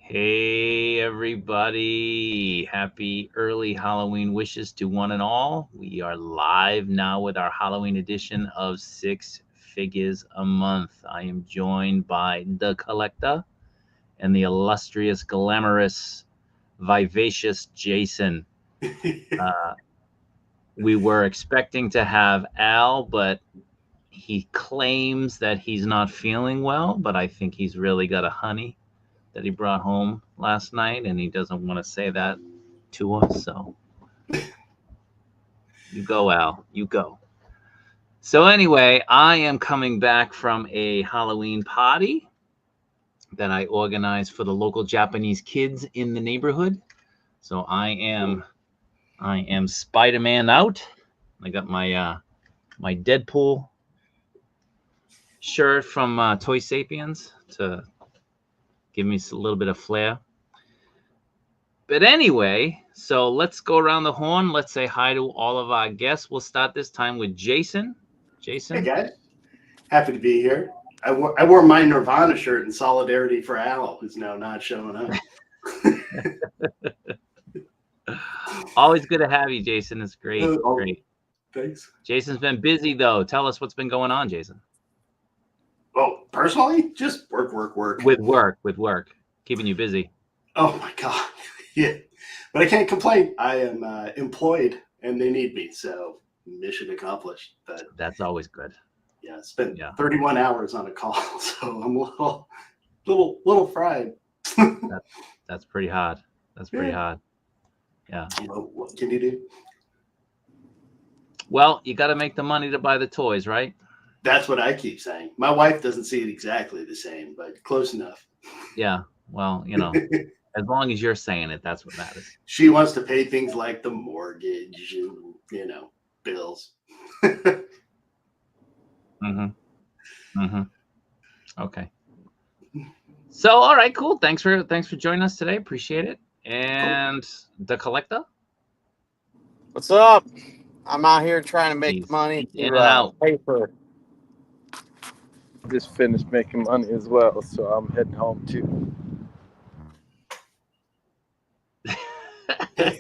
Hey, everybody. Happy early Halloween wishes to one and all. We are live now with our Halloween edition of Six Figures a Month. I am joined by the collector and the illustrious, glamorous, vivacious Jason. We were expecting to have Al, but he claims that he's not feeling well, but I think he's really got a honey that he brought home last night, and he doesn't want to say that to us. So you go, Al. You go. So anyway, I am coming back from a Halloween party that I organized for the local Japanese kids in the neighborhood. So I am Spider-Man out. I got my my Deadpool shirt from Toy Sapiens to give me a little bit of flair. But anyway, so let's go around the horn. Let's say hi to all of our guests. We'll start this time with Jason. Jason. Hey, guys. Happy to be here. I wore my Nirvana shirt in solidarity for Al, who's now not showing up. Always good to have you, Jason. It's great. Great. Thanks. Jason's been busy, though. Tell us what's been going on, Jason. Oh, personally? Just work. With work. Keeping you busy. Oh, my God. Yeah. But I can't complain. I am employed, and they need me, so mission accomplished. But that's always good. Yeah, spent 31 hours on a call, so I'm a little fried. That's pretty hard. That's pretty hard. Yeah. Well, what can you do? Well, you got to make the money to buy the toys, right? That's what I keep saying. My wife doesn't see it exactly the same, but close enough. Yeah. Well, as long as you're saying it, that's what matters. She wants to pay things like the mortgage and, bills. Okay. So, all right, cool. Thanks for joining us today. Appreciate it. And the collector. What's up? I'm out here trying to make money in and out. Pay for. Just finished making money as well, so I'm heading home too.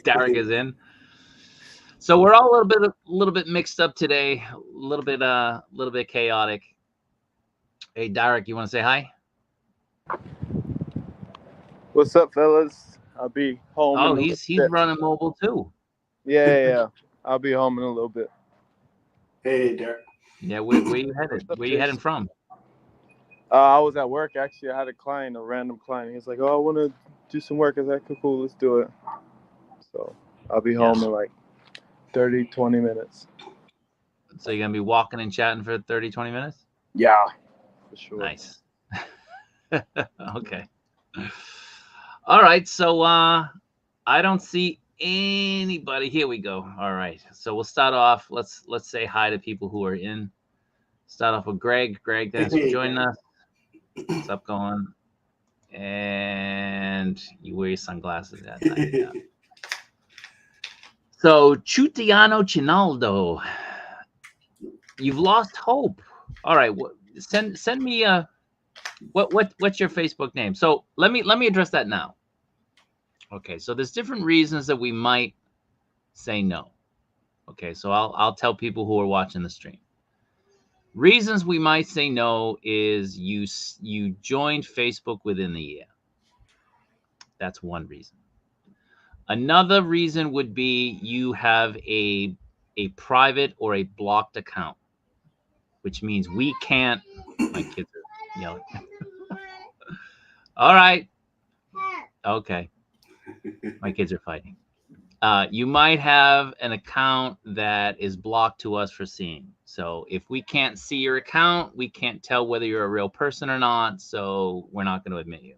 Derek is in. So we're all a little bit mixed up today, a little bit chaotic. Hey, Derek, you want to say hi? What's up, fellas? I'll be home. Oh, he's running mobile too. Yeah. I'll be home in a little bit. Hey, Derek. Yeah, where you headed? Where you heading from? I was at work, actually. I had a random client. He was like, oh, I want to do some work. I was like, cool, let's do it. So I'll be home in like 30, 20 minutes. So you're going to be walking and chatting for 30, 20 minutes? Yeah, for sure. Nice. Okay. All right. So I don't see anybody. Here we go. All right. So we'll start off. Let's say hi to people who are in. Start off with Greg. Greg, thanks for joining us. What's up, going? And you wear your sunglasses that night. Yeah. So Chutiano Chinaldo, you've lost hope. All right, send me what's your Facebook name? So let me address that now. Okay, so there's different reasons that we might say no. Okay, so I'll tell people who are watching the stream. Reasons we might say no is you joined Facebook within the year. That's one reason. Another reason would be you have a private or a blocked account, which means we can't. My kids are yelling. All right. Okay. My kids are fighting. You might have an account that is blocked to us for seeing. So if we can't see your account, we can't tell whether you're a real person or not. So we're not going to admit you.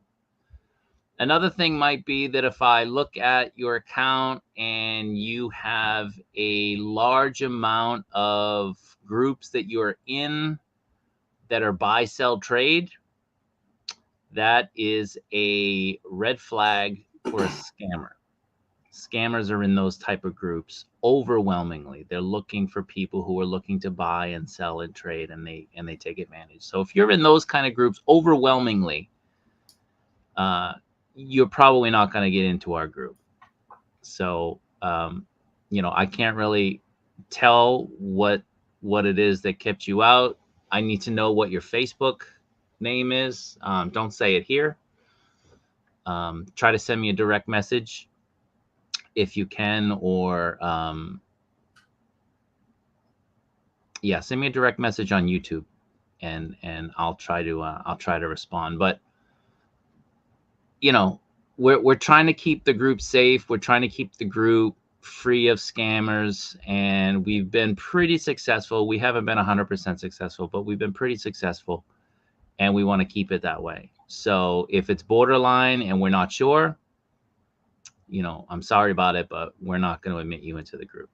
Another thing might be that if I look at your account and you have a large amount of groups that you're in that are buy, sell, trade, that is a red flag for a scammer. Scammers are in those type of groups overwhelmingly. They're looking for people who are looking to buy and sell and trade, and they take advantage. So if you're in those kind of groups overwhelmingly, you're probably not going to get into our group. So, I can't really tell what it is that kept you out. I need to know what your Facebook name is. Don't say it here. Try to send me a direct message if you can, or send me a direct message on YouTube, and I'll try to respond. But we're trying to keep the group safe. We're trying to keep the group free of scammers, and we've been pretty successful. We haven't been 100% successful, but we've been pretty successful, and we want to keep it that way. So if it's borderline and we're not sure, I'm sorry about it, but we're not going to admit you into the group.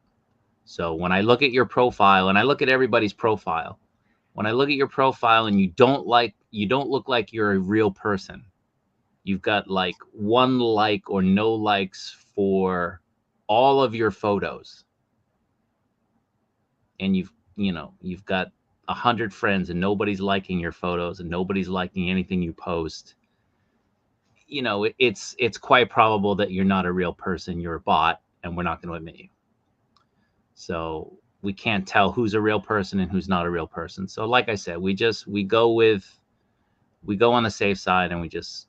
So when I look at your profile, and I look at everybody's profile, when I look at your profile and you don't look like you're a real person, you've got like 1 like or no likes for all of your photos, and you've got 100 friends and nobody's liking your photos and nobody's liking anything you post, it's quite probable that you're not a real person. You're a bot, and we're not going to admit you. So we can't tell who's a real person and who's not a real person. So like I said, we go on the safe side, and we just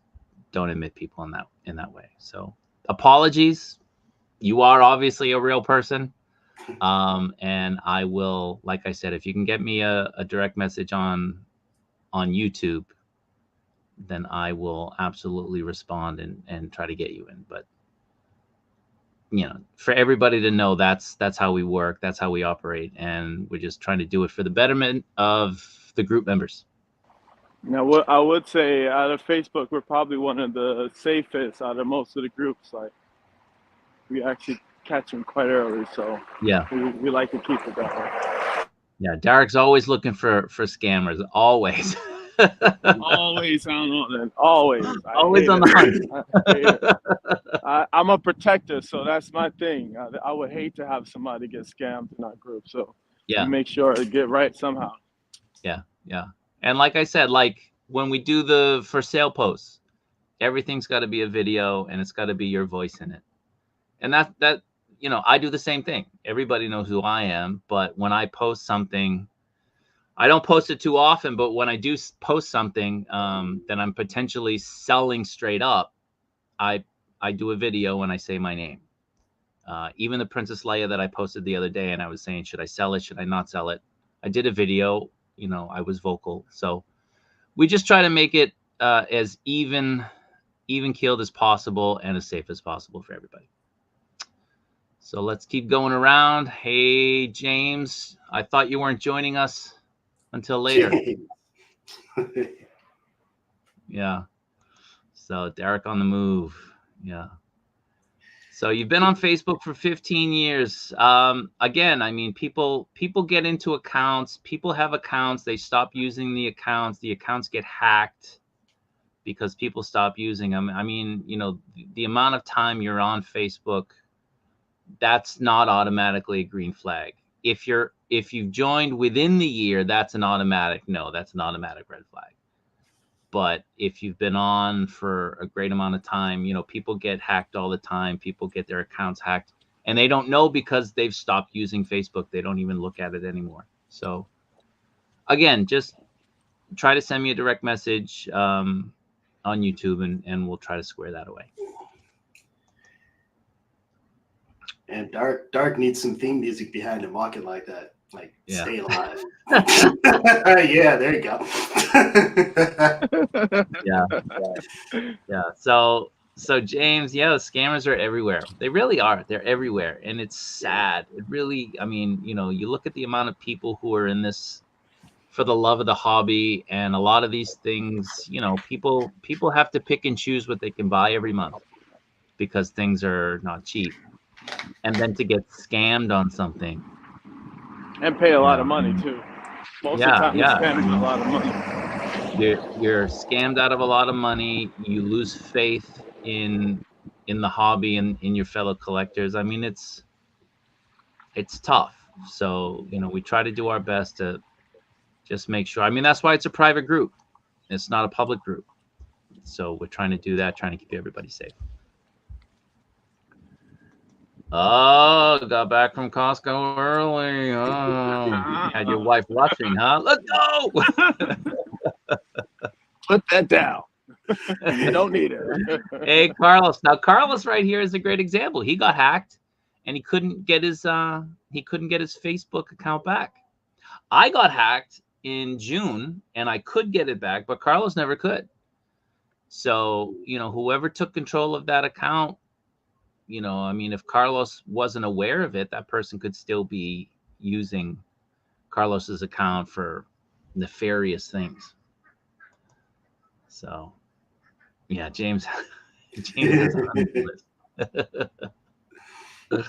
don't admit people in that way. So apologies. You are obviously a real person. And I will, like I said, if you can get me a direct message on YouTube, then I will absolutely respond and try to get you in. But for everybody to know, that's how we work, that's how we operate, and we're just trying to do it for the betterment of the group members. Now, what I would say, out of Facebook, we're probably one of the safest out of most of the groups. Like, we actually catch them quite early, so yeah, we like to keep it that way. Yeah, Derek's always looking for scammers, always. Always on it. Always on the hunt. I'm a protector, so that's my thing. I would hate to have somebody get scammed in our group, so we make sure to get right somehow. Yeah. And like I said, like when we do the for sale posts, everything's got to be a video, and it's got to be your voice in it. And that I do the same thing. Everybody knows who I am, but when I post something, I don't post it too often, but when I do post something that I'm potentially selling straight up, I do a video and I say my name. Even the Princess Leia that I posted the other day, and I was saying, should I sell it? Should I not sell it? I did a video. I was vocal. So we just try to make it as even keeled as possible and as safe as possible for everybody. So let's keep going around. Hey, James, I thought you weren't joining us until later. Yeah. So Derek on the move. Yeah. So you've been on Facebook for 15 years. Again, I mean, people get into accounts. People have accounts. They stop using the accounts. The accounts get hacked because people stop using them. I mean, the amount of time you're on Facebook, that's not automatically a green flag. If you've joined within the year, that's an automatic red flag. But if you've been on for a great amount of time, people get hacked all the time. People get their accounts hacked, and they don't know because they've stopped using Facebook. They don't even look at it anymore. So again, just try to send me a direct message on YouTube, and we'll try to square that away. And Dark needs some theme music behind him walking like that. Like, stay alive. Yeah, there you go. Yeah. So James, the scammers are everywhere. They really are. They're everywhere. And it's sad. It really, I mean, you look at the amount of people who are in this for the love of the hobby, and a lot of these things, people have to pick and choose what they can buy every month because things are not cheap. And then to get scammed on something. And pay a lot of money too. Most of the time you're spending a lot of money. You're scammed out of a lot of money. You lose faith in the hobby and in your fellow collectors. I mean, it's tough. So, we try to do our best to just make sure. I mean, that's why it's a private group. It's not a public group. So we're trying to do that, trying to keep everybody safe. Oh, got back from Costco early. Oh, had your wife rushing, huh? Let's go. Put that down. You don't need it. Hey, Carlos. Now, Carlos right here is a great example. He got hacked, and he couldn't get his Facebook account back. I got hacked in June, and I could get it back, but Carlos never could. So, whoever took control of that account, I mean, if Carlos wasn't aware of it, that person could still be using Carlos's account for nefarious things. So, yeah, James is on the list.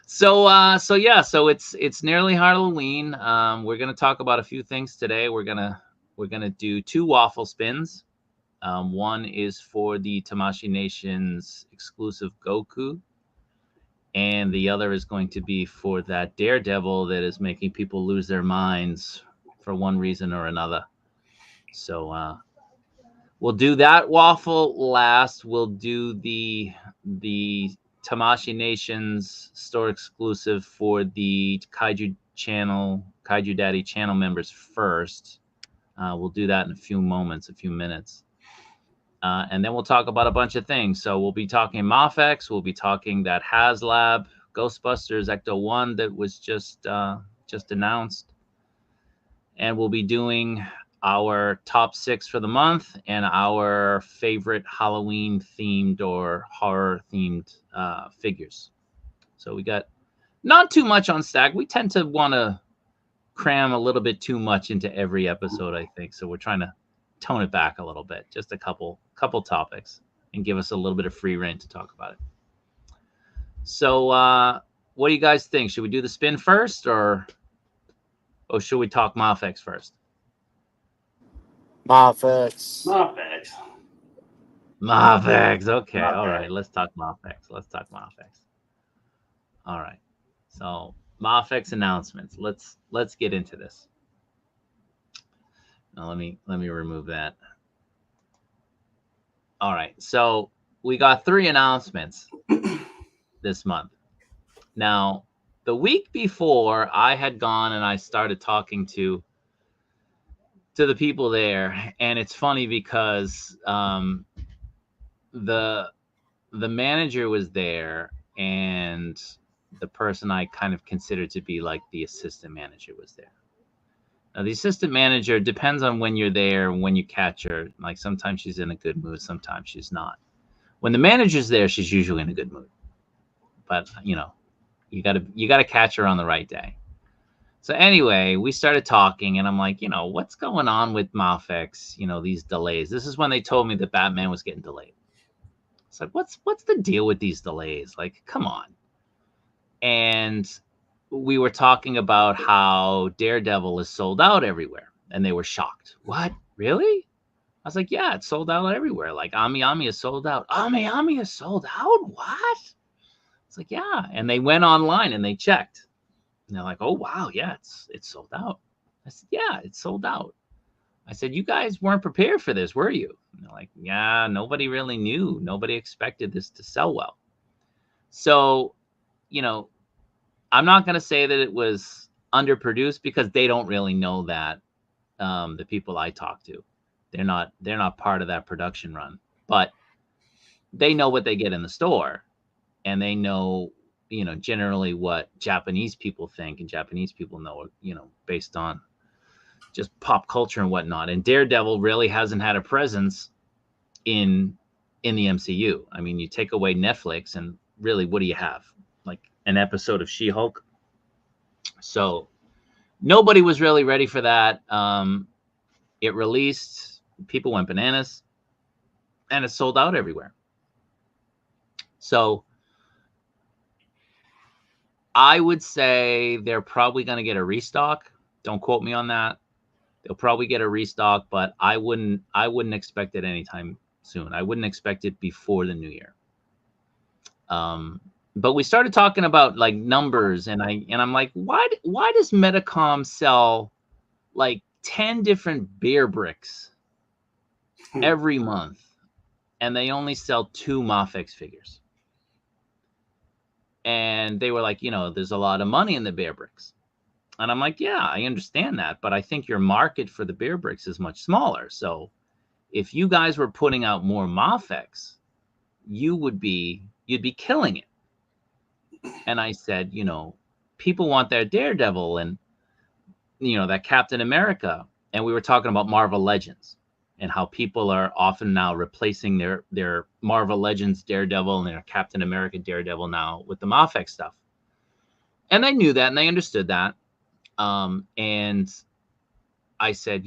So it's nearly Halloween. We're gonna talk about a few things today. We're gonna do 2 waffle spins. One is for the Tamashii Nation's exclusive Goku, and the other is going to be for that Daredevil that is making people lose their minds for one reason or another. So we'll do that waffle last. We'll do the Tamashii Nation's store exclusive for the Kaiju Daddy channel members first. We'll do that in a few minutes. And then we'll talk about a bunch of things. So we'll be talking MAFEX. We'll be talking that Haslab Ghostbusters Ecto-1 that was just announced. And we'll be doing our top 6 for the month and our favorite Halloween themed or horror themed figures. So we got not too much on stack. We tend to want to cram a little bit too much into every episode, I think. So we're trying to tone it back a little bit, just a couple topics, and give us a little bit of free rein to talk about it. So what do you guys think? Should we do the spin first, or should we talk MAFEX first? MAFEX. Okay. All right. Let's talk MAFEX. All right. So MAFEX announcements. Let's get into this. Now let me remove that. All right. So we got 3 announcements this month. Now, the week before, I had gone and I started talking to the people there, and it's funny because the manager was there, and the person I kind of considered to be like the assistant manager was there. Now, the assistant manager depends on when you're there, when you catch her. Like, sometimes she's in a good mood, sometimes she's not. When the manager's there, she's usually in a good mood. But you gotta catch her on the right day. So anyway, we started talking, and I'm like, what's going on with MAFEX? These delays. This is when they told me that Batman was getting delayed. It's like, what's the deal with these delays? Like, come on. And we were talking about how Daredevil is sold out everywhere, and they were shocked. What? Really? I was like, yeah, it's sold out everywhere. Like, Ami is sold out. Ami is sold out? What? It's like, yeah. And they went online and they checked. And they're like, oh, wow, yeah, it's sold out. I said, yeah, it's sold out. I said, you guys weren't prepared for this, were you? And they're like, yeah, nobody really knew. Nobody expected this to sell well. So, I'm not going to say that it was underproduced, because they don't really know that. The people I talk to, they're not part of that production run, but they know what they get in the store, and they know, generally what Japanese people think, and Japanese people know, based on just pop culture and whatnot. And Daredevil really hasn't had a presence in the MCU. I mean, you take away Netflix, and really, what do you have? Like an episode of She-Hulk. So nobody was really ready for that. It released, people went bananas, and it sold out everywhere. So I would say they're probably going to get a restock. Don't quote me on that. They'll probably get a restock, but I wouldn't expect it anytime soon. I wouldn't expect it before the new year. But we started talking about like numbers, and I'm like, why does Medicom sell like 10 different beer bricks every month, and they only sell 2 MAFEX figures. And they were like, there's a lot of money in the bear bricks. And I'm like, yeah, I understand that, but I think your market for the bear bricks is much smaller. So if you guys were putting out more MAFEX, you'd be killing it. And I said, people want their Daredevil and that Captain America. And we were talking about Marvel Legends and how people are often now replacing their Marvel Legends Daredevil and their Captain America Daredevil now with the MAFEX stuff. And they knew that and they understood that. And I said,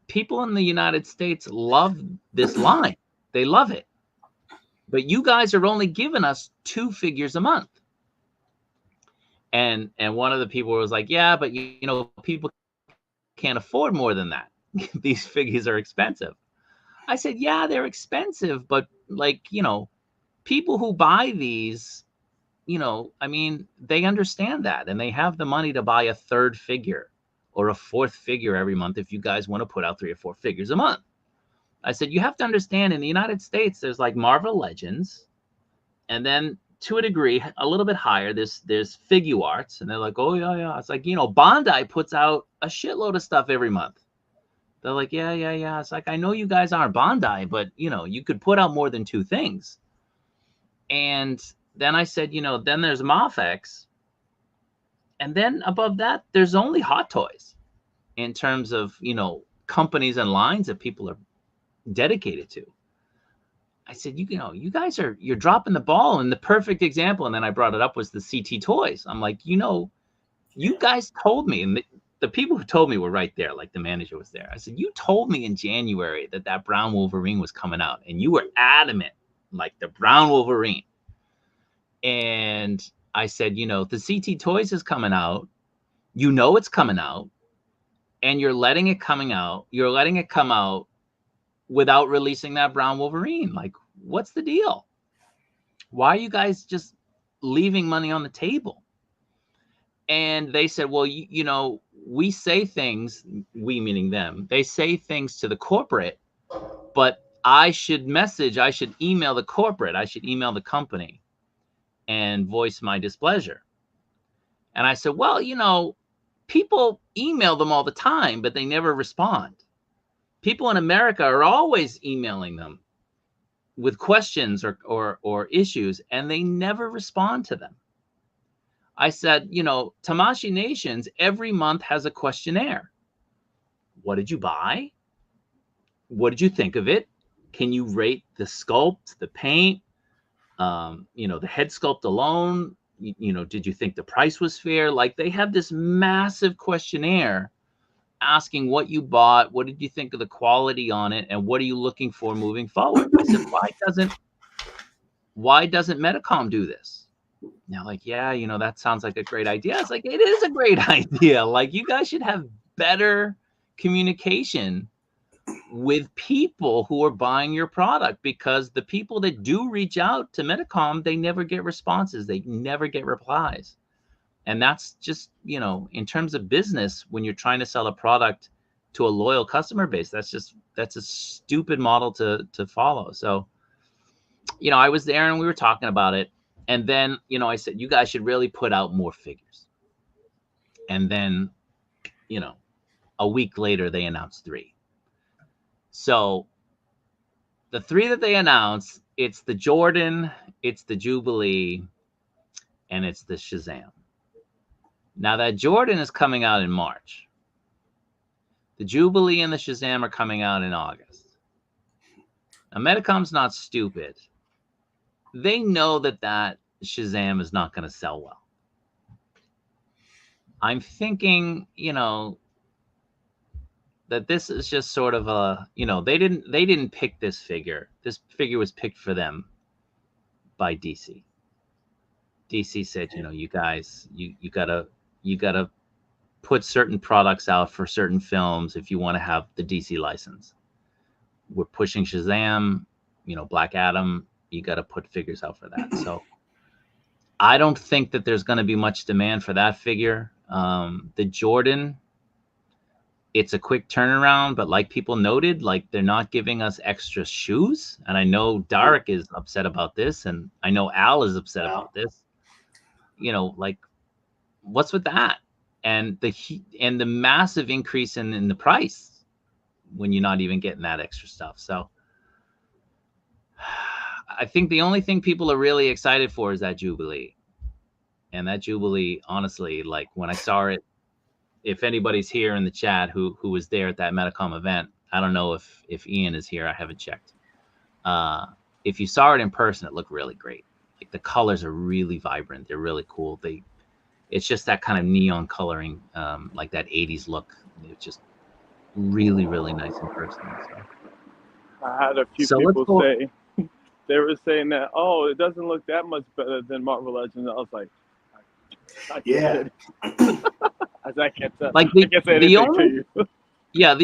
people in the United States love this line. They love it. But you guys are only giving us 2 figures a month. And one of the people was like, yeah, but people can't afford more than that. These figures are expensive. I said, yeah, they're expensive, but people who buy these, they understand that and they have the money to buy a 3rd figure or a 4th figure every month if you guys want to put out 3 or 4 figures a month. I said, you have to understand in the United States, there's like Marvel Legends, and then to a degree, a little bit higher, there's Figuarts, and they're like, oh yeah. It's like, Bandai puts out a shitload of stuff every month. They're like, yeah. It's like, I know you guys aren't Bandai, but you could put out more than 2 things. And then I said, then there's MAFEX. And then above that, there's only Hot Toys in terms of, companies and lines that people are dedicated to. I said, you guys you're dropping the ball. And the perfect example, and then I brought it up, was the CT Toys. I'm like, you guys told me, and the people who told me were right there, like the manager was there. I said, you told me in January that Brown Wolverine was coming out, and you were adamant, like the Brown Wolverine. And I said, the CT Toys is coming out. It's coming out, and you're letting it come out without releasing that Brown Wolverine. Like, what's the deal? Why are you guys just leaving money on the table? And they said, well, we say things, we meaning them, they say things to the corporate, but I should email the corporate, I should email the company and voice my displeasure. And I said, well, people email them all the time, but they never respond. People in America are always emailing them with questions or issues, and they never respond to them. I said, Tamashii Nations every month has a questionnaire. What did you buy? What did you think of it? Can you rate the sculpt, the paint, the head sculpt alone? Did you think the price was fair? Like, they have this massive questionnaire asking what you bought, what did you think of the quality on it, and what are you looking for moving forward? I said, why doesn't Medicom do this? Now, like, yeah, that sounds like a great idea. It's like, it is a great idea. Like, you guys should have better communication with people who are buying your product, because the people that do reach out to Medicom, they never get responses. They never get replies. And that's just, in terms of business, when you're trying to sell a product to a loyal customer base, that's a stupid model to follow. So, I was there and we were talking about it. And then, I said, you guys should really put out more figures. And then, a week later, they announced 3. So the 3 that they announced, it's the Jordan, it's the Jubilee, and it's the Shazam. Now, that Jordan is coming out in March. The Jubilee and the Shazam are coming out in August. Now, Medicom's not stupid. They know that Shazam is not going to sell well. I'm thinking, that this is just sort of a, they didn't pick this figure. This figure was picked for them by DC. DC said, you guys, you gotta put certain products out for certain films if you want to have the DC license. We're pushing Shazam, Black Adam. You got to put figures out for that. So I don't think that there's going to be much demand for that figure. The Jordan, it's a quick turnaround, but like people noted, like they're not giving us extra shoes. And I know Darek is upset about this, and I know Al is upset about this. You know, like what's with that? And the massive increase in the price when you're not even getting that extra stuff. So I think the only thing people are really excited for is that Jubilee. And that Jubilee, honestly, like when I saw it, if anybody's here in the chat who was there at that Metacom event, I don't know if Ian is here. I haven't checked. If you saw it in person, it looked really great. Like the colors are really vibrant. They're really cool. It's just that kind of neon coloring, like that 80s look. It's just really, really nice in person. So. I had a few people say, they were saying that, oh, it doesn't look that much better than Marvel Legends. I was like, yeah. As I can't tell. Like the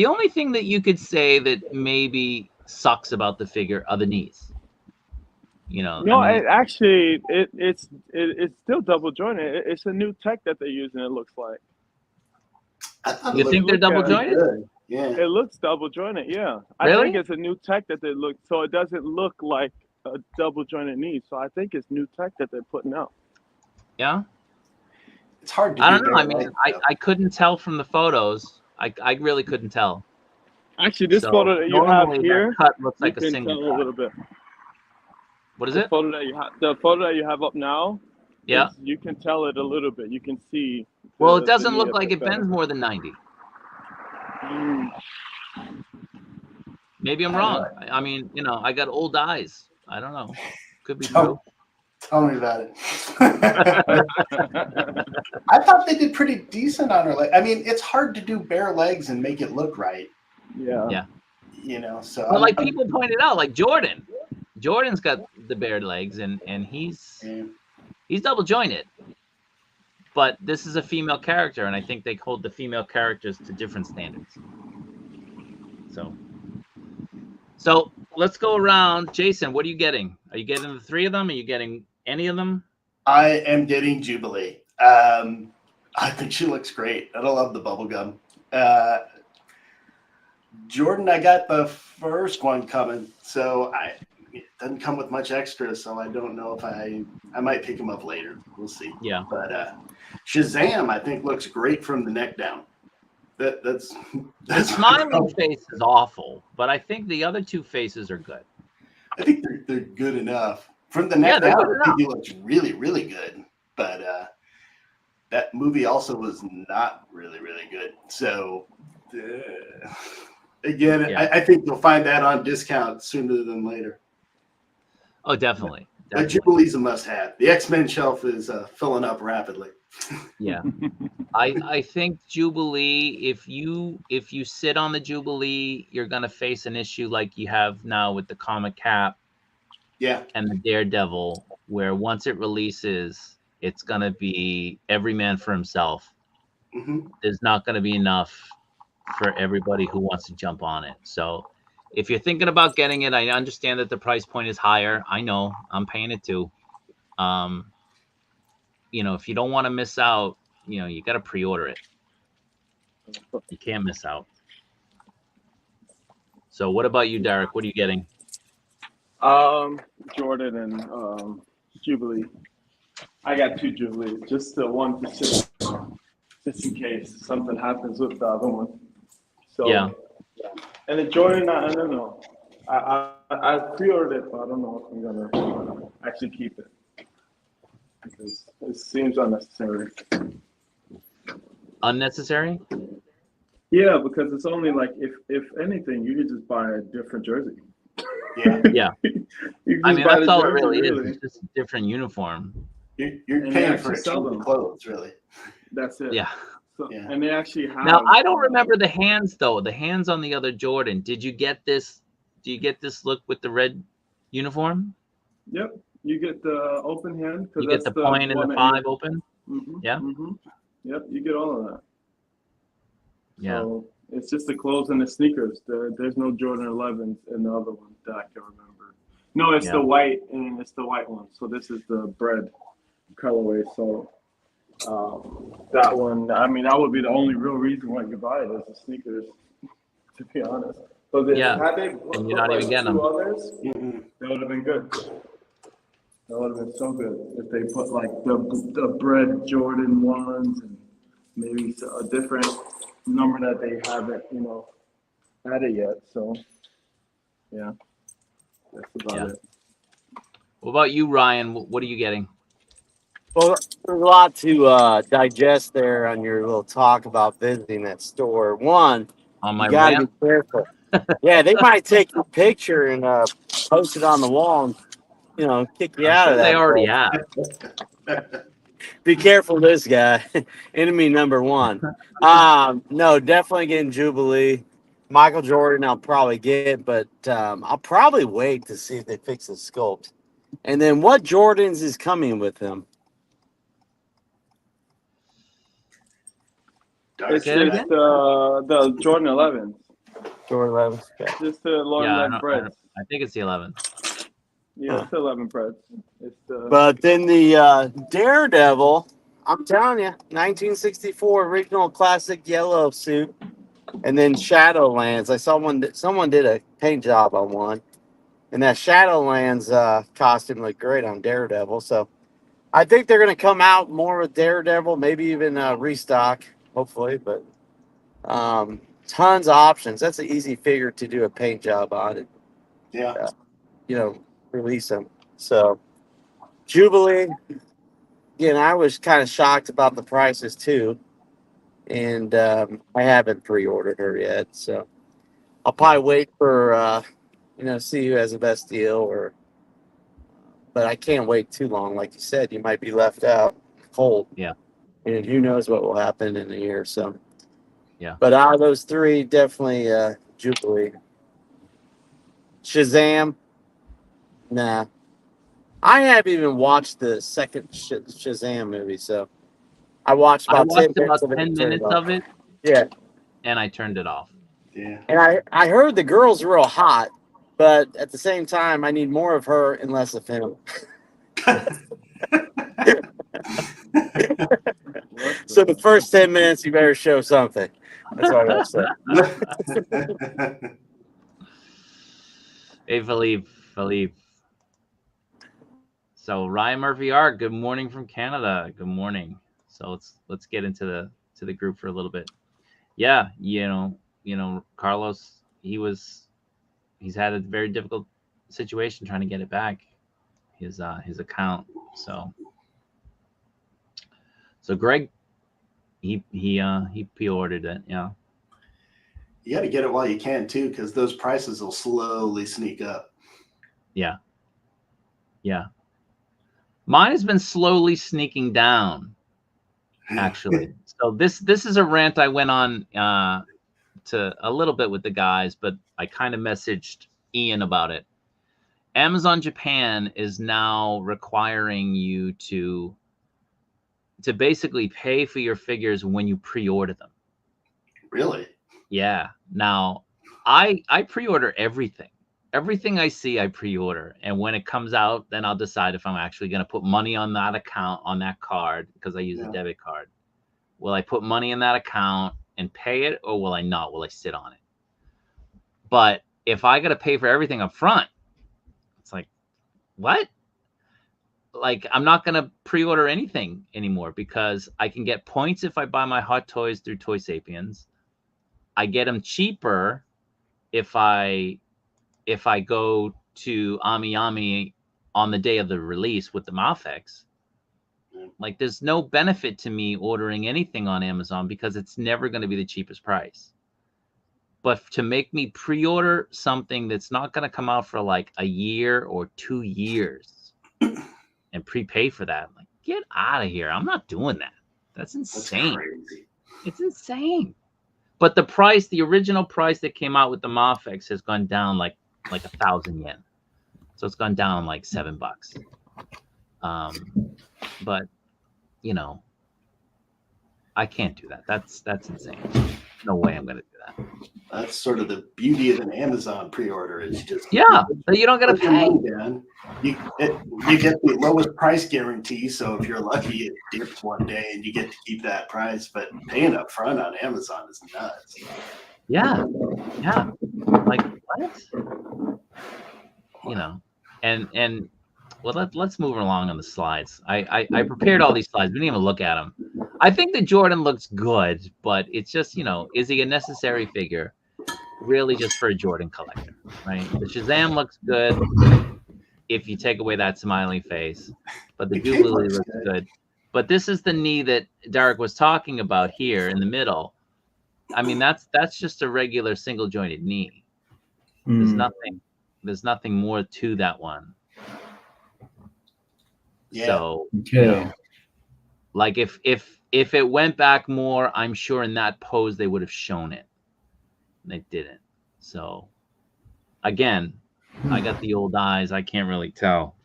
only thing that you could say that maybe sucks about the figure are the knees. You know, no, I mean, it's still double jointed. It's a new tech that they're using. It looks like. You think they're double jointed? Yeah, it looks double jointed. Yeah, really? I think it's a new tech that they look, so it doesn't look like a double jointed knee. So I think it's new tech that they're putting out. Yeah, it's hard to. I don't know. I mean, I couldn't tell from the photos. I really couldn't tell. Actually, this photo that you have here, cut looks like you a can single tell a little bit. What is it? The photo that you have up now. Yeah, you can tell it a little bit. You can see. Well, it doesn't look like it bends more than 90. Maybe I'm wrong. I mean, you know, I got old eyes. I don't know. Could be true. Tell me about it. I thought they did pretty decent on her leg. I mean, it's hard to do bare legs and make it look right. Yeah. You know, so. But like people pointed out, like Jordan's got the bare legs, and he's double jointed. But this is a female character, and I think they hold the female characters to different standards. So let's go around. Jason, what are you getting? Are you getting the three of them? Are you getting any of them? I am getting Jubilee. I think she looks great. I love the bubblegum. Jordan, I got the first one coming, so it doesn't come with much extra, so I don't know if I might pick him up later. We'll see. Yeah. But Shazam, I think, looks great from the neck down. That's the smiling face is awful, but I think the other two faces are good. I think they're good enough. From the neck down, I think he looks really, really good. But that movie also was not really, really good. So again, I think you'll find that on discount sooner than later. Oh, definitely. But Jubilee's a must-have. The X-Men shelf is filling up rapidly. Yeah, I think Jubilee. If you sit on the Jubilee, you're gonna face an issue like you have now with the Comic Cap, and the Daredevil, where once it releases, it's gonna be every man for himself. Mm-hmm. There's not gonna be enough for everybody who wants to jump on it. So, if you're thinking about getting it, I understand that the price point is higher. I know I'm paying it too. You know, if you don't want to miss out, you know, you got to pre-order it. You can't miss out. So what about you, Darek? What are you getting? Jordan and Jubilee. I got two Jubilee, just the one to sit, just in case something happens with the other one. So yeah. And the Jordan, I don't know. I pre-ordered it, but I don't know if I'm gonna actually keep it. Because it seems unnecessary. Unnecessary? Yeah, because it's only like if anything, you could just buy a different jersey. Yeah. I mean, that's all it really is. It's just a different uniform. You're paying for extra clothes, really. That's it. Yeah. So, and they actually have. Now I don't remember the hands though. The hands on the other Jordan. Did you get this? Do you get this look with the red uniform? Yep. You get the open hand. You get the point and the 5 open. Mm-hmm, yeah. Mm-hmm. Yep. You get all of that. Yeah. So it's just the clothes and the sneakers. There's no Jordan 11s in the other one that I can remember. No, it's the white, and it's the white one. So this is the bread colorway. So That one, I mean, that would be the only real reason why you buy it is the sneakers, to be honest. But had they and put you're not like even getting two them. others, that would have been good. That would have been so good if they put like the Bread Jordan ones and maybe a different number that they haven't, added yet. So, yeah, that's about it. What about you, Ryan? What are you getting? Well, there's a lot to digest there on your little talk about visiting that store. One, On my you got to rant? be careful. Yeah, they might take your picture and post it on the wall and kick you I'm out sure of they that already place. have. Be careful, of this guy. Enemy number one. No, definitely getting Jubilee. Michael Jordan, I'll probably get, but I'll probably wait to see if they fix the sculpt. And then what Jordans is coming with him? It's Say that again? the Jordan 11s. Jordan 11. Okay. Just the Lord breads. I think it's the 11. Yeah, it's the 11 breads. But then the Daredevil, I'm telling you, 1964 original classic yellow suit, and then Shadowlands. I saw someone did a paint job on one, and that Shadowlands costume looked great on Daredevil. So I think they're going to come out more with Daredevil, maybe even restock, hopefully. But tons of options. That's an easy figure to do a paint job on it. Yeah. Release them. So Jubilee. Again, I was kind of shocked about the prices too, and I haven't pre-ordered her yet. So I'll probably wait for see who has the best deal, but I can't wait too long. Like you said, you might be left out cold. Yeah. And who knows what will happen in a year. So yeah. But out of those three, definitely Jubilee. Shazam. Nah. I haven't even watched the second Shazam movie, so I watched about 10 minutes of it. Yeah. And I turned it off. Yeah. And I heard the girl's real hot, but at the same time, I need more of her and less of him. So the first 10 minutes, you better show something. That's what I say. Hey, Philippe. So Ryan Murphy Art, good morning from Canada. Good morning. So let's get into the group for a little bit. Yeah, Carlos, he's had a very difficult situation trying to get it back, his account. So Greg, he pre-ordered it. Yeah. You got to get it while you can too, because those prices will slowly sneak up. Yeah. Yeah. Mine has been slowly sneaking down, actually. So this is a rant I went on to a little bit with the guys, but I kind of messaged Ian about it. Amazon Japan is now requiring you to basically pay for your figures when you pre-order them. Really? Yeah. Now, I pre-order everything. Everything I see, I pre-order. And when it comes out, then I'll decide if I'm actually going to put money on that account, on that card, because I use a debit card. Will I put money in that account and pay it, or will I not? Will I sit on it? But if I got to pay for everything up front, it's like, what? Like, I'm not going to pre-order anything anymore because I can get points if I buy my Hot Toys through Toy Sapiens. I get them cheaper if I go to Ami on the day of the release with the MAFEX. Like, there's no benefit to me ordering anything on Amazon because it's never going to be the cheapest price. But to make me pre-order something that's not going to come out for like a year or 2 years and prepay for that, like, get out of here. I'm not doing that. That's insane. That's crazy. It's insane. But the price, the original price that came out with the MAFEX has gone down like 1,000 yen. So it's gone down like $7. But I can't do that. That's insane. No way I'm gonna do that. That's sort of the beauty of an Amazon pre-order is just but you don't gotta put your pay. money down. You get the lowest price guarantee. So if you're lucky, it dips one day and you get to keep that price. But paying up front on Amazon is nuts. Yeah. Like what? You know, and well, let's move along on the slides. I prepared all these slides. We didn't even look at them. I think the Jordan looks good, but it's just, you know, is he a necessary figure? Really, just for a Jordan collector, right? The Shazam looks good if you take away that smiling face, but the Jubilee looks good. But this is the knee that Derek was talking about here in the middle. I mean, that's just a regular single jointed knee. There's nothing more to that one. Yeah. So, you know, like if it went back more, I'm sure in that pose they would have shown it. They didn't. So again, I got the old eyes. I can't really tell.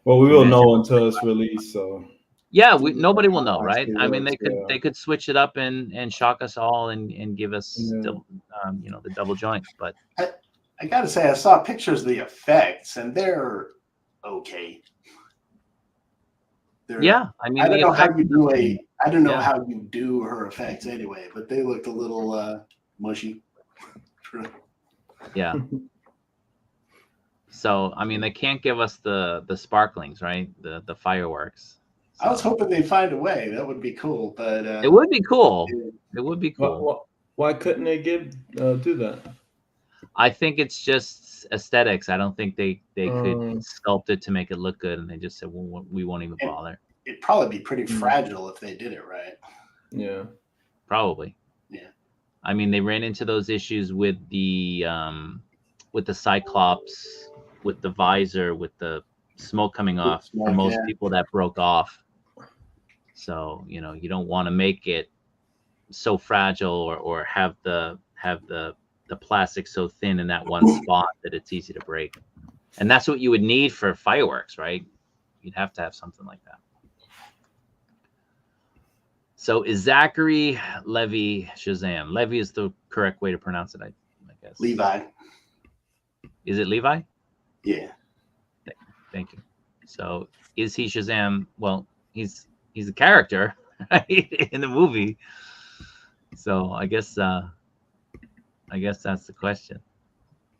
Well, we will know until it's released. So yeah, nobody will know, right? I mean, they could switch it up and shock us all and give us still, you know, the double joint. But I gotta say, I saw pictures of the effects, and they're okay. I mean, I don't know how you do I don't know how you do her effects anyway, but they looked a little mushy. Yeah. So I mean, they can't give us the sparklings, right? The fireworks. So. I was hoping they'd find a way. That would be cool, but it would be cool. It would be cool. Why couldn't they do that? I think it's just aesthetics. I don't think they could sculpt it to make it look good, and they just said, well, we won't even bother. It'd probably be pretty fragile if they did it right. Yeah, probably. Yeah, I mean, they ran into those issues with the Cyclops, with the visor, with the smoke coming off. For most people, that broke off. So you know, you don't want to make it so fragile or have the plastic so thin in that one spot that it's easy to break. And that's what you would need for fireworks, right? You'd have to have something like that. So is Zachary Levi Shazam? Levi is the correct way to pronounce it, I guess. Levi. Is it Levi? Yeah. Thank you. So is he Shazam? Well, he's a character, right, in the movie. So I guess that's the question.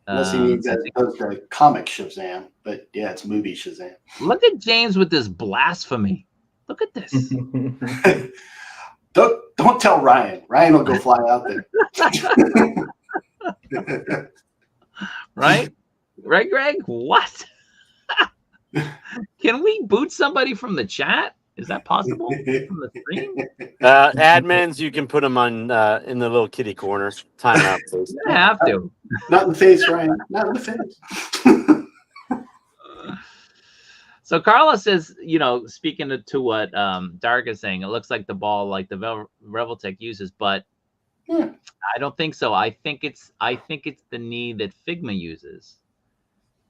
Unless he means as opposed to comic Shazam, but yeah, it's movie Shazam. Look at James with this blasphemy. Look at this. Don't tell Ryan. Ryan will go fly out there. Right, Greg? What? Can we boot somebody from the chat? Is that possible from the stream? Admins, you can put them on in the little kitty corner. Time out, please. I have to. Not in the face, Ryan. Not in the face. So Carlos says, you know, speaking to what Dark is saying, it looks like the ball like the Revoltech uses, but I don't think so. I think it's the knee that Figma uses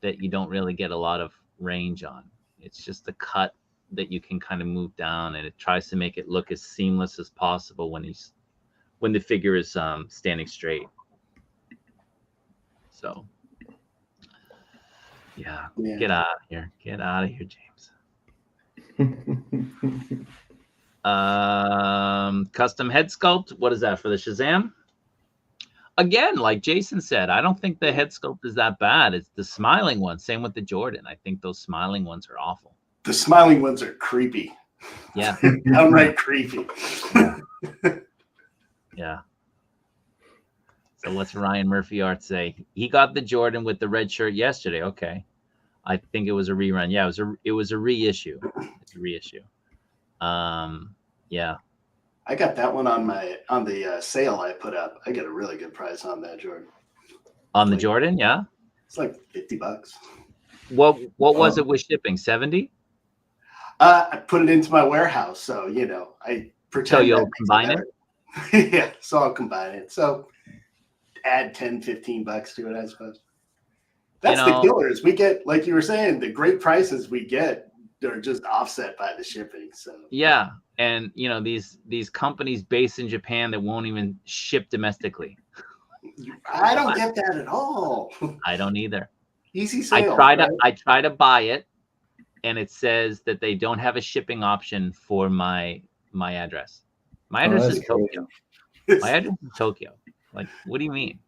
that you don't really get a lot of range on. It's just the cut that you can kind of move down, and it tries to make it look as seamless as possible when the figure is standing straight. So yeah, get out of here. Get out of here, James. Custom head sculpt. What is that for the Shazam? Again, like Jason said, I don't think the head sculpt is that bad. It's the smiling one. Same with the Jordan. I think those smiling ones are awful. The smiling ones are creepy. Yeah. Downright creepy. Yeah. So what's Ryan Murphy Art say? He got the Jordan with the red shirt yesterday. Okay. I think it was a rerun. Yeah, it was a reissue. It's a reissue. Yeah. I got that one on the sale I put up. I get a really good price on that Jordan. On the Jordan, yeah. It's like $50. What was it with shipping? 70? I put it into my warehouse, so you know I pretend. So you'll combine it? Yeah, so I'll combine it. So add $10-15 to it, I suppose. That's the killers. We get, like you were saying, the great prices we get, they're just offset by the shipping. So yeah, And you know, these companies based in Japan that won't even ship domestically. I don't get that at all. I don't either. Easy sales. I try to buy it, and it says that they don't have a shipping option for my address. My address is Tokyo. My address is Tokyo. Like, what do you mean?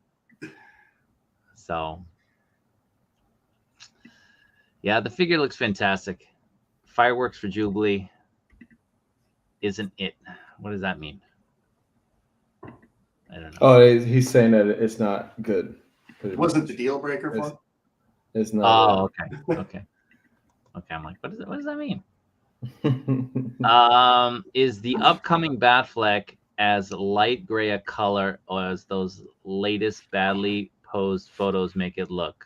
So, yeah, the figure looks fantastic. Fireworks for Jubilee isn't it? What does that mean? I don't know. Oh, he's saying that it's not good. It wasn't the deal breaker for him? It's not. Oh, okay. I'm like, what does that mean? Is the upcoming Batfleck as light gray a color or as those latest badly posed photos make it look?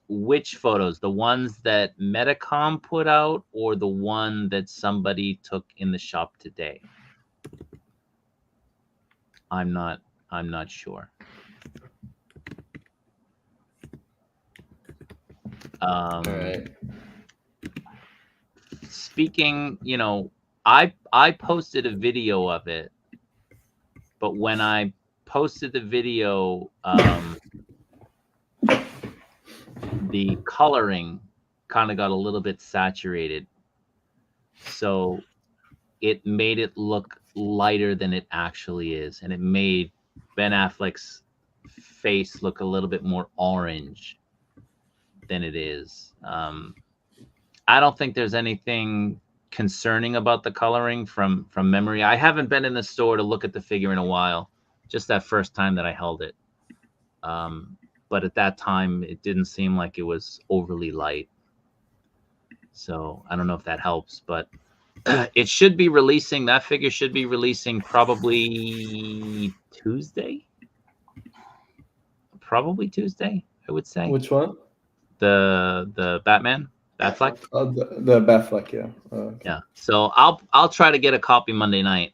Which photos? The ones that Metacom put out or the one that somebody took in the shop today? I'm not sure. All right. Speaking, you know, I posted a video of it, but when I posted the video, the coloring kind of got a little bit saturated, so it made it look lighter than it actually is, and it made Ben Affleck's face look a little bit more orange than it is. I don't think there's anything concerning about the coloring from memory. I haven't been in the store to look at the figure in a while, just that first time that I held it. But at that time, it didn't seem like it was overly light. So I don't know if that helps, but it should be releasing. That figure should be releasing probably Tuesday. Probably Tuesday, I would say. Which one? The Batman. Batfleck? Oh, the Batfleck, yeah. Okay. Yeah. So I'll try to get a copy Monday night,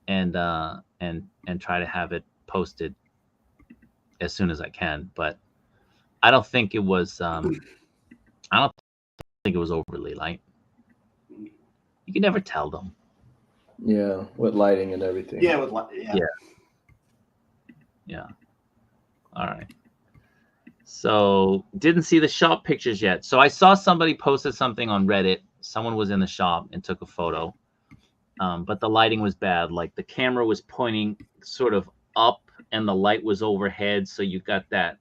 and try to have it posted as soon as I can. But I don't think it was overly light. You can never tell them. Yeah, with lighting and everything. Yeah, Yeah. All right. So didn't see the shop pictures yet. So I saw somebody posted something on Reddit. Someone was in the shop and took a photo, but the lighting was bad. Like the camera was pointing sort of up and the light was overhead, so you got that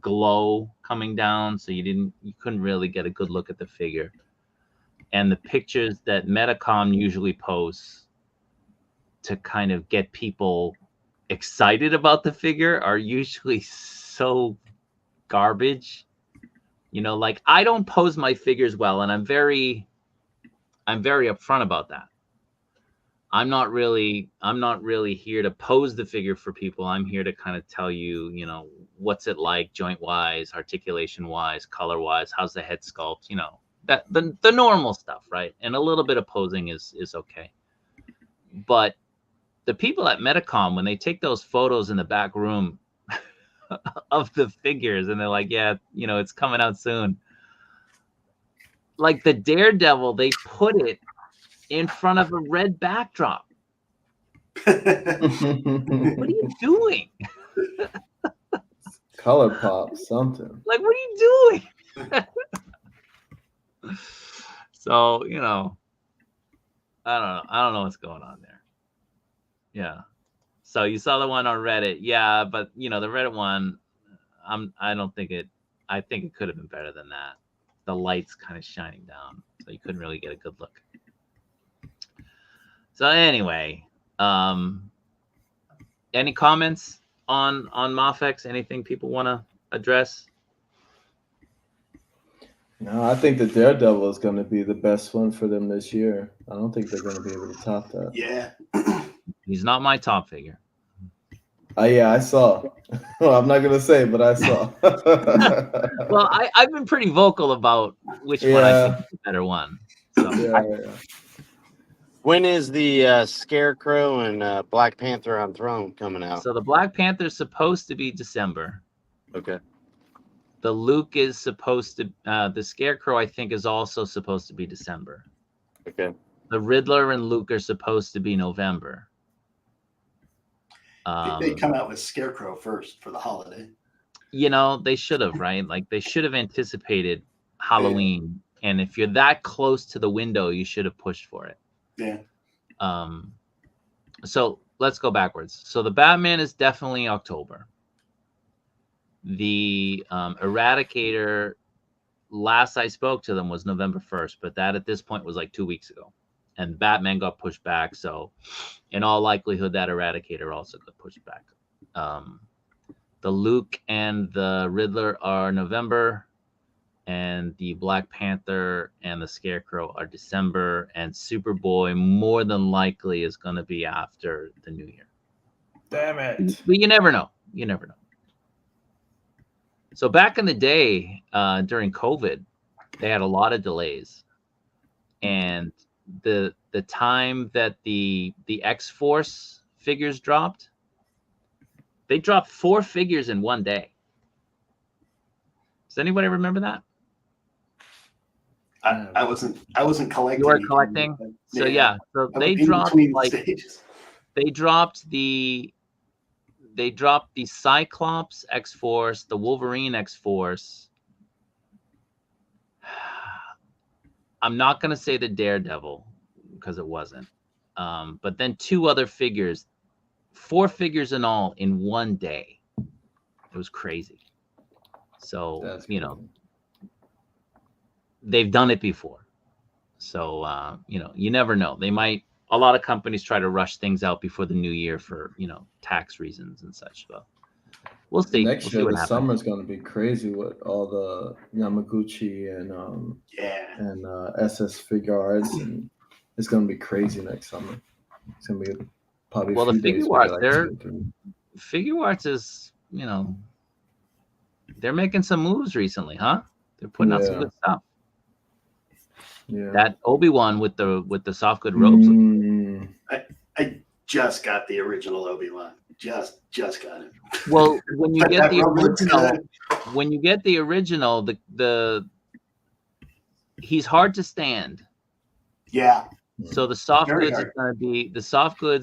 glow coming down. So you couldn't really get a good look at the figure. And the pictures that Metacom usually posts to kind of get people excited about the figure are usually so garbage. You know, like I don't pose my figures well, and I'm very upfront about that. I'm not really here to pose the figure for people. I'm here to kind of tell you, you know, what's it like joint wise, articulation wise, color wise, how's the head sculpt, you know, that the normal stuff, right? And a little bit of posing is okay. But the people at Metacom, when they take those photos in the back room of the figures and they're like, yeah, you know, it's coming out soon. Like the Daredevil, they put it in front of a red backdrop. What are you doing? Color pop, something. Like, what are you doing? So, you know, I don't know what's going on there. Yeah. So you saw the one on Reddit. Yeah, but you know, the Reddit one, I think it could have been better than that. The light's kind of shining down, so you couldn't really get a good look. So anyway, any comments on MAFEX? Anything people want to address? No, I think the Daredevil is going to be the best one for them this year. I don't think they're going to be able to top that. Yeah. He's not my top figure. Yeah, I saw. Well, I'm not going to say, but I saw. Well, I've been pretty vocal about which one I think is the better one. So. Yeah. When is the Scarecrow and Black Panther on Throne coming out? So the Black Panther is supposed to be December. Okay. The Luke is supposed to. The Scarecrow, I think, is also supposed to be December. Okay. The Riddler and Luke are supposed to be November. They come out with Scarecrow first for the holiday. You know, they should have, right? Like they should have anticipated Halloween. Yeah. And if you're that close to the window, you should have pushed for it. Yeah. So let's go backwards. So the Batman is definitely October. The Eradicator, last I spoke to them was November 1st, but that at this point was like 2 weeks ago. And Batman got pushed back. So in all likelihood, that Eradicator also got pushed back. The Luke and the Riddler are November, and the Black Panther and the Scarecrow are December, and Superboy more than likely is going to be after the New Year. Damn it. But you never know. You never know. So back in the day, during COVID, they had a lot of delays. And the time that the X-Force figures dropped, they dropped 4 figures in one day. Does anybody remember that? I wasn't collecting. You were collecting? So yeah. So they dropped they dropped the Cyclops X-Force, the Wolverine X-Force. I'm not going to say the Daredevil because it wasn't. But then 2 other figures, 4 figures in all in one day. It was crazy. So, that's you know, they've done it before. So, you know, you never know. They might, a lot of companies try to rush things out before the new year for, you know, tax reasons and such. But we'll see. Next year, the summer is going to be crazy with all the Yamaguchi and SS Figure Arts, and it's going to be crazy next summer. It's going to be probably the Figure Arts, Figure Arts is, you know, they're making some moves recently, huh? They're putting out some good stuff. Yeah. That Obi-Wan with the soft good robes. I just got the original Obi-Wan. Just got it. Well, when you get the original, the he's hard to stand. Yeah. So the soft goods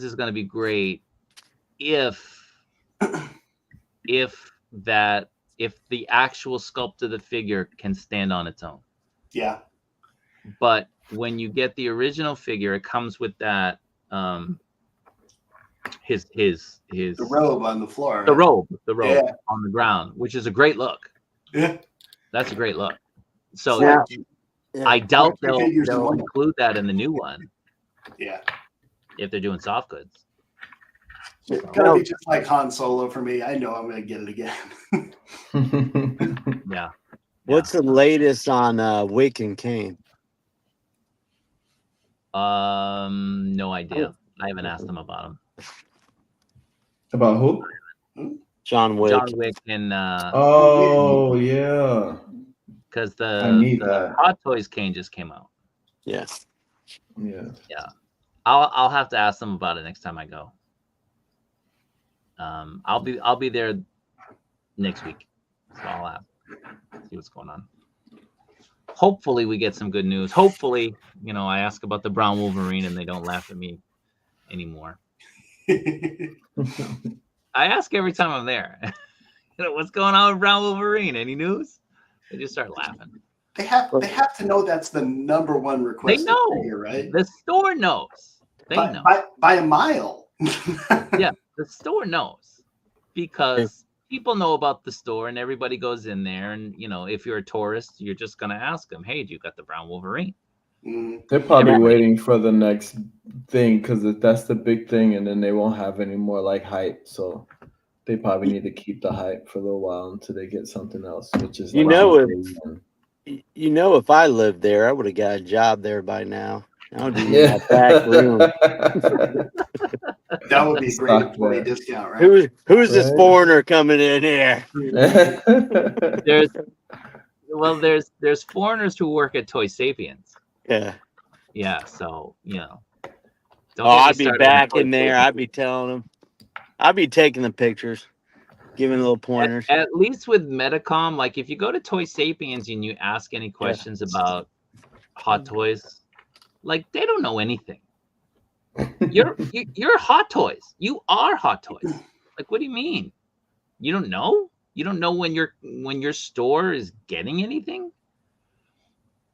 is gonna be great if the actual sculpt of the figure can stand on its own. Yeah. But when you get the original figure, it comes with that his the robe on the floor. The robe on the ground, which is a great look. Yeah. That's a great look. So I doubt they'll include that in the new one. Yeah. If they're doing soft goods. It's gonna be just like Han Solo for me. I know I'm gonna get it again. Yeah. What's the latest on Wick and Kane? No idea. I haven't asked them about him. About who? John Wick. John Wick and yeah. Because the Hot Toys Kane just came out. Yes. Yeah. Yeah. I'll have to ask them about it next time I go. I'll be there next week. So I'll see what's going on. Hopefully we get some good news. Hopefully, you know, I ask about the brown Wolverine and they don't laugh at me anymore. I ask every time I'm there. You know, what's going on with brown Wolverine? Any news? They just start laughing. They have to know that's the number one request. They know, figure, right? The store knows. They know by a mile. Yeah, the store knows because people know about the store and everybody goes in there. And, you know, if you're a tourist, you're just going to ask them, hey, do you got the brown Wolverine? They're probably waiting for the next thing because that's the big thing. And then they won't have any more like hype. So they probably need to keep the hype for a little while until they get something else, which is if I lived there, I would have got a job there by now. I would be in that back room. That would be a great employee discount, right? Who's this foreigner coming in here? There's foreigners who work at Toy Sapiens. Yeah. Yeah, so, you know. I'd be back in there. I'd be telling them. I'd be taking the pictures, giving little pointers. At least with Metacom, like if you go to Toy Sapiens and you ask any questions about Hot Toys, Like they don't know anything. You're Hot Toys. You are Hot Toys. Like, what do you mean? You don't know? You don't know when your store is getting anything?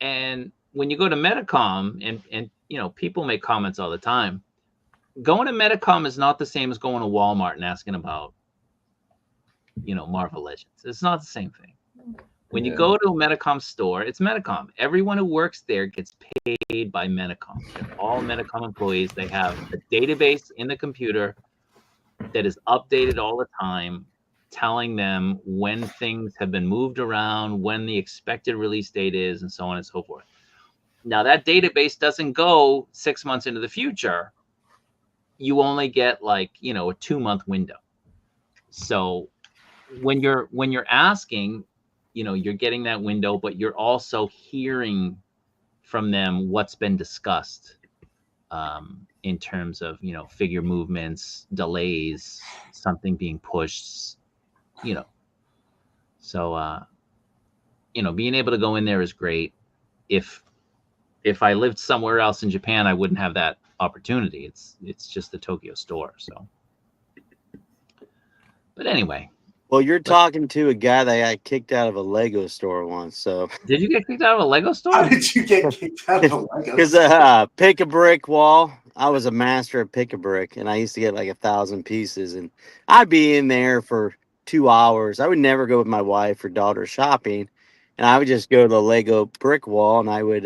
And when you go to Medicom, and you know, people make comments all the time. Going to Medicom is not the same as going to Walmart and asking about, you know, Marvel Legends. It's not the same thing. When you go to a Medicom store, it's Medicom. Everyone who works there gets paid by Medicom. They're all Medicom employees. They have a database in the computer that is updated all the time, telling them when things have been moved around, when the expected release date is, and so on and so forth. Now, that database doesn't go 6 months into the future. You only get, like, you know, a 2-month window. So when you're asking, you know, you're getting that window, but you're also hearing from them what's been discussed in terms of, you know, figure movements, delays, something being pushed, you know. So, you know, being able to go in there is great. If I lived somewhere else in Japan, I wouldn't have that opportunity. It's just the Tokyo store. So, but anyway. Well, you're talking to a guy that got kicked out of a Lego store once. So did you get kicked out of a Lego store? How did you get kicked out of a Lego because pick a brick wall. I was a master at pick a brick, and I used to get like 1,000 pieces, and I'd be in there for 2 hours. I would never go with my wife or daughter shopping, and I would just go to the Lego brick wall, and I would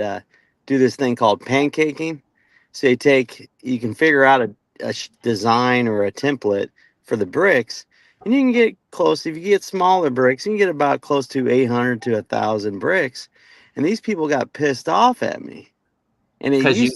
do this thing called pancaking. So you can figure out a design or a template for the bricks. And you can get close. If you get smaller bricks, you can get about close to 800 to 1,000 bricks. And these people got pissed off at me. And because you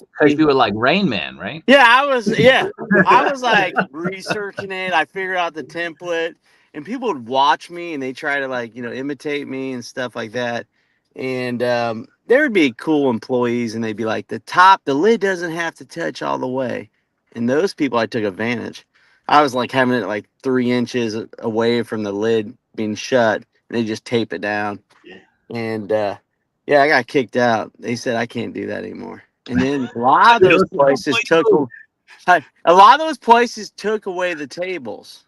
were like Rain Man, right? Yeah, I was like researching it. I figured out the template, and people would watch me and they try to, like, you know, imitate me and stuff like that. And there would be cool employees, and they'd be like, the lid doesn't have to touch all the way. And those people, I took advantage. I was like having it like 3 inches away from the lid being shut, and they just tape it down. Yeah. And yeah, I got kicked out. They said I can't do that anymore. And then a lot of those places took away the tables,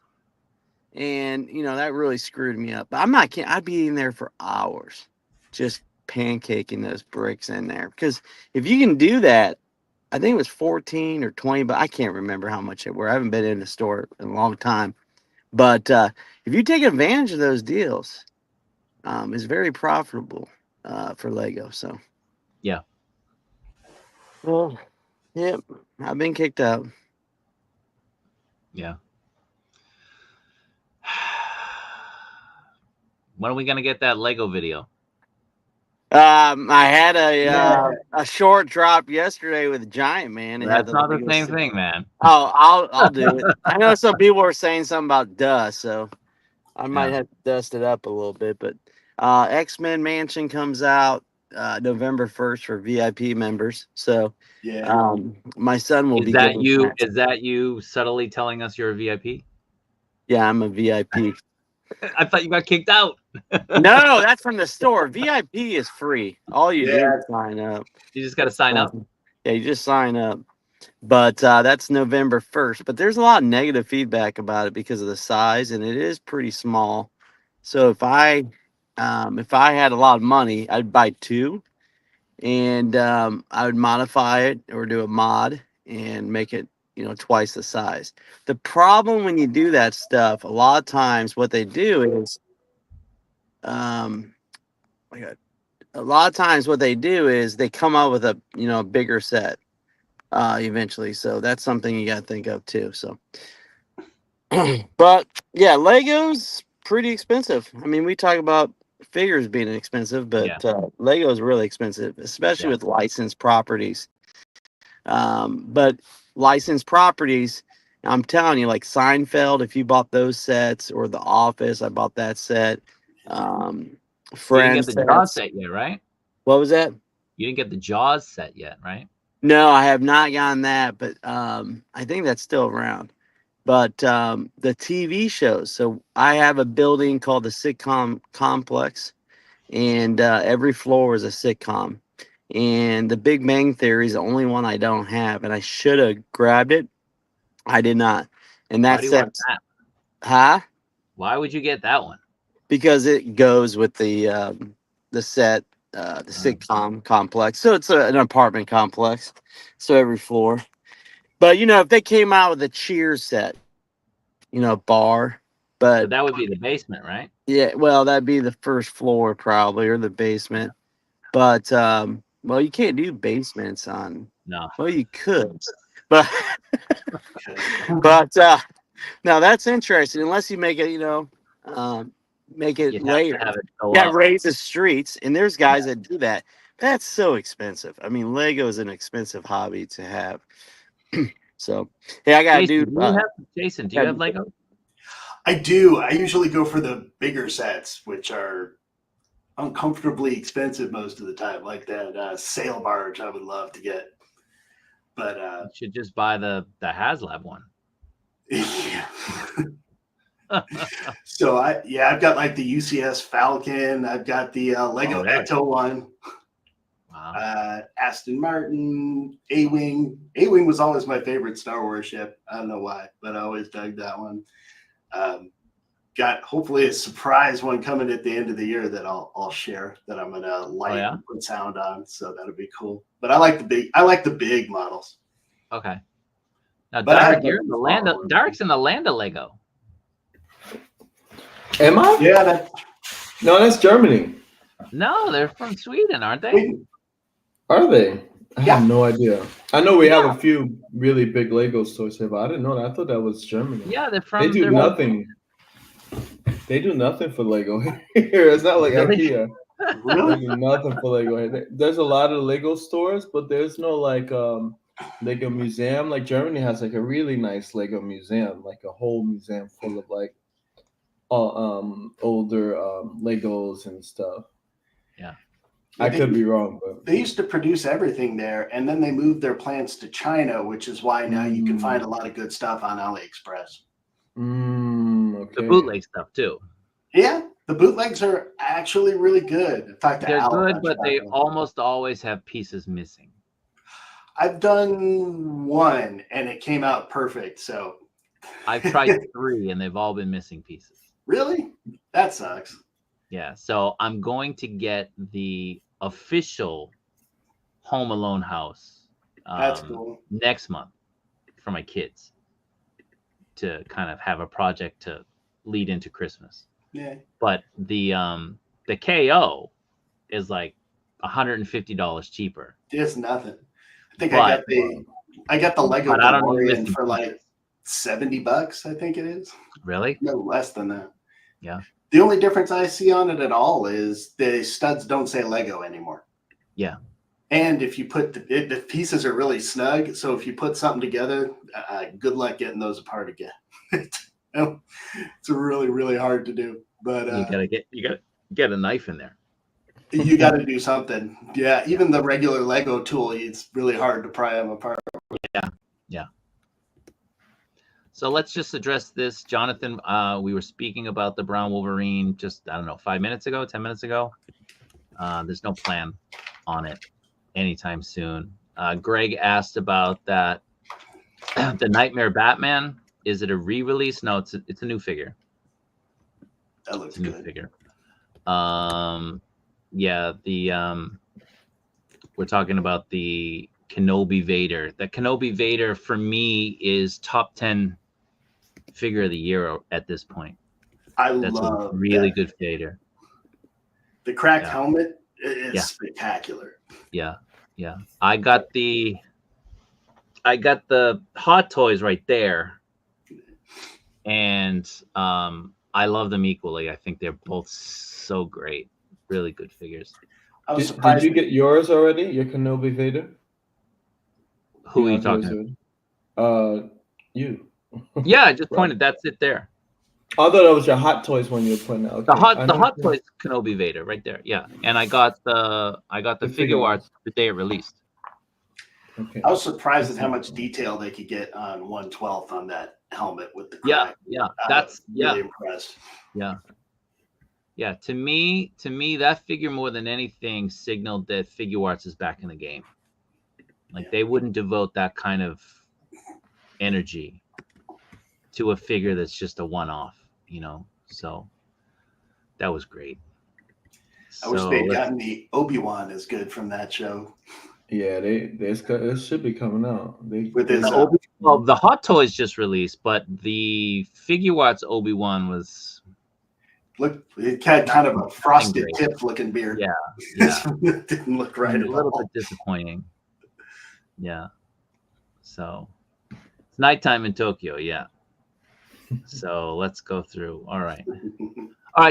and you know that really screwed me up. But I'd be in there for hours, just pancaking those bricks in there, because if you can do that. I think it was 14 or 20, but I can't remember how much it were. I haven't been in the store in a long time. But if you take advantage of those deals, it's very profitable for Lego. So, yeah. Well, yep, I've been kicked out. Yeah. When are we gonna get that Lego video? I had a short drop yesterday with Giant Man. That's not the same thing, man. Oh, I'll do it. I know some people were saying something about dust, so I might have to dust it up a little bit. But X-Men Mansion comes out November 1st for VIP members. So yeah, my son will be. Is that you subtly telling us you're a VIP? Yeah, I'm a VIP. I thought you got kicked out. No, that's from the store. VIP is free. All you do is sign up. You just got to sign up. Yeah, you just sign up. But that's November 1st. But there's a lot of negative feedback about it because of the size, and it is pretty small. So if I had a lot of money, I'd buy 2, and I would modify it or do a mod and make it, you know, twice the size. The problem when you do that stuff, a lot of times what they do is, they come up with a bigger set eventually. So that's something you got to think of too. So, but yeah, Lego's pretty expensive. I mean, we talk about figures being expensive, but Lego is really expensive, especially with licensed properties. But licensed properties, I'm telling you, like Seinfeld, if you bought those sets, or The Office, I bought that set. Friends. You didn't get the Jaws set yet, right? What was that? You didn't get the Jaws set yet, right? No, I have not gotten that, but I think that's still around. But the TV shows. So I have a building called the Sitcom Complex, and every floor is a sitcom. And The Big Bang Theory is the only one I don't have, and I should have grabbed it. I did not. And Why that's do you want that? Huh? Why would you get that one? Because it goes with the set, the sitcom complex. So it's an apartment complex. So every floor. But if they came out with a Cheers set, bar. But But that would be the basement, right? yeah, well, that'd be the first floor probably, or the basement. But well, you can't do basements on. No. Well, you could, but Okay. but now that's interesting. Unless you make it, make it You'd have layer. to have it go Yeah, up. raise the streets, and there's guys that do that. That's so expensive. I mean, Lego is an expensive hobby to have. So, yeah, I gotta Jason, do you have Lego? I do. I usually go for the bigger sets, which are uncomfortably expensive most of the time, like that sail barge I would love to get. But You should just buy the Haslab one. yeah. So I've got like the UCS Falcon. I've got the Lego Ecto-1. Wow. Aston Martin, A-Wing. A-Wing was always my favorite Star Wars ship. I don't know why, but I always dug that one. Got hopefully a surprise one coming at the end of the year that I'll share that I'm gonna light and put sound on. So that'll be cool. But I like the big models. Okay. Now, But Dark, you're in the land of Dark's in the land of Lego. Am I? Yeah. No, that's Germany. No, they're from Sweden, aren't they? Are they? I Yeah. have no idea. I know we have a few really big Lego stores here, but I didn't know that. I thought that was Germany. Yeah, they're from. They do nothing. They do nothing for Lego here. It's not like Really? IKEA. They do nothing for Lego here. There's a lot of Lego stores, but there's no like Lego museum. Like Germany has like a really nice Lego museum, like a whole museum full of like older Legos and stuff. Yeah. I could be wrong, but they used to produce everything there, and then they moved their plants to China, which is why now you can find a lot of good stuff on AliExpress. Okay. The bootleg stuff too. Yeah, the bootlegs are actually really good. In fact, They're good, but they almost always have pieces missing. I've done one, and it came out perfect. So I've tried 3, and they've all been missing pieces. Really? That sucks. Yeah, so I'm going to get the official Home Alone house That's cool. next month for my kids to kind of have a project to lead into Christmas. Yeah. But the KO is like $150 cheaper. It's nothing. I think I got the Lego DeLorean for like $70, I think it is. Really? No less than that. Yeah. The only difference I see on it at all is the studs don't say Lego anymore. Yeah. And if you put the pieces are really snug, so if you put something together, good luck getting those apart again. It's really, really hard to do. But you gotta get a knife in there. You got to do something. Yeah, even the regular Lego tool, it's really hard to pry them apart. Yeah. So let's just address this, Jonathan. We were speaking about the Brown Wolverine just, 5 minutes ago, 10 minutes ago. There's no plan on it anytime soon. Greg asked about that. The Nightmare Batman. Is it a re-release? No, it's a new figure. That looks good. New figure. Yeah, we're talking about the Kenobi Vader. The Kenobi Vader for me is top 10 figure of the year at this point. That's a really good Vader. The cracked helmet is spectacular. Yeah. I got the Hot Toys right there, and I love them equally. I think they're both so great. Really good figures. Did you get yours already? Your Kenobi Vader? Who are you talking to? You. Yeah, I just pointed. That's it there. I thought that was your Hot Toys one you were pointing out. Okay. The Hot Toys Kenobi Vader right there. Yeah, and I got the figure arts the day it released. Okay. I was surprised at how much detail they could get on 1/12 on that helmet with the crack. Yeah. That's really impressed. Yeah. Yeah, to me, that figure more than anything signaled that Figure Arts is back in the game. Like they wouldn't devote that kind of energy to a figure that's just a one-off, So that was great. I wish So they'd gotten the Obi-Wan as good from that show. Yeah, it should be coming out. With his, well, the Hot Toys just released, but the Figure Arts Obi-Wan was it had kind of a frosted great. tip looking beard. Yeah. This one didn't look right at a little all. bit disappointing. Yeah. So it's nighttime in Tokyo. Yeah. So let's go through. All right.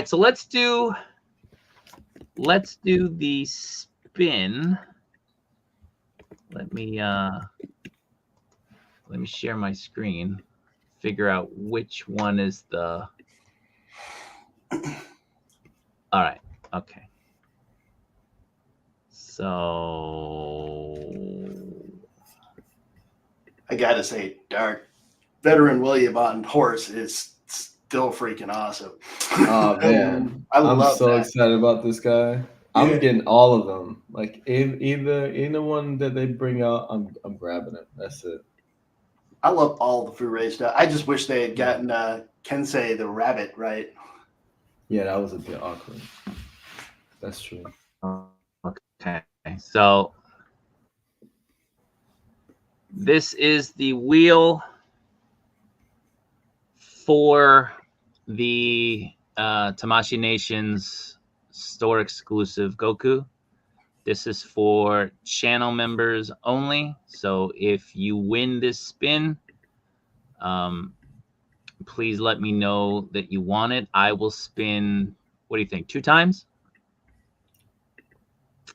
So let's do the spin. Let me share my screen. Figure out which one is the. All right. Okay. So I gotta say, Dark Veteran William on horse is still freaking awesome. Oh man, I'm love so that. excited about this guy. I'm getting all of them. Like either one that they bring out, I'm grabbing it. That's it. I love all the Furei stuff. I just wish they had gotten Kensei the rabbit right. Yeah, that was a bit awkward. That's true. Okay. So this is the wheel for the Tamashii Nation's store exclusive Goku. This is for channel members only. So if you win this spin, please let me know that you want it. I will spin, what do you think, 2 times?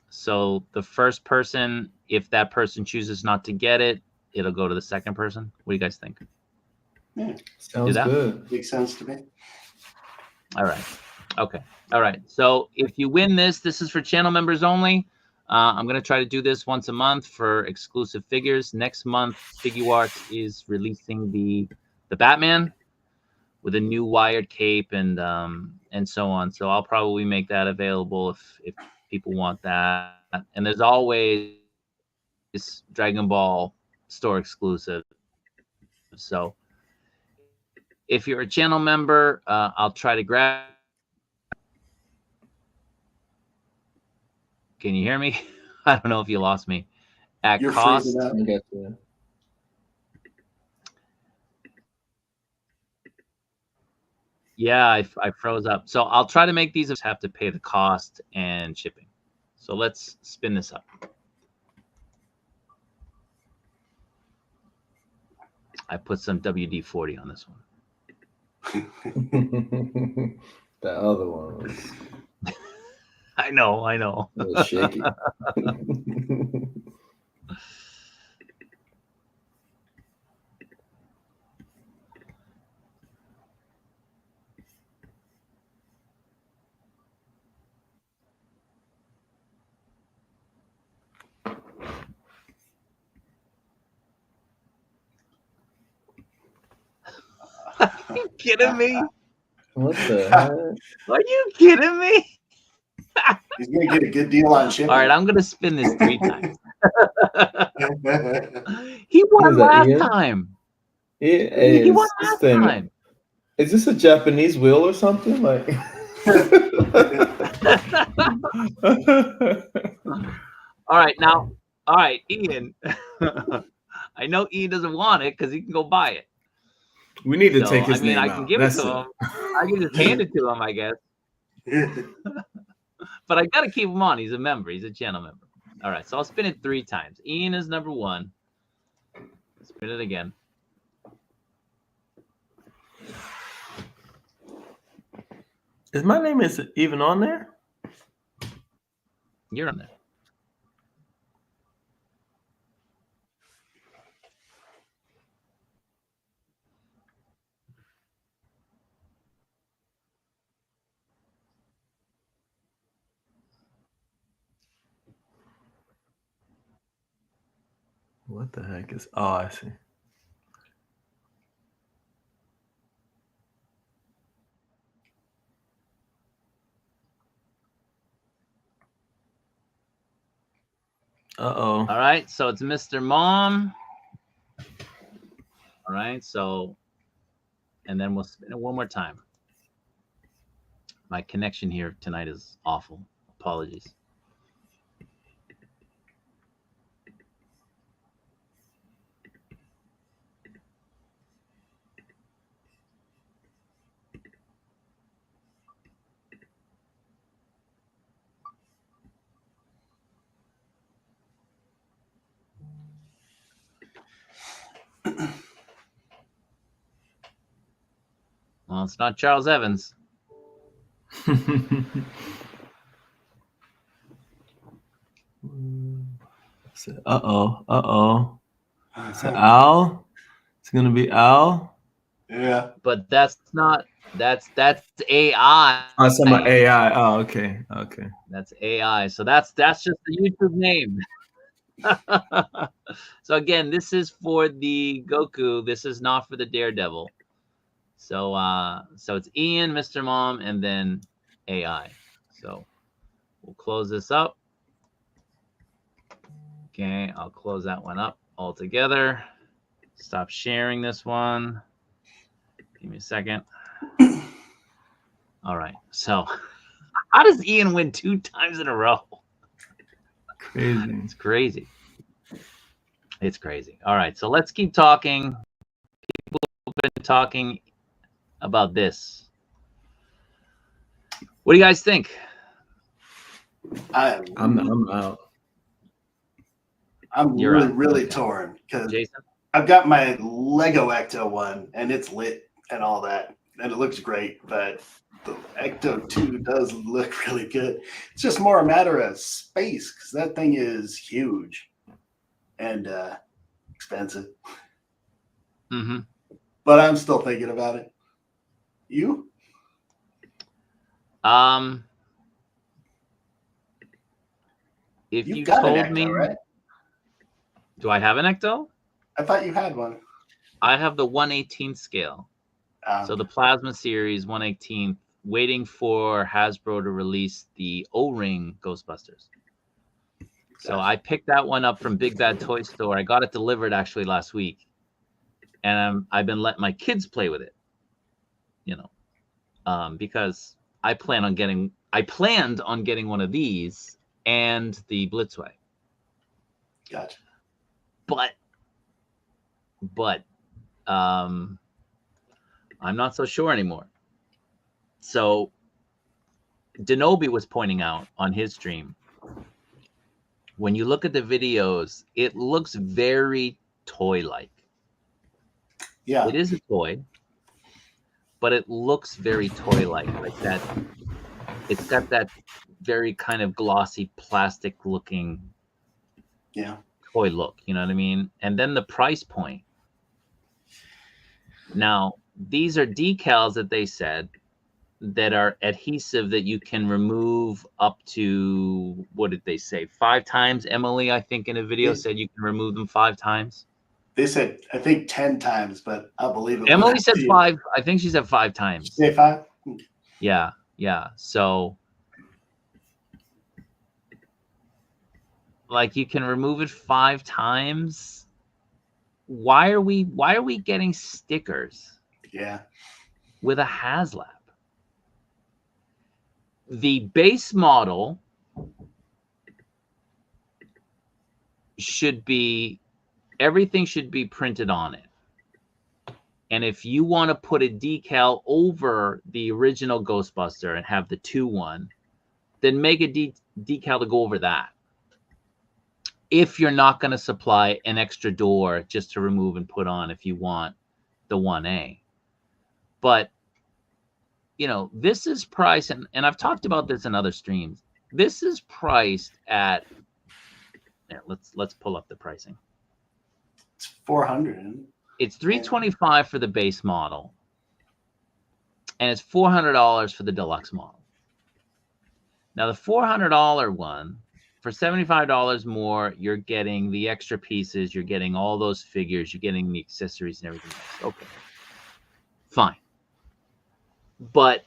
So the first person, if that person chooses not to get it, it'll go to the second person. What do you guys think? Yeah. Sounds good. Makes sense to me. All right. Okay. All right. So if you win this is for channel members only. I'm going to try to do this once a month for exclusive figures. Next month, Figure Arts is releasing the Batman with a new wired cape and so on. So I'll probably make that available if people want that. And there's always Dragon Ball store exclusive. So if you're a channel member, I'll try to grab. Can you hear me? I don't know if you lost me. At You're cost. freezing out. I got you. Yeah, I froze up. So I'll try to make these have to pay the cost and shipping. So let's spin this up. I put some WD-40 on this one. That other one was. I know. It was shaky. Are you kidding me? What the heck? Are you kidding me? He's gonna get a good deal on shipping. All right, I'm gonna spin this 3 times. He won last time. He won last time. Is this a Japanese wheel or something? Like. All right, Ian. I know Ian doesn't want it because he can go buy it. We need to take his name I out. can give it to him. I can just hand it to him, I guess. But I gotta keep him on. He's a member. He's a channel member. All right, so I'll spin it 3 times. Ian is number 1. Spin it again. Is my name even on there? You're on there. What the heck is? Oh, I see. Uh-oh. All right, so it's Mr. Mom. All right, so, and then we'll spin it one more time. My connection here tonight is awful. Apologies. Well, it's not Charles Evans. Uh-oh. Uh-oh. Is it Al? It's gonna be Al. Yeah. But that's not. That's AI. Oh, it's my AI. Oh, okay. Okay. That's AI. So that's just the YouTube name. So again, this is for the Goku. This is not for the Daredevil. So so it's Ian, Mr. Mom, and then AI. So we'll close this up. Okay, I'll close that one up altogether. Stop sharing this one. Give me a second. All right. So how does Ian win 2 times in a row? Crazy. It's crazy. It's crazy. All right. So let's keep talking. People have been talking about this. What do you guys think? I'm out. I'm You're really, out. really Okay. torn because Jason? I've got my Lego Ecto-1 and it's lit and all that, and it looks great, but the Ecto-2 does look really good. It's just more a matter of space because that thing is huge and expensive. Mm-hmm. But I'm still thinking about it. You? If You've you got an told Ecto, me, right? do I have an Ecto? I thought you had one. I have the 1/18th scale. So the Plasma Series 1/18th, waiting for Hasbro to release the O-Ring Ghostbusters. So Gotcha. I picked that one up from Big Bad Toy Store. I got it delivered actually last week, and I've been letting my kids play with it. You know, because I planned on getting one of these and the Blitzway. Gotcha. But I'm not so sure anymore. So Denobi was pointing out on his stream, when you look at the videos, it looks very toy-like. Yeah. It is a toy, but it looks very toy-like, like that. It's got that very kind of glossy, plastic-looking toy look. You know what I mean? And then the price point. Now, these are decals that they said that are adhesive that you can remove up to, what did they say, 5 times? Emily, I think in a video said you can remove them 5 times. They said, I think 10 times, but I'll believe it. Emily said 5. I think she said 5 times. Say 5? Yeah. So like you can remove it 5 times. Why are we getting stickers? Yeah. With a Haslab? The base model should be, everything should be printed on it. And if you want to put a decal over the original Ghostbuster and have the 2-1, then make a decal to go over that. If you're not going to supply an extra door just to remove and put on if you want the 1A. But, you know, this is priced, and I've talked about this in other streams. This is priced at, let's pull up the pricing. It's 400. It's $325 for the base model, and it's $400 for the deluxe model. Now, the $400 one, for $75 more, you're getting the extra pieces, you're getting all those figures, you're getting the accessories and everything else. Okay, fine. But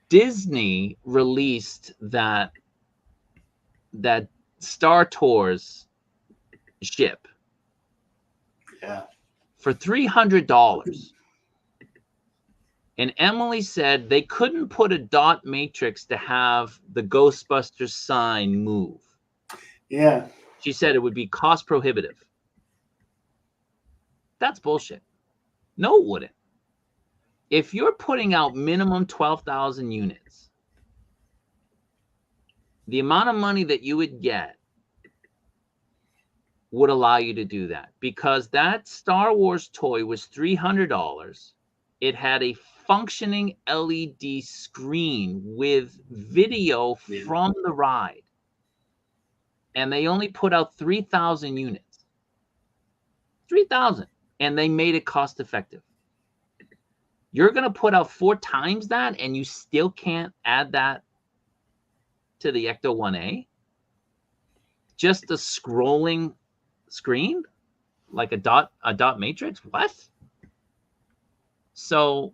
Disney released that Star Tours ship Yeah. for $300. And Emily said they couldn't put a dot matrix to have the Ghostbusters sign move. Yeah. She said it would be cost prohibitive. That's bullshit. No, it wouldn't. If you're putting out minimum 12,000 units, the amount of money that you would get would allow you to do that, because that Star Wars toy was $300. It had a functioning LED screen with video from the ride, and they only put out 3,000 units. 3,000, and they made it cost effective. You're going to put out 4 times that, and you still can't add that to the Ecto-1A? Just a scrolling screen? Like a dot matrix? What? So,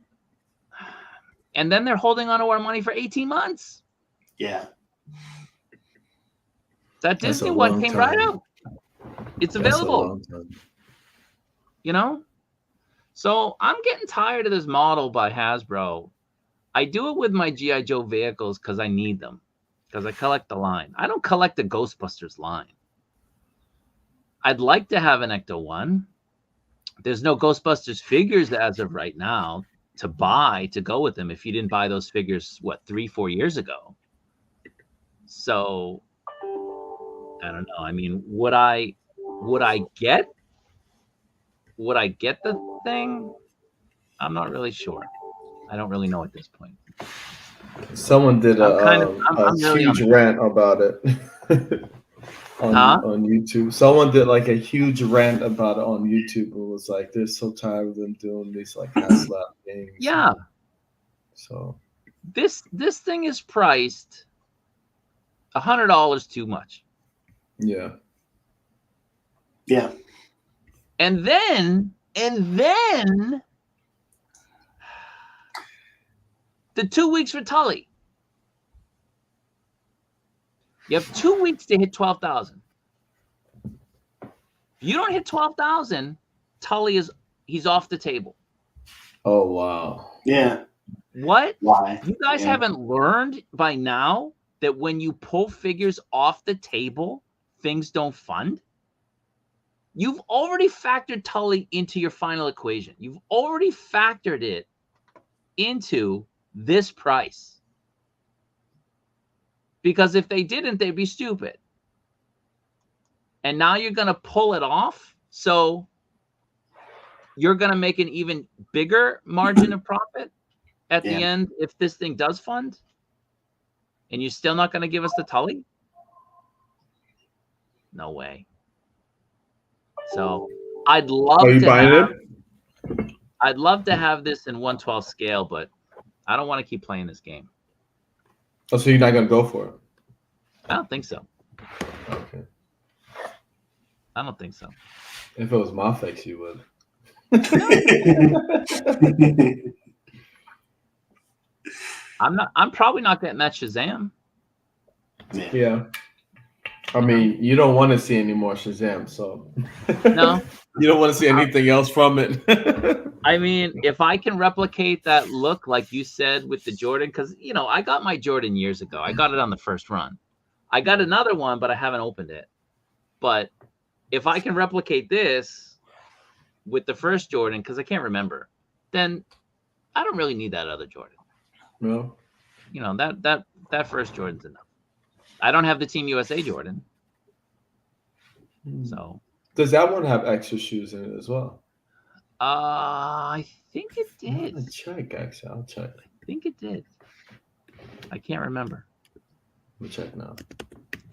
and then they're holding on to our money for 18 months. Yeah. That That's Disney a one long came time. right out. It's That's a available. long time. You know? So I'm getting tired of this model by Hasbro. I do it with my G.I. Joe vehicles because I need them. Because I collect the line. I don't collect the Ghostbusters line. I'd like to have an Ecto-1. There's no Ghostbusters figures as of right now to buy to go with them if you didn't buy those figures, 3-4 years ago. So I don't know. I mean, would I get the thing? I'm not really sure. I don't really know at this point. Someone did a really huge rant about it on YouTube. Someone did like a huge rant about it on YouTube. It was like they're so tired of them doing these like Haslab things. Yeah. So this thing is priced $100 too much. Yeah. Yeah. And then the 2 weeks for Tully. You have 2 weeks to hit 12,000. If you don't hit 12,000, Tully he's off the table. Oh wow. Yeah. What? Why? You guys haven't learned by now that when you pull figures off the table, things don't fund? You've already factored Tully into your final equation. You've already factored it into this price. Because if they didn't, they'd be stupid. And now you're going to pull it off. So you're going to make an even bigger margin of profit at the end if this thing does fund. And you're still not going to give us the Tully? No way. So I'd love I'd love to have this in 1/12 scale, but I don't want to keep playing this game. Oh, so you're not gonna go for it? I don't think so. Okay. I don't think so. If it was MAFEX, you would. I'm probably not getting that Shazam. Yeah. I mean, you don't want to see any more Shazam, so no. You don't want to see anything else from it. I mean, if I can replicate that look, like you said, with the Jordan, because I got my Jordan years ago. I got it on the first run. I got another one, but I haven't opened it. But if I can replicate this with the first Jordan, because I can't remember, then I don't really need that other Jordan. No. That first Jordan's enough. I don't have the Team USA Jordan. So does that one have extra shoes in it as well? I think it did. I'll check, actually. I'll check. I think it did. I can't remember. Let me check now.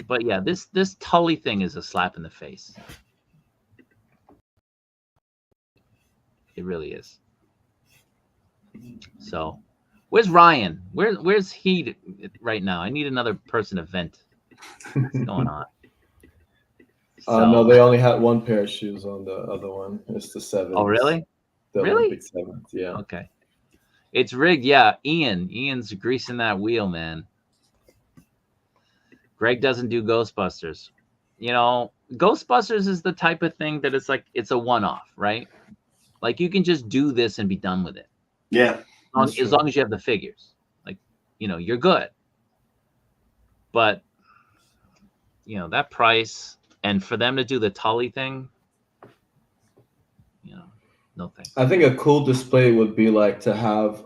But yeah, this Tully thing is a slap in the face. It really is. So where's Ryan? Where's he right now? I need another person to vent. What's going on? No, they only had one pair of shoes on the other one. It's the 7th. Oh, really? The really? Olympic 7th, yeah. Okay. It's rigged, yeah. Ian's greasing that wheel, man. Greg doesn't do Ghostbusters. You know, Ghostbusters is the type of thing that it's like it's a one-off, right? Like you can just do this and be done with it. Yeah. As long as you have the figures. Like, you know, you're good. But you know, that price, and for them to do the Tully thing, you know, no thanks. I think a cool display would be like to have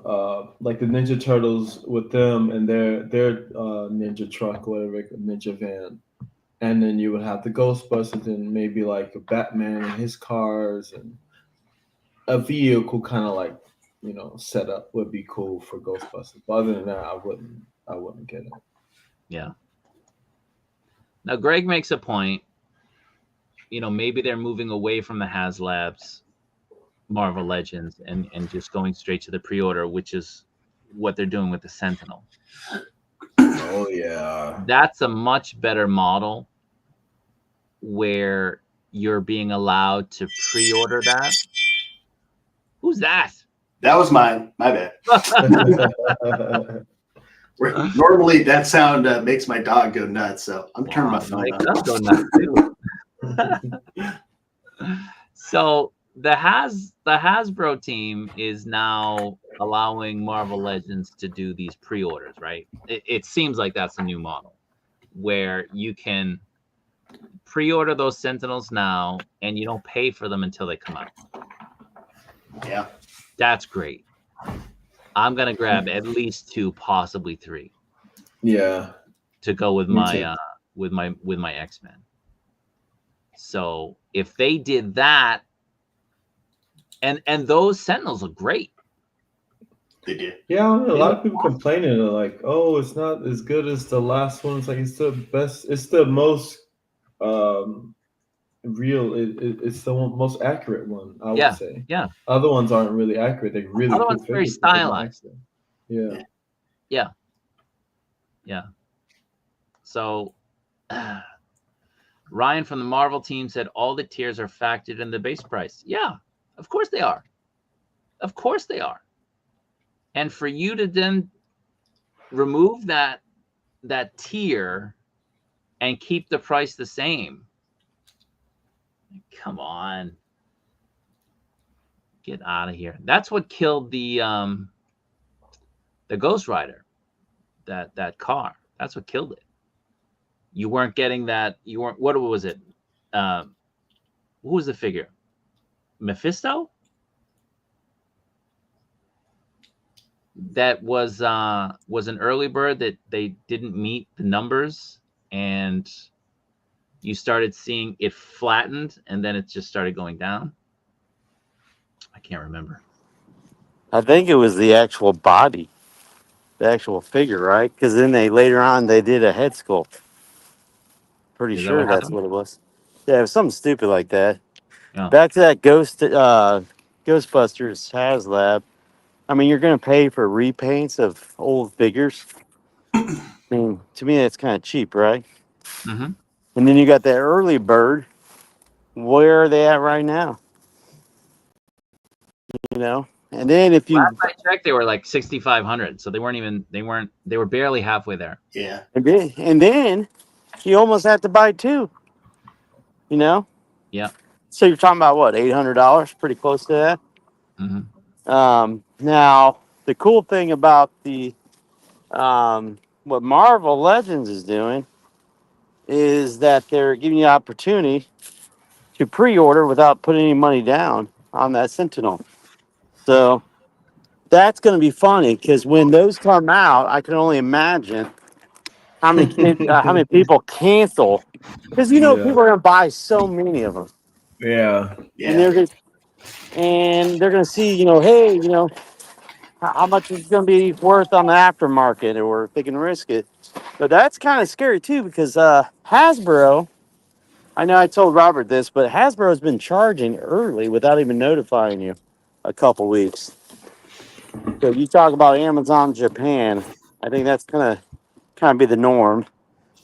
like the Ninja Turtles with them and their ninja truck, whatever, ninja van, and then you would have the Ghostbusters and maybe like a Batman and his cars, and a vehicle kind of like, you know, setup would be cool for Ghostbusters. But other than that, I wouldn't get it. Yeah. Now Greg makes a point. You know, maybe they're moving away from the Haslab's Marvel Legends and just going straight to the pre-order, which is what they're doing with the Sentinel. Oh yeah. That's a much better model where you're being allowed to pre-order that. Who's that? That was mine. My bad. Normally, that sound makes my dog go nuts, so I'm turning my phone Mike on. does go nuts too. So the Hasbro team is now allowing Marvel Legends to do these pre-orders, right? It seems like that's a new model where you can pre-order those Sentinels now and you don't pay for them until they come out. Yeah. That's great. I'm gonna grab at least 2, possibly 3. Yeah. To go with Me my with my X-Men. So if they did that, and those Sentinels look great. They did. Yeah, I don't know, a lot of people complaining. They're like, "Oh, it's not as good as the last one." It's like it's the best. It's the most real. It's the most accurate one, I would say. Yeah. Other ones aren't really accurate. They really Other cool ones very figures, but they're not stylized. accurate. Yeah. Yeah. So Ryan from the Marvel team said all the tiers are factored in the base price. Yeah, of course they are. Of course they are. And for you to then remove that tier and keep the price the same, come on, get out of here. That's what killed the Ghost Rider, that car. That's what killed it. You weren't getting that. You weren't. What was it? Who was the figure? Mephisto. That was an early bird that they didn't meet the numbers, and you started seeing it flattened, and then it just started going down. I can't remember. I think it was the actual body, the actual figure, right? Because then later on they did a head sculpt. Pretty Is that sure what that's happened? what it was. Yeah, it was something stupid like that. Yeah. Back to that Ghostbusters Haslab. I mean, you're going to pay for repaints of old figures. I mean, to me, that's kind of cheap, right? Mm-hmm. And then you got that early bird. Where are they at right now? You know, and then if you Last I checked, they were like 6,500, so they were barely halfway there. Yeah. and then you almost have to buy 2. You know. Yeah. So you're talking about what, $800? Pretty close to that. Mm-hmm. Now the cool thing about the what Marvel Legends is doing is that they're giving you opportunity to pre-order without putting any money down on that Sentinel. So that's going to be funny because when those come out, I can only imagine how many people cancel because people are going to buy so many of them. Yeah. And they're going to see, hey, how much is going to be worth on the aftermarket, or if they can risk it. But that's kind of scary too because Hasbro. I know I told Robert this, but Hasbro has been charging early without even notifying you a couple weeks. So you talk about Amazon Japan, I think that's gonna kind of be the norm.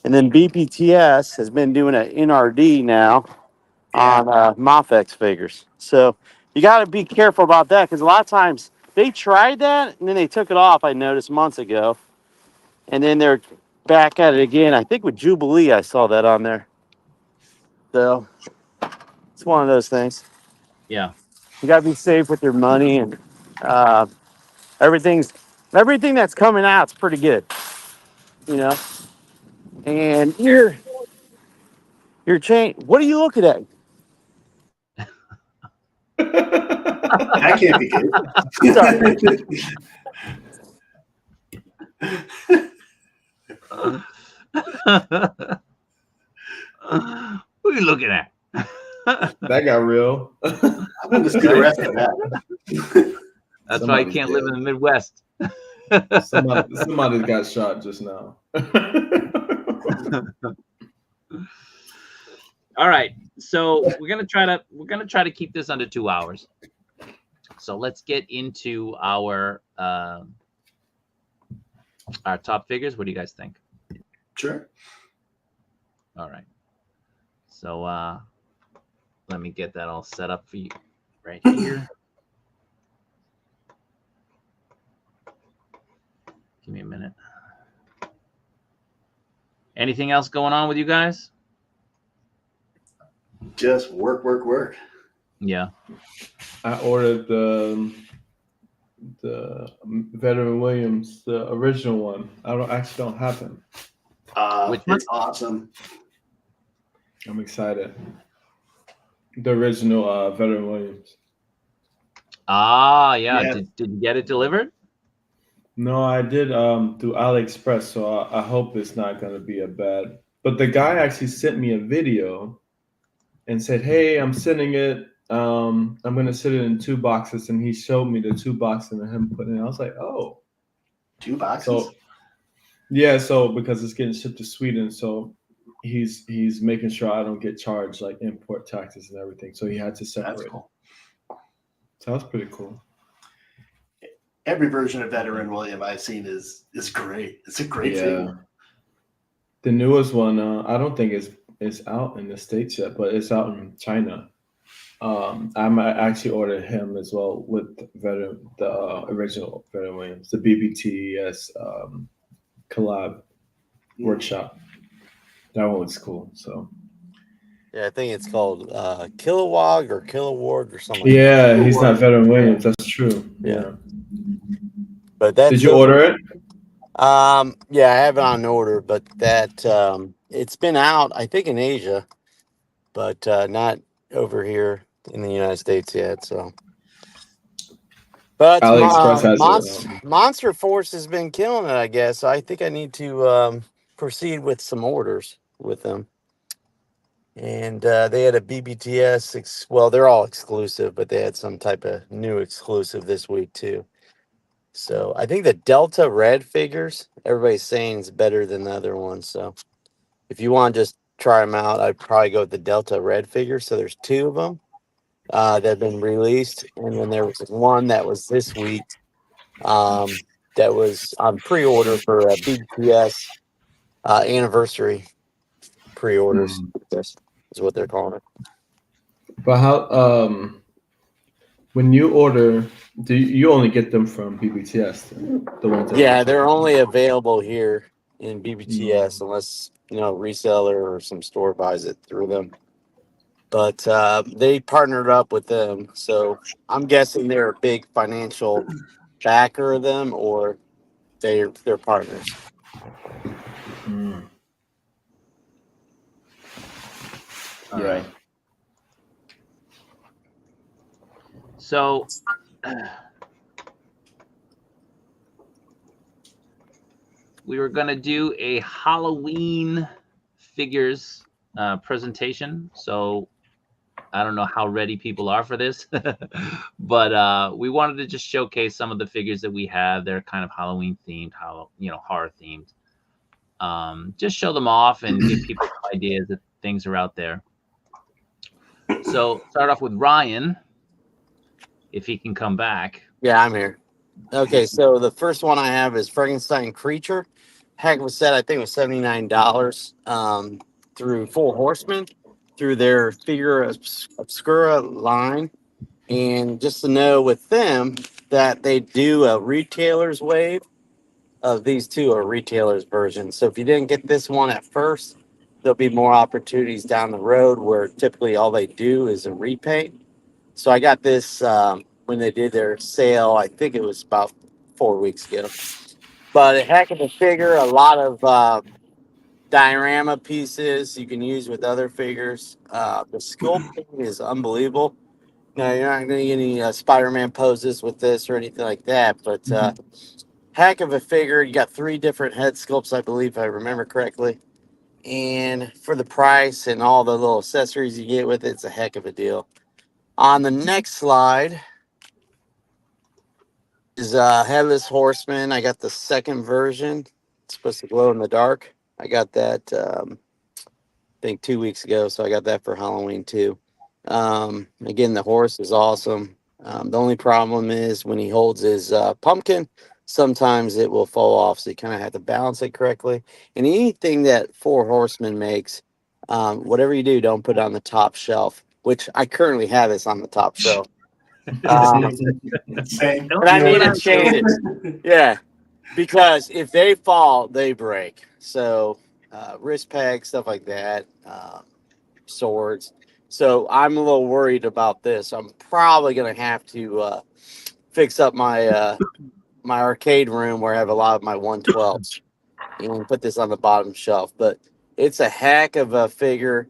And then BPTS has been doing an NRD now on MAFEX figures. So you got to be careful about that because a lot of times they tried that and then they took it off. I noticed months ago, and then they're back at it again. I think with Jubilee, I saw that on there. So it's one of those things. Yeah. You gotta be safe with your money, and everything that's coming out's pretty good, you know. And your chain. What are you looking at? That can't be good. Sorry. What are you looking at? That got real. I want to see the rest of that. That's why you Somebody's can't live in dead. the Midwest. Somebody got shot just now. All right, so we're gonna try to keep this under 2 hours. So let's get into our top figures. What do you guys think? Sure. All right. So let me get that all set up for you right here. Give me a minute. Anything else going on with you guys? Just work. Yeah. I ordered the Veteran Williams, the original one. I don't have him. Which one? It's awesome. I'm excited. The original Veteran Williams. Ah, yeah. Yeah. Did you get it delivered? No, I did through AliExpress, so I hope it's not going to be a bad. But the guy actually sent me a video and said, "Hey, I'm sending it. I'm going to send it in 2 boxes," and he showed me the 2 boxes and him putting it. I was like, "Oh, 2 boxes." so yeah, so because it's getting shipped to Sweden, so he's making sure I don't get charged like import taxes and everything. So he had to separate. That's cool. So that's pretty cool. Every version of Veteran William I've seen is great. It's a great figure. The newest one, I don't think it's out in the States yet, but it's out in China. I might actually order him as well with the original Veteran Williams, the BBTS collab workshop. That one looks cool. So Yeah, I think it's called Kilowog or Kiloward or something. yeah, he's not Veteran Williams. That's true. Yeah. But that's Did you order it? Yeah, I have it on order, but that it's been out, I think, in Asia, but not over here in the United States yet. So, but AliExpress has it. Monster Force has been killing it, I guess. So I think I need to proceed with some orders with them. And they had a BBTS. Well, they're all exclusive, but they had some type of new exclusive this week too. So I think the Delta Red figures, everybody's saying it's better than the other ones. So if you want to just try them out, I'd probably go with the Delta Red figure. So there's 2 of them that have been released. And then there was one that was this week that was on pre-order for a BTS anniversary pre-orders. This is what they're calling it. But how when you order, do you only get them from BBTS? The ones that Yeah, they're only available here in BBTS unless, reseller or some store buys it through them. But they partnered up with them. So I'm guessing they're a big financial backer of them, or they're partners. All right. So we were going to do a Halloween figures presentation. So I don't know how ready people are for this, but we wanted to just showcase some of the figures that we have. They're kind of Halloween themed, horror themed. Just show them off and give people ideas that things are out there. So start off with Ryan, if he can come back. Yeah, I'm here. Okay, so the first one I have is Frankenstein Creature. Heck was set, I think it was $79 through Full Horseman, through their Figure Obscura line. And just to know with them, that they do a retailer's wave of these two are retailers versions. So if you didn't get this one at first, there'll be more opportunities down the road where typically all they do is a repaint. So I got this when they did their sale. I think it was about 4 weeks ago. But a heck of a figure, a lot of diorama pieces you can use with other figures. The sculpting is unbelievable. No, you're not going to get any Spider-Man poses with this or anything like that. But heck of a figure. You got 3 different head sculpts, I believe, if I remember correctly. And for the price and all the little accessories you get with it, it's a heck of a deal. On the next slide is Headless Horseman. I got the second version. It's supposed to glow in the dark. I got that, I think 2 weeks ago, so I got that for Halloween too. Again, the horse is awesome. The only problem is when he holds his pumpkin, sometimes it will fall off, so you kind of have to balance it correctly. And anything that Four Horsemen makes, whatever you do, don't put it on the top shelf, which I currently have this on the top shelf. Same. And I need to change it. Yeah, because if they fall, they break. So wrist pegs, stuff like that, swords. So I'm a little worried about this. I'm probably going to have to fix up my my arcade room where I have a lot of my 112s and put this on the bottom shelf. But it's a heck of a figure.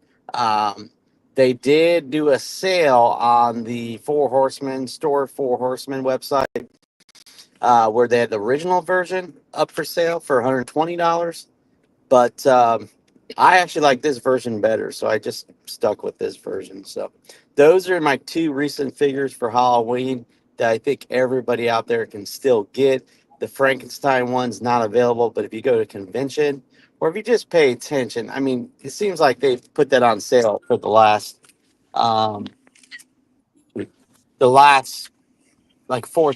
They did do a sale on the Four Horsemen store, Four Horsemen website, where they had the original version up for sale for $120. But I actually like this version better, so I just stuck with this version. So those are my 2 recent figures for Halloween that I think everybody out there can still get. The Frankenstein one's not available, but if you go to a convention or if you just pay attention, I mean, it seems like they've put that on sale for the last like four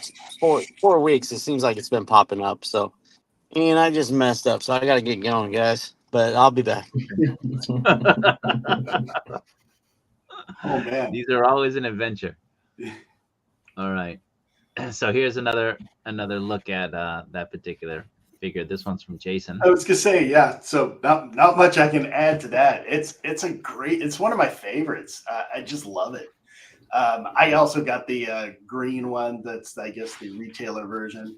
weeks. It seems like it's been popping up. So, and I just messed up, so I got to get going, guys. But I'll be back. Oh man, These are always an adventure. All right. So here's another look at that particular figure. This one's from Jason. I was gonna say, yeah. So not much I can add to that. It's one of my favorites. I just love it. I also got the green one. That's, I guess, the retailer version.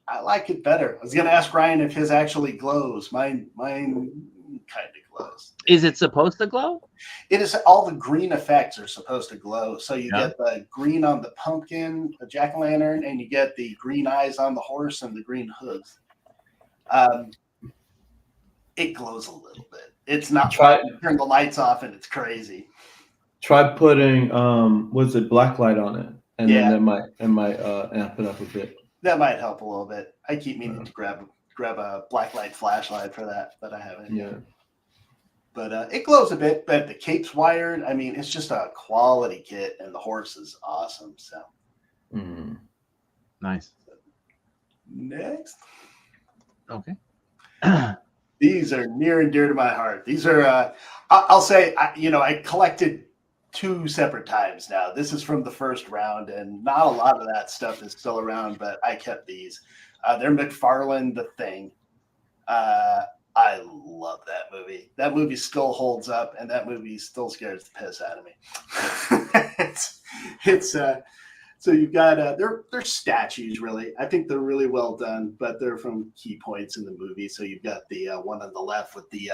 I like it better. I was gonna ask Ryan if his actually glows. Mine kind of glows. Is it supposed to glow? It is. All the green effects are supposed to glow. So you get the green on the pumpkin, the jack-o'-lantern, and you get the green eyes on the horse and the green hooves. It glows a little bit. It's not. Turn the lights off and it's crazy. Try putting was it black light on it, and then it might amp it up a bit. That might help a little bit. I keep meaning to grab a black light flashlight for that, but I haven't. Yeah. But it glows a bit. But the cape's wired. I mean, it's just a quality kit, and the horse is awesome. So. Nice. Next. Okay. These are near and dear to my heart. These are, I'll say, I collected 2 separate times now. This is from the first round, and not a lot of that stuff is still around, but I kept these. They're McFarlane The Thing. I love that movie. That movie still holds up, and that movie still scares the piss out of me. So you've got they're statues, really. I think they're really well done, but they're from key points in the movie. So you've got the one on the left with the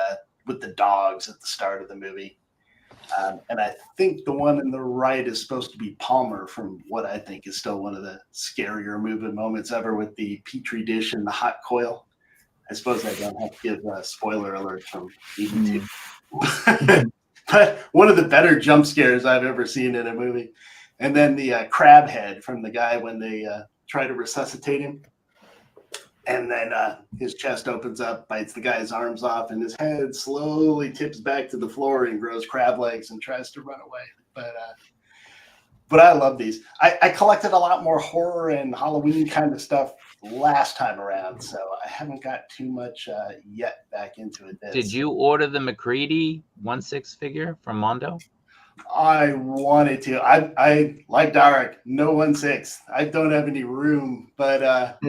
dogs at the start of the movie, and I think the one on the right is supposed to be Palmer, from what I think is still one of the scarier movie moments ever, with the petri dish and the hot coil. I suppose I don't have to give spoiler alerts from even 2. But one of the better jump scares I've ever seen in a movie. And then the crab head from the guy when they try to resuscitate him. And then his chest opens up, bites the guy's arms off, and his head slowly tips back to the floor and grows crab legs and tries to run away. But I love these. I collected a lot more horror and Halloween kind of stuff last time around, so I haven't got too much yet back into it. Did you order the McCready 1/6 figure from Mondo? I wanted to. I like Derek. No 1/6. I don't have any room, but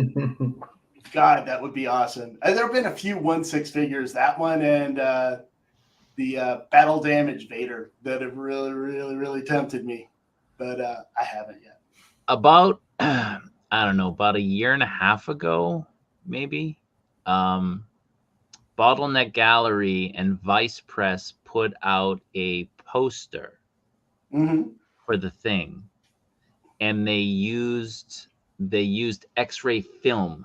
God, that would be awesome. There have been a few 1/6 figures. That one and the Battle Damage Vader that have really, really, really tempted me, but I haven't yet. About I don't know, about a year and a half ago, maybe. Bottleneck Gallery and Vice Press put out a poster for the thing, and they used X-ray film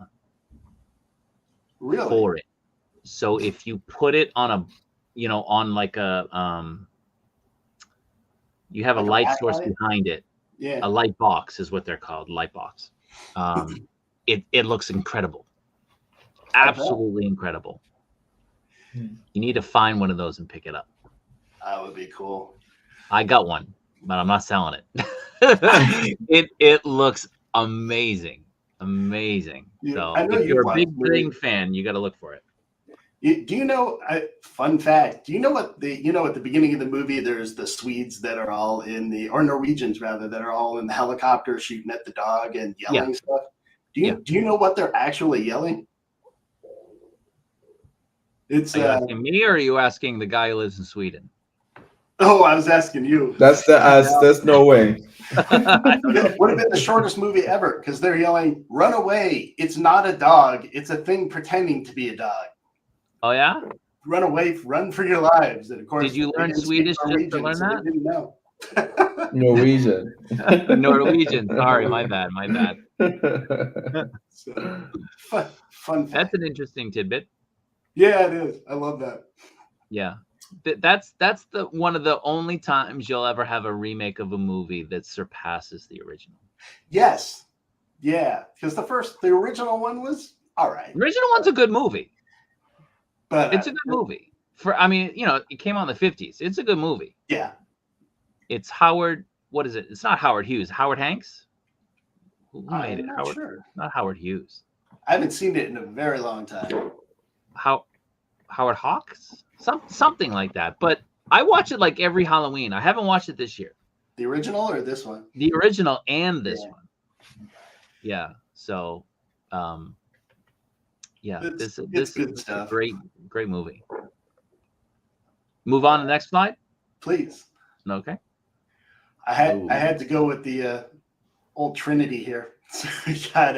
for it. So if you put it on a, on like a you have like a light source behind it. Yeah, a light box is what they're called, light box. It looks incredible, absolutely incredible. You need to find one of those and pick it up. That would be cool. I got one, but I'm not selling it. It looks amazing. Yeah, So if you're a big Ring fan, you got to look for it. Do you know? Fun fact. Do you know what at the beginning of the movie, there's the Swedes that are all or Norwegians rather, that are all in the helicopter shooting at the dog and yelling stuff. Do you know what they're actually yelling? Are you asking me, or are you asking the guy who lives in Sweden? Oh, I was asking you. That's there's no way. It would have been the shortest movie ever because they're yelling, "Run away! It's not a dog. It's a thing pretending to be a dog." Oh yeah. Run away! Run for your lives! And of course, did you learn Swedish just to learn that? Didn't know. Norwegian. Norwegian. Sorry, my bad. So, fun fact. That's an interesting tidbit. Yeah, it is. I love that. Yeah, that's the one of the only times you'll ever have a remake of a movie that surpasses the original. Yes. Yeah, because the original one was all right. The original one's a good movie. But it's a good movie. It came out in the 50s. It's a good movie. Yeah. It's Howard. What is it? It's not Howard Hughes. Howard Hanks? Who made it? Not sure. Not Howard Hughes. I haven't seen it in a very long time. Howard Hawks? Something like that. But I watch it like every Halloween. I haven't watched it this year. The original or this one? The original and this one. Yeah. So, this is good stuff. Great movie. Move on to the next slide, please. Okay. I had to go with the old Trinity here. So we got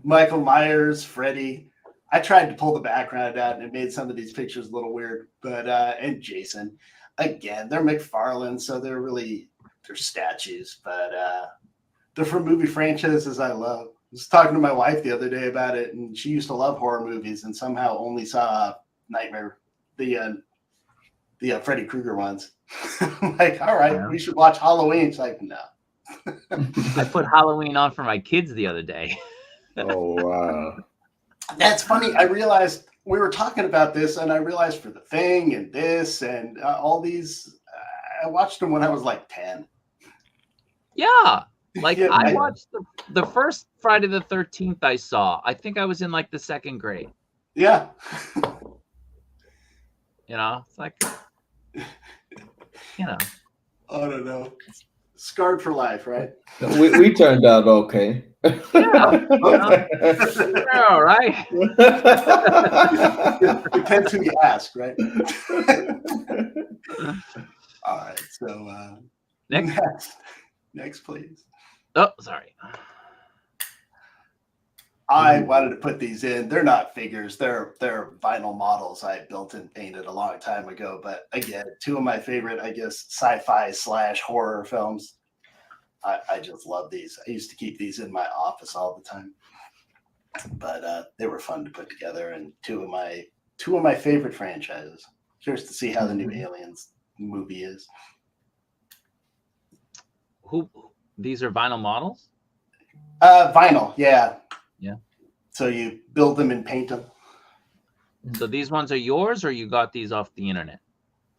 Michael Myers, Freddy. I tried to pull the background out, and it made some of these pictures a little weird. But and Jason, again, they're McFarlane, so they're statues, but they're from movie franchises I love. I was talking to my wife the other day about it, and she used to love horror movies, and somehow only saw Nightmare, the Freddy Krueger ones. I'm like, all right, we should watch Halloween. It's like, no. I put Halloween on for my kids the other day. Oh wow. That's funny. I realized we were talking about this, and I realized for The Thing and this and all these, I watched them when I was like 10. Yeah. I watched the first Friday the 13th I saw. I think I was in like the second grade. Yeah. It's like, I don't know. Scarred for life, right? We turned out okay. Yeah. All right. Depends who you ask, right? All right. So next, please. Oh, sorry. I wanted to put these in. They're not figures. They're vinyl models I built and painted a long time ago. But again, two of my favorite, I guess, sci-fi / horror films. I just love these. I used to keep these in my office all the time. But they were fun to put together, and two of my favorite franchises. Curious to see how the new Aliens movie is. These are vinyl models? Vinyl, yeah. Yeah. So you build them and paint them. So these ones are yours, or you got these off the internet?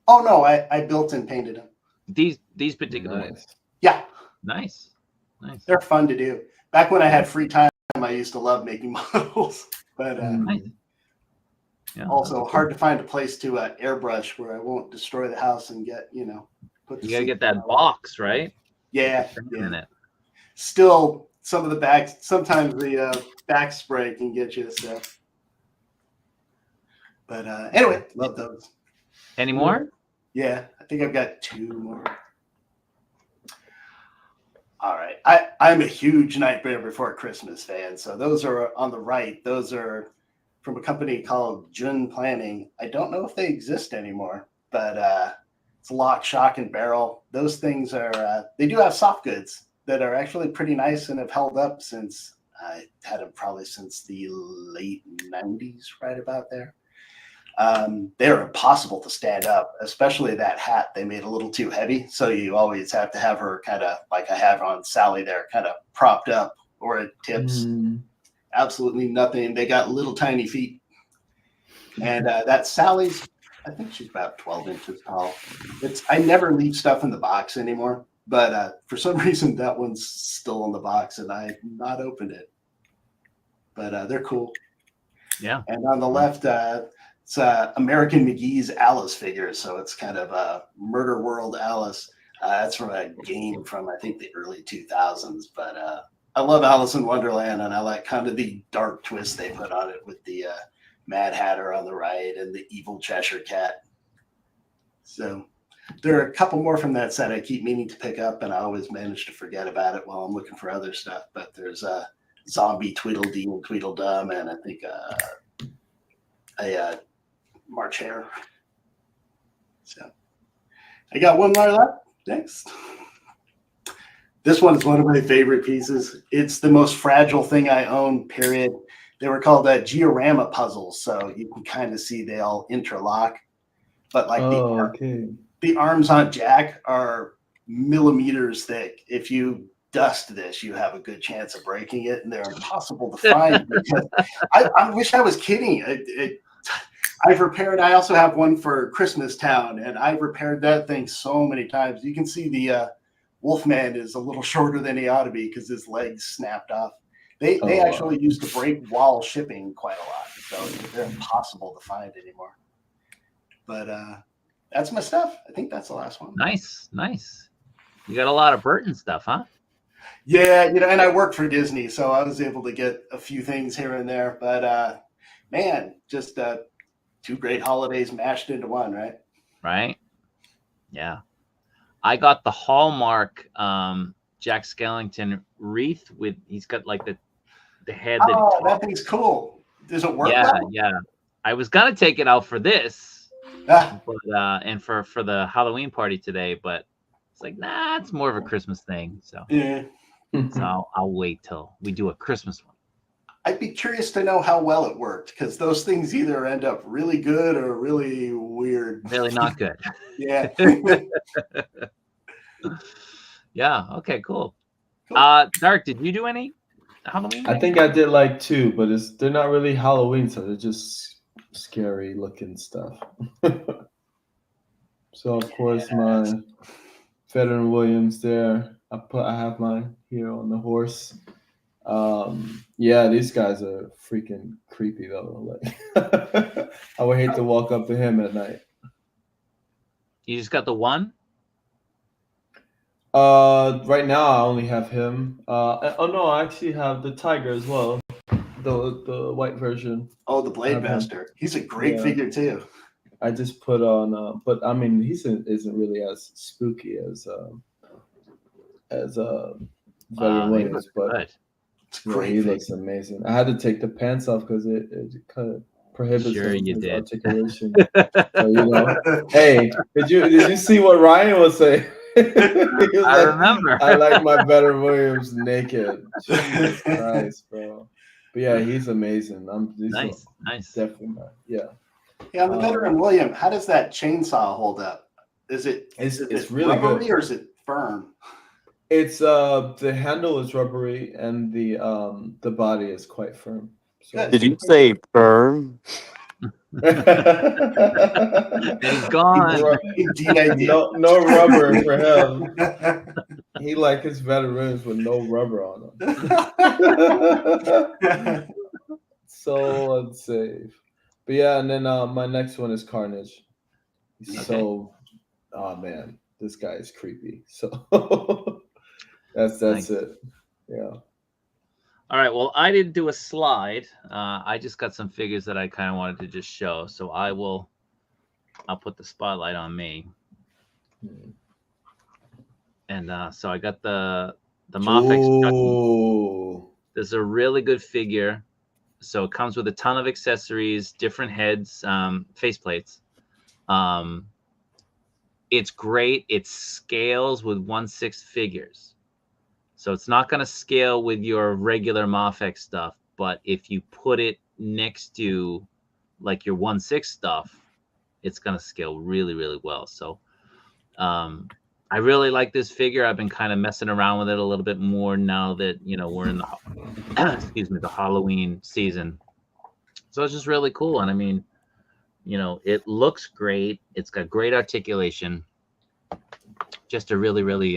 Oh no, I built and painted them. These particular ones. Yeah. Nice. They're fun to do. Back when I had free time, I used to love making models, but also hard to find a place to airbrush where I won't destroy the house and get Put You gotta get that box, right? Yeah. In it. Still, some of the sometimes the back spray can get you stuff. But anyway, love those. Any more? Yeah, I think I've got 2 more. All right. I'm a huge Nightmare Before Christmas fan. So those are on the right. Those are from a company called Jun Planning. I don't know if they exist anymore, but it's Lock, Shock, and Barrel. Those things are, they do have soft goods that are actually pretty nice and have held up since, I had them probably since the late 90s, right about there. They're impossible to stand up, especially that hat they made a little too heavy. So you always have to have her kind of like I have on Sally there, kind of propped up or it tips. Absolutely nothing. They got little tiny feet. And that Sally's, I think she's about 12 inches tall. I never leave stuff in the box anymore, but for some reason that one's still in the box and I've not opened it. But they're cool. Yeah. And on the left, it's American McGee's Alice figure, so it's kind of a Murder World Alice. That's from a game from, I think, the early 2000s. But I love Alice in Wonderland, and I like kind of the dark twist they put on it with the Mad Hatter on the right and the evil Cheshire Cat. So there are a couple more from that set I keep meaning to pick up, and I always manage to forget about it while I'm looking for other stuff. But there's Zombie Tweedledee and Tweedledum, and I think a March Hare. So I got one more left. Next. This one is one of my favorite pieces. It's the most fragile thing I own, period. They were called georama puzzles, so you can kind of see they all interlock. But like the arms on Jack are millimeters thick. If you dust this, you have a good chance of breaking it, and they're impossible to find. Because I wish I was kidding. I've repaired. I also have one for Christmas Town, and I've repaired that thing so many times. You can see the Wolfman is a little shorter than he ought to be because his legs snapped off. They actually used to break while shipping quite a lot, so they're impossible to find anymore. But that's my stuff. I think that's the last one. Nice. You got a lot of Burton stuff, huh? Yeah, and I work for Disney, so I was able to get a few things here and there. But man, just 2 great holidays mashed into one, right? Right. Yeah. I got the Hallmark Jack Skellington wreath with, he's got like the head. That thing's cool. Does it work? Yeah. I was gonna take it out for this, but and for the Halloween party today, but it's like, nah, it's more of a Christmas thing. So yeah. So I'll wait till we do a Christmas one. I'd be curious to know how well it worked, because those things either end up really good or really weird. Really not good. Yeah. Yeah. Okay. Cool. Dark, did you do any Halloween? I think I did like 2, but they're not really Halloween, so they're just scary looking stuff. So of course my Veteran Williams there. I have mine here on the horse. Yeah, these guys are freaking creepy though. Like I would hate to walk up to him at night. You just got the one? Right now I only have him. Oh no, I actually have the tiger as well. The white version. Oh, the Blade Master. He's a great figure too. I just put on, but I mean, he isn't really as spooky as Veteran Williams, but it's great. He looks amazing. I had to take the pants off because it kind of prohibits articulation. So, hey, did you see what Ryan was saying? I remember. I like my Veteran Williams naked. Jesus Christ, bro. But yeah, he's amazing. Nice. Definitely not. Yeah. Yeah, on the Veteran William, how does that chainsaw hold up? Is it really rubbery good, or is it firm? It's the handle is rubbery and the body is quite firm. So. Did you say firm? He's gone. No rubber for him. He like his veterans with no rubber on them. So unsafe. But yeah, and then my next one is Carnage. So, oh man, this guy is creepy. So that's Nice. it. Yeah. All right. Well, I didn't do a slide. I just got some figures that I kind of wanted to just show. So I'll put the spotlight on me. And so I got the MAFEX Chucky. Ooh. This is a really good figure. So it comes with a ton of accessories, different heads, faceplates. It's great. It scales with 1/6 figures. So it's not going to scale with your regular MAFEX stuff, but if you put it next to like your 1/6 stuff, it's going to scale really, really well. So I really like this figure. I've been kind of messing around with it a little bit more now that, we're in the excuse me, the Halloween season. So it's just really cool. And I mean, it looks great. It's got great articulation. Just a really, really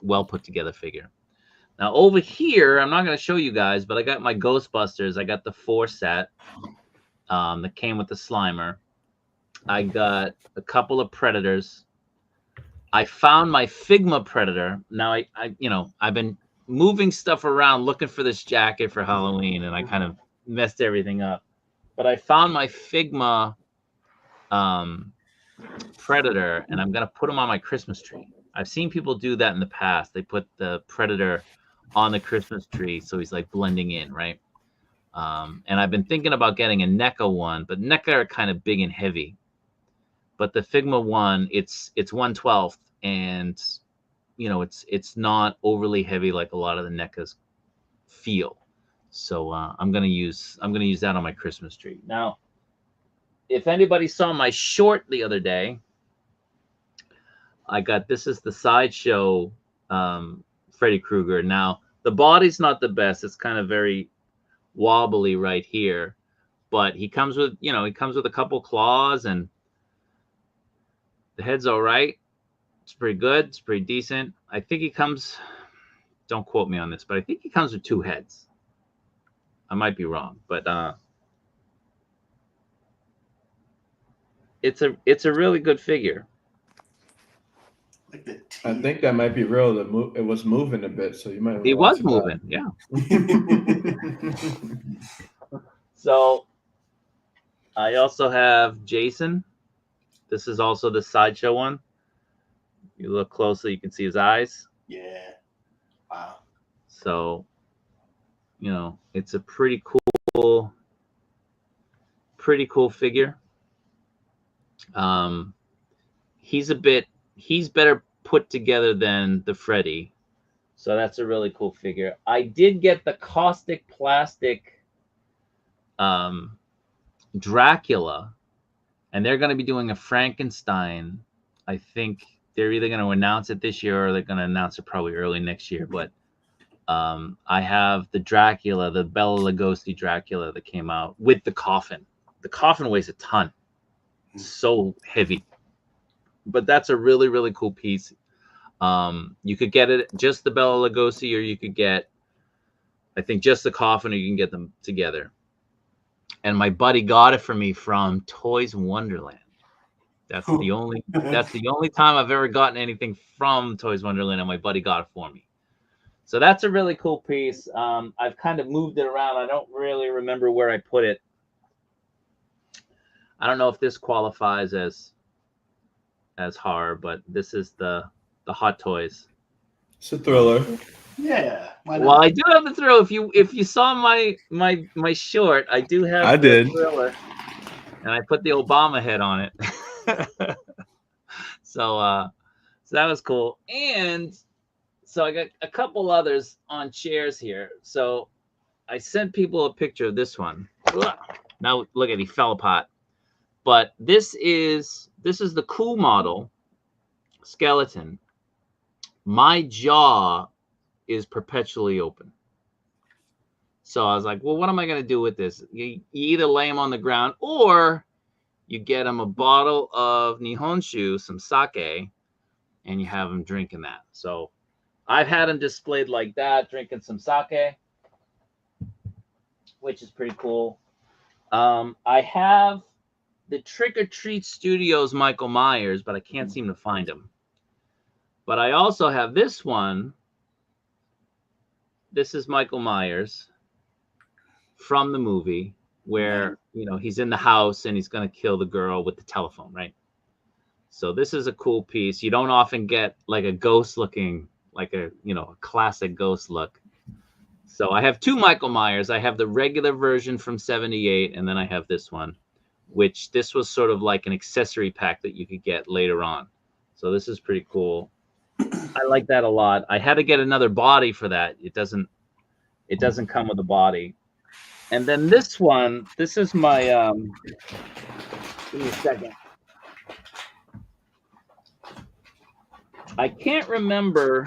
well put together figure. Now over here, I'm not going to show you guys, but I got my Ghostbusters. I got the 4 set that came with the Slimer. I got a couple of Predators. I found my Figma Predator. Now I've been moving stuff around looking for this jacket for Halloween, and I kind of messed everything up. But I found my Figma Predator, and I'm going to put him on my Christmas tree. I've seen people do that in the past. They put the Predator on the Christmas tree, so he's like blending in, right? And I've been thinking about getting a NECA one, but NECA are kind of big and heavy. But the Figma one, it's 1/12, and it's not overly heavy like a lot of the NECAs feel. So I'm gonna use that on my Christmas tree. Now, if anybody saw my short the other day, this is the Sideshow Freddy Krueger. Now, the body's not the best. It's kind of very wobbly right here, but he comes with a couple claws, and the head's all right. It's pretty good. It's pretty decent. I think he comes, don't quote me on this, but I think he comes with 2 heads. I might be wrong, but it's a really good figure. Like the I think that might be real. It was moving a bit, so you might. He was moving, yeah. So I also have Jason. This is also the Sideshow one. You look closely, you can see his eyes. Yeah. Wow. So, it's a pretty cool figure. He's better put together than the Freddy. So that's a really cool figure. I did get the caustic plastic Dracula, and they're going to be doing a Frankenstein. I think they're either going to announce it this year or they're going to announce it probably early next year. But I have the Dracula, the Bela Lugosi Dracula that came out with the coffin. The coffin weighs a ton. It's so heavy. But that's a really, really cool piece. You could get it just the Bela Lugosi, or you could get, I think, just the coffin, or you can get them together. And my buddy got it for me from Toys Wonderland. That's the only time I've ever gotten anything from Toys Wonderland, and my buddy got it for me. So that's a really cool piece. I've kind of moved it around. I don't really remember where I put it. I don't know if this qualifies as horror, but this is the Hot Toys. It's a thriller. Yeah. Well, I do have the Thriller. If you saw my short, I do have the Thriller, and I put the Obama head on it. So that was cool. And so I got a couple others on chairs here. So I sent people a picture of this one. Now look at it, he fell apart. But this is the cool model skeleton. My jaw is perpetually open. So I was like, well, what am I going to do with this? You either lay him on the ground, or you get him a bottle of Nihonshu, some sake, and you have him drinking that. So I've had him displayed like that, drinking some sake, which is pretty cool. I have the Trick or Treat Studios Michael Myers, but I can't seem to find him. But I also have this one. This is Michael Myers from the movie where, he's in the house and he's going to kill the girl with the telephone, right? So this is a cool piece. You don't often get like a ghost looking, like a classic ghost look. So I have two Michael Myers. I have the regular version from 78, and then I have this one, which this was sort of like an accessory pack that you could get later on. So this is pretty cool. I like that a lot. I had to get another body for that. It doesn't come with a body. And then this one, this is my give me a second. I can't remember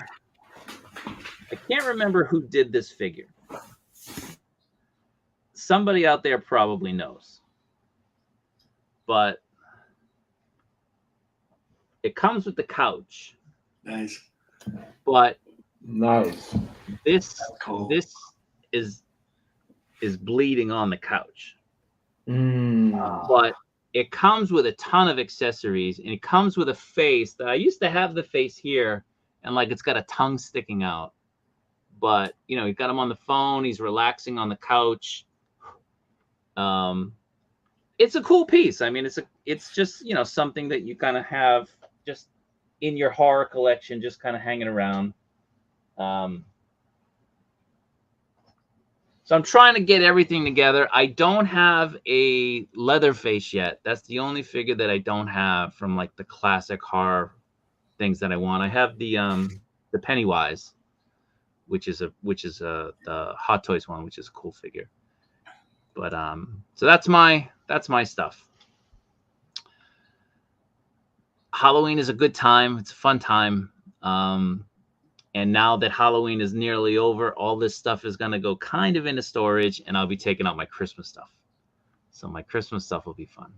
who did this figure. Somebody out there probably knows. But it comes with the couch. Nice. But Nice. this Cool. this is bleeding on the couch. But it comes with a ton of accessories, and it comes with a face that I used to have the face here, and like it's got a tongue sticking out. But you got him on the phone, he's relaxing on the couch. It's a cool piece. I mean, it's just something that you kind of have just in your horror collection, just kind of hanging around. So I'm trying to get everything together. I don't have a Leatherface yet. That's the only figure that I don't have from like the classic horror things that I want. I have the Pennywise, which is the Hot Toys one, which is a cool figure. But so that's my stuff. Halloween is a good time. It's a fun time. And now that Halloween is nearly over, all this stuff is going to go kind of into storage, and I'll be taking out my Christmas stuff. So my Christmas stuff will be fun.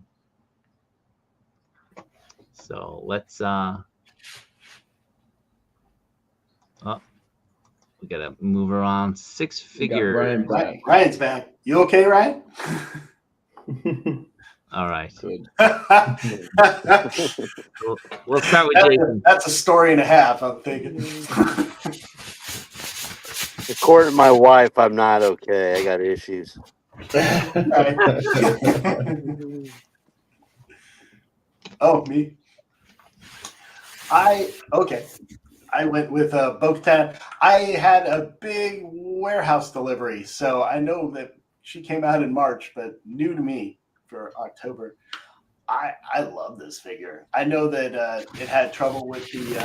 So let's we got to move around. Six figure. Ryan's back. You okay, Ryan? All right. Good. We'll start with Jason. That's a story and a half, I'm thinking. According to my wife, I'm not okay. I got issues. Oh, me? I went with Bo-Katan. I had a big warehouse delivery, so I know that she came out in March, but new to me for October. I love this figure. I know that it had trouble with the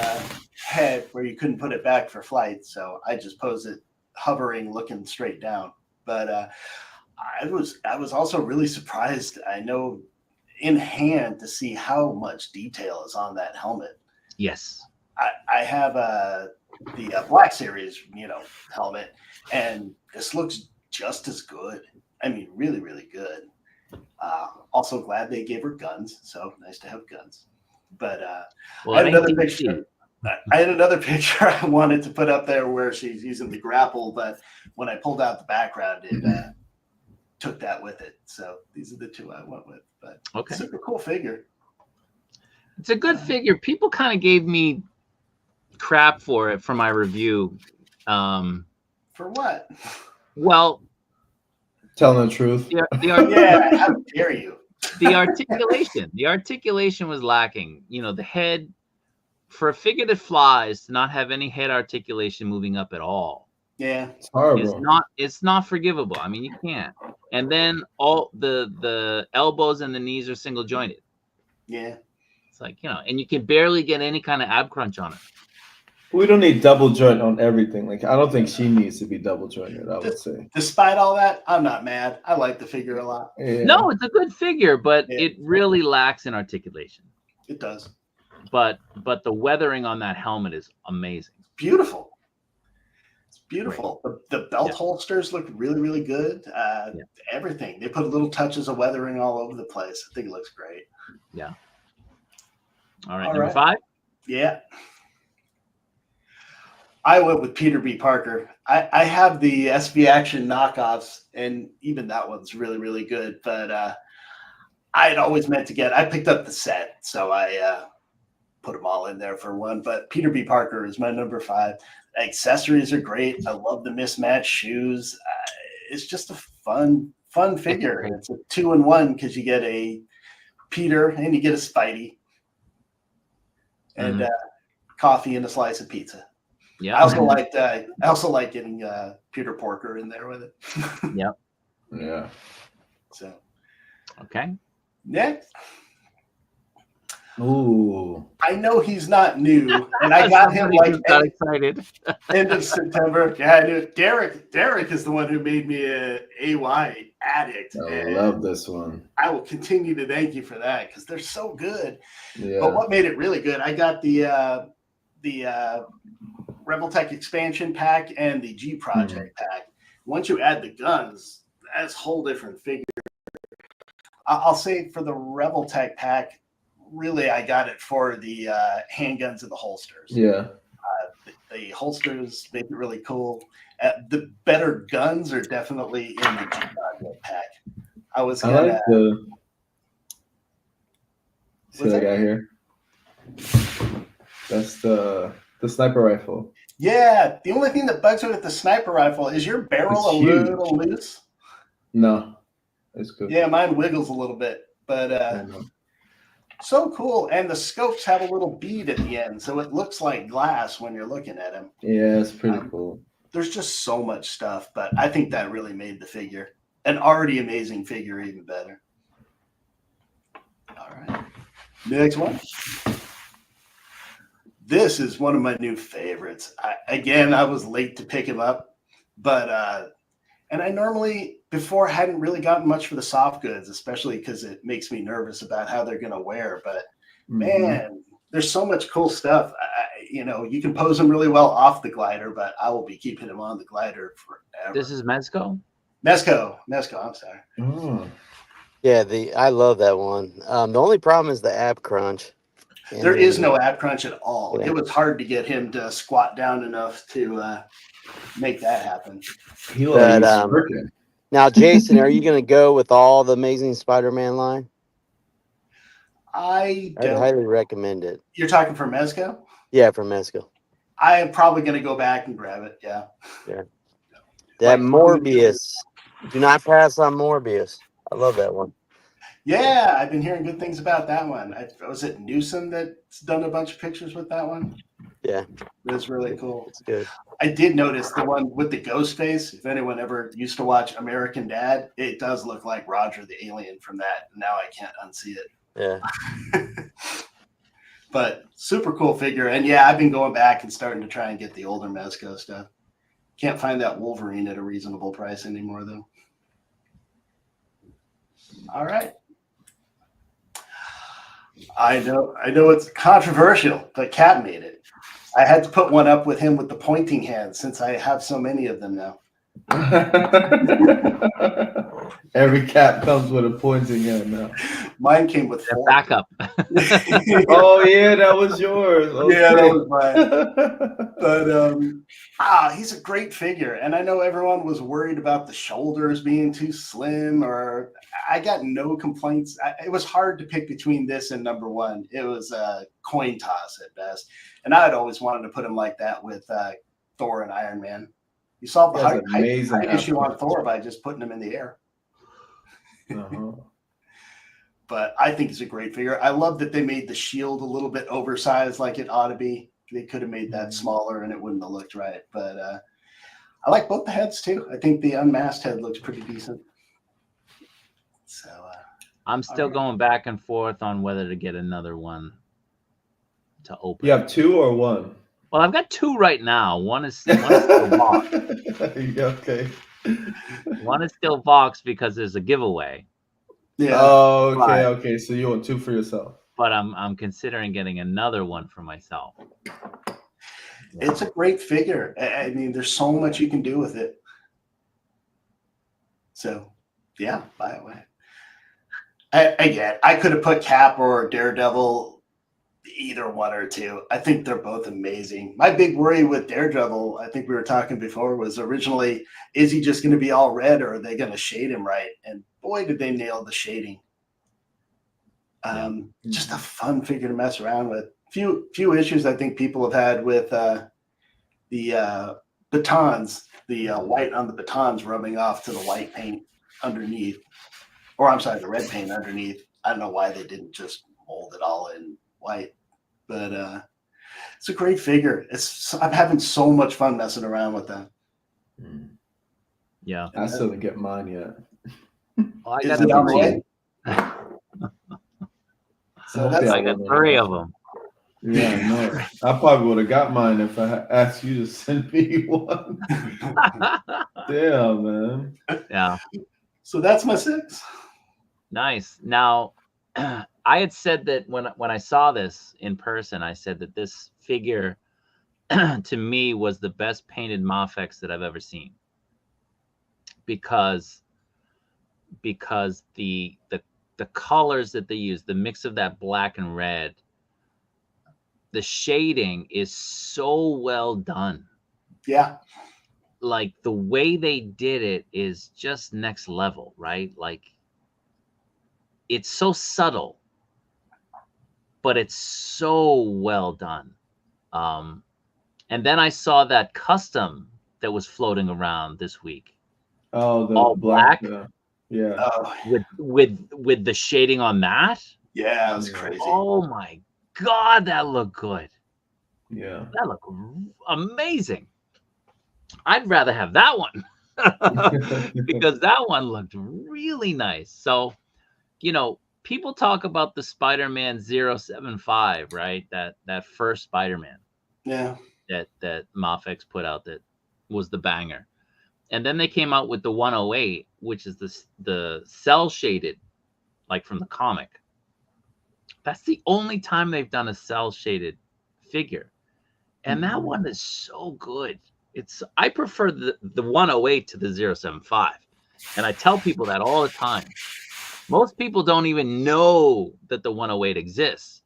head where you couldn't put it back for flight, so I just posed it hovering, looking straight down. But I was also really surprised, I know, in hand to see how much detail is on that helmet. Yes. I have the Black Series, helmet, and this looks just as good. I mean, really, really good. Also glad they gave her guns, so nice to have guns. But I had another picture. I wanted to put up there where she's using the grapple, but when I pulled out the background, it took that with it. So these are the two I went with. But okay, super cool figure. It's a good figure. People kind of gave me crap for it for my review. For what? Well, telling the truth. Yeah, how dare you? The articulation was lacking. The head, for a figure that flies, to not have any head articulation moving up at all. Yeah, it's horrible. It's not forgivable. I mean, you can't. And then all the elbows and the knees are single jointed. Yeah. It's like, and you can barely get any kind of ab crunch on it. We don't need double joint on everything. Like, I don't think she needs to be double jointed, I would say. Despite all that, I'm not mad. I like the figure a lot. Yeah. No, it's a good figure, but it really lacks in articulation. It does. But the weathering on that helmet is amazing. Beautiful. It's beautiful. Right. The belt holsters look really, really good. Everything. They put little touches of weathering all over the place. I think it looks great. Yeah. All right. Number 5? Yeah. I went with Peter B. Parker. I have the SB Action knockoffs, and even that one's really, really good. But I had always meant to I picked up the set, so I put them all in there for one. But Peter B. Parker is my number 5. Accessories are great. I love the mismatched shoes. It's just a fun figure. And it's a 2-in-1 because you get a Peter and you get a Spidey and coffee and a slice of pizza. Yeah. I also like getting Peter Porker in there with it. Yep. Yeah. So Okay. next. Ooh. I know he's not new, and I got him like got excited. end of September. Yeah, I knew Derek is the one who made me a AY addict. I love this one. I will continue to thank you for that because they're so good. Yeah. But what made it really good? I got the Rebel Tech expansion pack and the G Project pack. Once you add the guns, that's a whole different figure. I'll say for the Rebel Tech pack, really, I got it for the handguns and the holsters. Yeah. The holsters make it really cool. The better guns are definitely in the G Project pack. I like the. See what I got here? That's the sniper rifle. Yeah, the only thing that bugs me with the sniper rifle is your barrel It's a huge. little loose. No, it's good. Yeah, mine wiggles a little bit, but so cool. And the scopes have a little bead at the end, so it looks like glass when you're looking at them. Yeah, it's pretty cool. There's just so much stuff, but I think that really made the figure, an already amazing figure, even better. All right, next one. This is one of my new favorites. I was late to pick him up, but and I normally before hadn't really gotten much for the soft goods, especially because it makes me nervous about how they're going to wear. But man, there's so much cool stuff. You can pose them really well off the glider, but I will be keeping them on the glider forever. This is Mezco? Mezco. I'm sorry. Oh. Yeah, I love that one. The only problem is the ab crunch. There is no ab crunch at all. Yeah. It was hard to get him to squat down enough to make that happen. Now, Jason, are you going to go with all the Amazing Spider-Man line? I'd highly recommend it. You're talking for Mezco? Yeah, from Mezco. I am probably going to go back and grab it. Yeah. Yeah. That Morbius. Do not pass on Morbius. I love that one. Yeah, I've been hearing good things about that one. Was it Newsom that's done a bunch of pictures with that one? Yeah. It's really cool. It's good. I did notice the one with the ghost face. If anyone ever used to watch American Dad, it does look like Roger the Alien from that. Now I can't unsee it. Yeah. But super cool figure. And yeah, I've been going back and starting to try and get the older Mezco stuff. Can't find that Wolverine at a reasonable price anymore, though. All right. I know it's controversial, but Cat made it. I had to put one up with him with the pointing hand since I have so many of them now. Every cat comes with a pointing hand now. Mine came with 4. Backup. Oh yeah, that was yours. Okay. Yeah, that was mine. But he's a great figure, and I know everyone was worried about the shoulders being too slim. Or I got no complaints. It was hard to pick between this and number 1. It was a coin toss at best, and I had always wanted to put him like that with Thor and Iron Man. You solved the height issue on Thor by just putting him in the air. Uh-huh. But I think it's a great figure. I love that they made the shield a little bit oversized like it ought to be. They could have made that smaller and it wouldn't have looked right. But I like both the heads too. I think the unmasked head looks pretty decent. So I'm still going back and forth on whether to get another one to open. You have 2 or 1? Well, I've got 2 right now. One is still boxed. Okay. One is still boxed because there's a giveaway. yeah. Oh, okay, okay. So you want 2 for yourself. But I'm considering getting another one for myself. It's a great figure. I mean, there's so much you can do with it. So, yeah, buy it away. I could have put Cap or Daredevil, either 1 or 2. I think they're both amazing. My big worry with Daredevil, I think we were talking before, was originally, is he just going to be all red or are they going to shade him right? And boy, did they nail the shading. Just a fun figure to mess around with. few issues I think people have had with the batons, the white on the batons rubbing off to the white paint underneath, or I'm sorry, the red paint underneath. I don't know why they didn't just mold it all in white, but it's a great figure. I'm having so much fun messing around with them. Yeah. I still didn't get mine yet. Well, I Is got it on the three. way? So that's I got 3 of them. Yeah, no. I probably would have got mine if I asked you to send me one. Damn, man. Yeah. So that's my 6. Nice. Now, I had said that when I saw this in person, I said that this figure to me was the best painted MAFEX that I've ever seen. Because the colors that they use, the mix of that black and red, the shading is so well done. Yeah. Like the way they did it is just next level, right? Like it's so subtle, but it's so well done. And then I saw that custom that was floating around this week. Oh, the All black? Yeah. Oh, With the shading on that. yeah, it was crazy. Oh my God, that looked good. Yeah. That looked amazing. I'd rather have that one because that one looked really nice. So, people talk about the Spider-Man 075, right? That first Spider-Man Yeah. that MAFEX put out that was the banger. And then they came out with the 108, which is the cell shaded, like from the comic. That's the only time they've done a cell shaded figure. And that one is so good. I prefer the 108 to the 075. And I tell people that all the time. Most people don't even know that the 108 exists.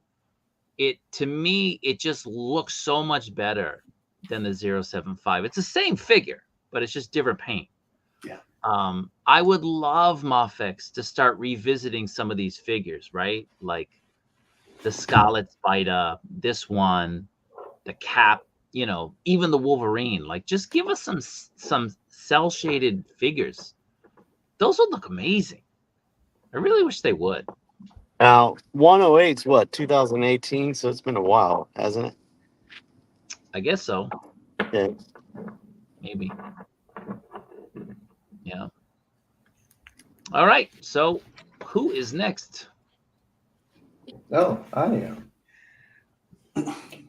To me, it just looks so much better than the 075. It's the same figure, but it's just different paint. Yeah. I would love MAFEX to start revisiting some of these figures, right? Like the Scarlet Spider, this one, the Cap, even the Wolverine. Like, just give us some cell shaded figures. Those would look amazing. I really wish they would. Now, 108's what, 2018? So it's been a while, hasn't it? I guess so. Yeah. Maybe. Yeah. All right. So, who is next? Oh, I am.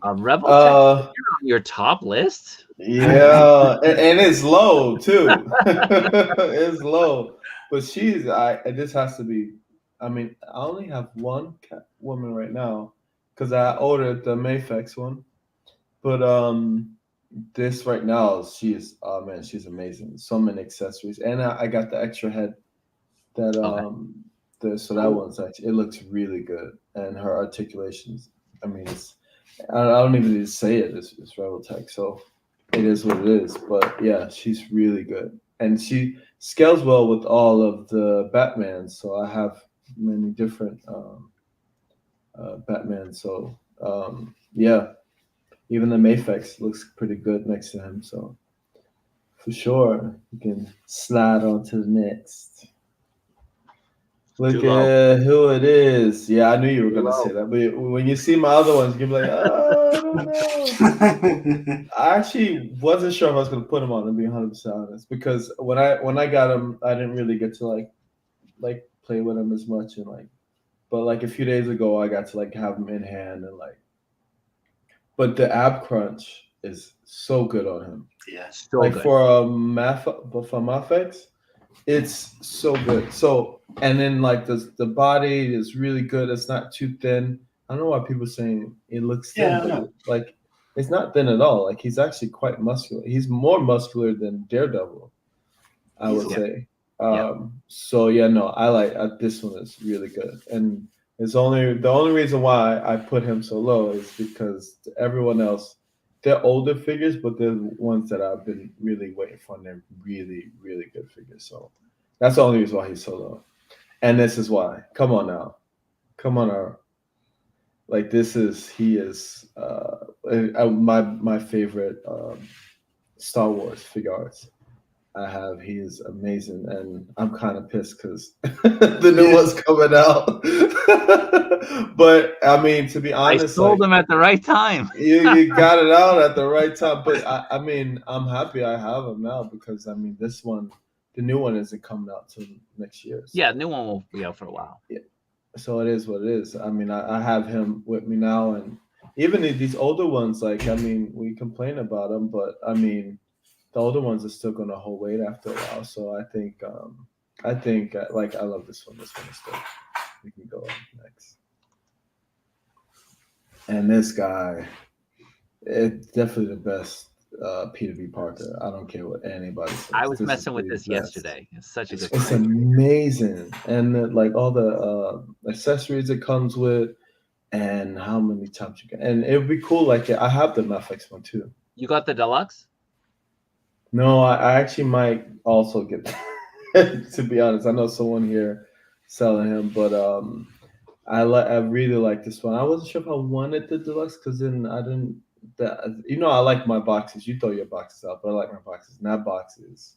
Rebel Tech, you're on your top list. Yeah, and it's low too. It's low, but it just has to be. I mean, I only have one woman right now because I ordered the MAFEX one, but this right now she's she's amazing. So many accessories, and I got the extra head that so that one's actually, it looks really good, and her articulations. I mean, I don't even need to say it. It's Rebel Tech, so it is what it is. But yeah, she's really good, and she scales well with all of the Batman. So I have many different Batman. So yeah, even the MAFEX looks pretty good next to him. So for sure, you can slide on to the next. Look at who it is. Yeah, I knew you were going to say that. But when you see my other ones, you'll be like, oh, I don't know. I actually wasn't sure if I was going to put them on, to be 100% honest. Because when I got them, I didn't really get to like play with them as much. But like a few days ago, I got to like have them in hand and like. But the ab crunch is so good on him. Yeah. So like good. for MAFEX, it's so good. So, and then like the body is really good. It's not too thin. I don't know why people are saying it looks thin, but like it's not thin at all. Like he's actually quite muscular. He's more muscular than Daredevil, I would say. So yeah, no, I like this one is really good, and the only reason why I put him so low is because everyone else, they're older figures, but they're ones that I've been really waiting for, and they're really, really good figures. So that's the only reason why he's so low. And this is why. Come on now. Like he is my favorite Star Wars figure arts I have. He is amazing, and I'm kind of pissed because the new one's coming out. But I mean, to be I honest, sold like them at the right time. you got it out at the right time. But I mean, I'm happy I have him now because I mean, this one, the new one isn't coming out till next year. So. Yeah, new one will be out for a while. Yeah. So it is what it is. I mean, I have him with me now, and even these older ones, like I mean, we complain about them, but I mean, the older ones are still going to hold weight after a while. So I think like I love this one. This one is still. We can go on next. And this guy, it's definitely the best Peter B. Parker. I don't care what anybody says. I was This messing is with the this best. yesterday. It's such a good It's fight. amazing, and like all the accessories it comes with, and how many times you can. And it would be cool. Like I have the MAFEX one too. You got the deluxe? No, I actually might also get that. To be honest, I know someone here selling him, but I really like this one. I wasn't sure if I wanted the deluxe because then I didn't. I like my boxes. You throw your boxes out, but I like my boxes. And that box is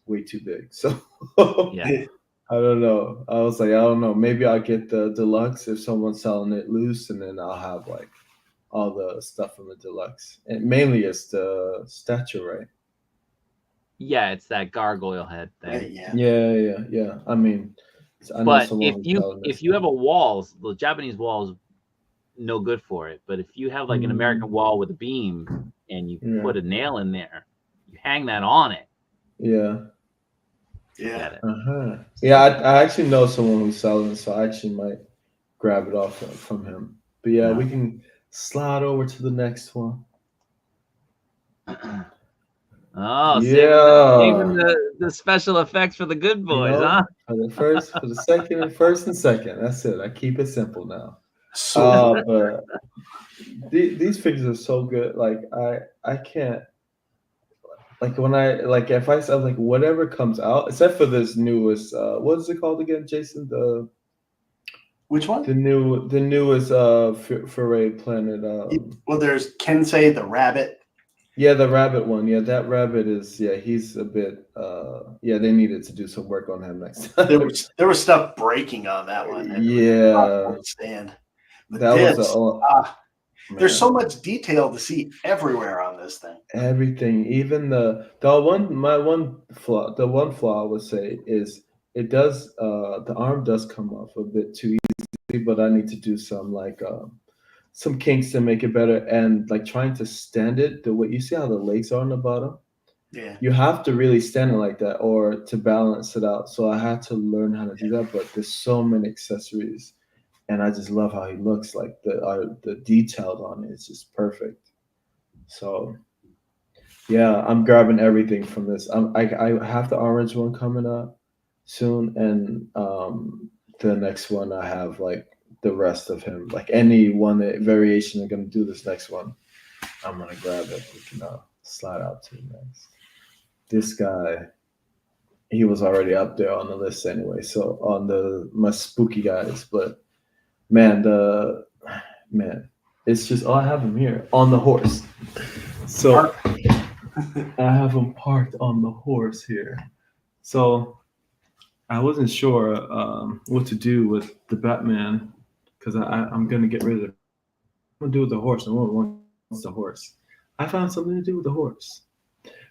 way too big. So Yeah. I don't know. I was like, I don't know. Maybe I'll get the deluxe if someone's selling it loose, and then I'll have like all the stuff from the deluxe. And mainly it's the statue, right? Yeah, it's that gargoyle head thing. Yeah. I mean, I know But someone who's selling if this you have a wall, the Japanese wall is no good for it. But if you have like an American wall with a beam and you put a nail in there, you hang that on it. Yeah. Yeah. Yeah, I actually know someone who's selling it, so I actually might grab it off from him. But yeah, we can slide over to the next one. Oh, yeah. saving the special effects for the good boys, huh? For the second, first and second. That's it. I keep it simple now. So But these figures are so good. Like I can't. Like when if I said like whatever comes out, except for this newest, what is it called again, Jason? Which one? The newest Foray Planet. Well, there's Kensei the rabbit. Yeah, the rabbit one. Yeah, that rabbit is. Yeah, he's a bit. Yeah, they needed to do some work on him next time. There was stuff breaking on that one. Yeah, stand. But that this, was there's so much detail to see everywhere on this thing. Everything, even the one flaw I would say is it does the arm does come off a bit too easy, but I need to do some kinks to make it better, and like trying to stand it the way you see how the legs are on the bottom. Yeah, you have to really stand it like that or to balance it out. So I had to learn how to do that, but there's so many accessories. And I just love how he looks. Like the detailed on it is just perfect. So, yeah, I'm grabbing everything from this. I have the orange one coming up soon, and the next one I have like the rest of him. Like any one variation I'm gonna do this next one, I'm gonna grab it. We can slide out to the next. This guy, he was already up there on the list anyway. So on my spooky guys, but. Man, it's just I have him here on the horse. So I have him parked on the horse here. So I wasn't sure what to do with the Batman because I'm gonna get rid of it. I'm gonna do with the horse. No one wants the horse. I found something to do with the horse.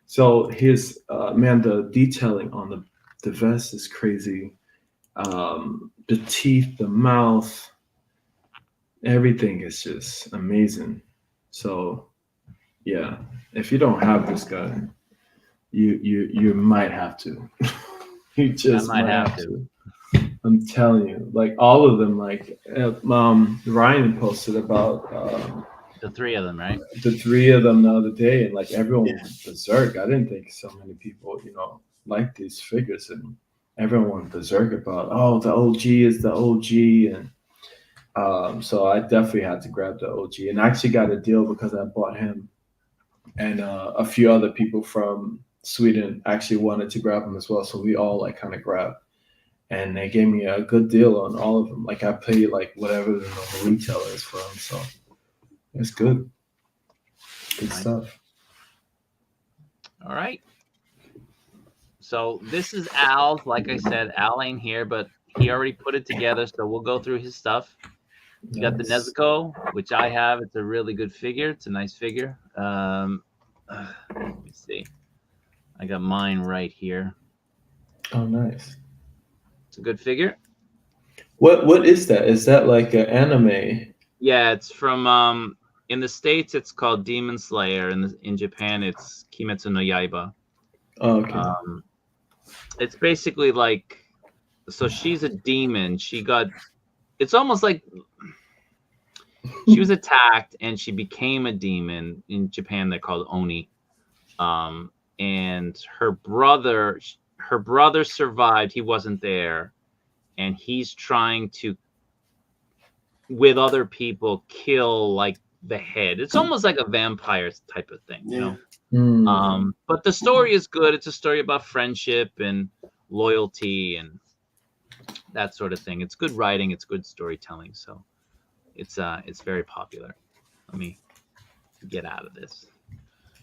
So his the detailing on the vest is crazy. The teeth, the mouth. Everything is just amazing. So, yeah, if you don't have this guy, you might have to. You just might have to. I'm telling you, like all of them. Like Ryan posted about the three of them, right? The three of them the other day, and like everyone went berserk. I didn't think so many people, like these figures, and everyone went berserk about the OG is the OG and. So I definitely had to grab the OG, and I actually got a deal because I bought him, and a few other people from Sweden actually wanted to grab him as well. So we all like kind of grabbed, and they gave me a good deal on all of them. Like I paid like whatever the normal retail is for them, so it's good. Good stuff. All right. So this is Al's. Like I said, Al ain't here, but he already put it together. So we'll go through his stuff. You got the Nice. Nezuko, which I have. It's a really good figure. It's a nice figure. Let me see. I got mine right here. Oh, nice. It's a good figure. What is that? Is that like an anime? Yeah, it's from in the States it's called Demon Slayer, and in Japan it's Kimetsu no Yaiba. Oh, okay. It's basically like, so she's a demon. It's almost like she was attacked and she became a demon. In Japan they're called Oni. And her brother survived. He wasn't there, and he's trying to, with other people, kill like the head. It's almost like a vampire type of thing, you know. But the story is good. It's a story about friendship and loyalty and that sort of thing. It's good writing. It's good storytelling. So it's very popular. Let me get out of this.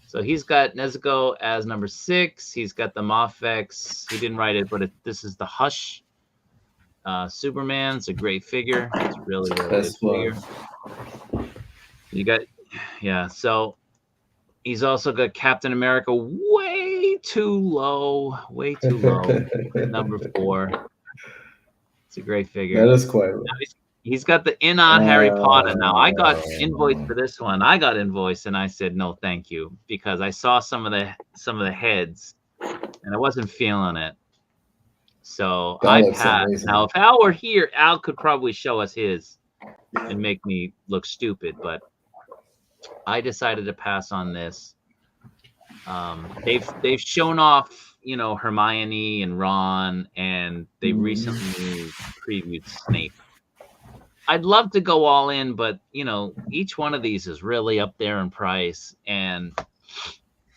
So he's got Nezuko as number 6. He's got the MAFEX. He didn't write it, but this is the Hush Superman. It's a great figure. It's really, really good figure. You got, yeah. So he's also got Captain America way too low, number 4. It's a great figure. That is quite low. He's got the in-on Harry Potter. Now, I got invoiced for this one. I got invoiced, and I said, no, thank you, because I saw some of the heads, and I wasn't feeling it. So I passed. Amazing. Now, if Al were here, Al could probably show us his and make me look stupid, but I decided to pass on this. They've shown off, you know, Hermione and Ron, and they recently previewed Snape. I'd love to go all in, but you know, each one of these is really up there in price, and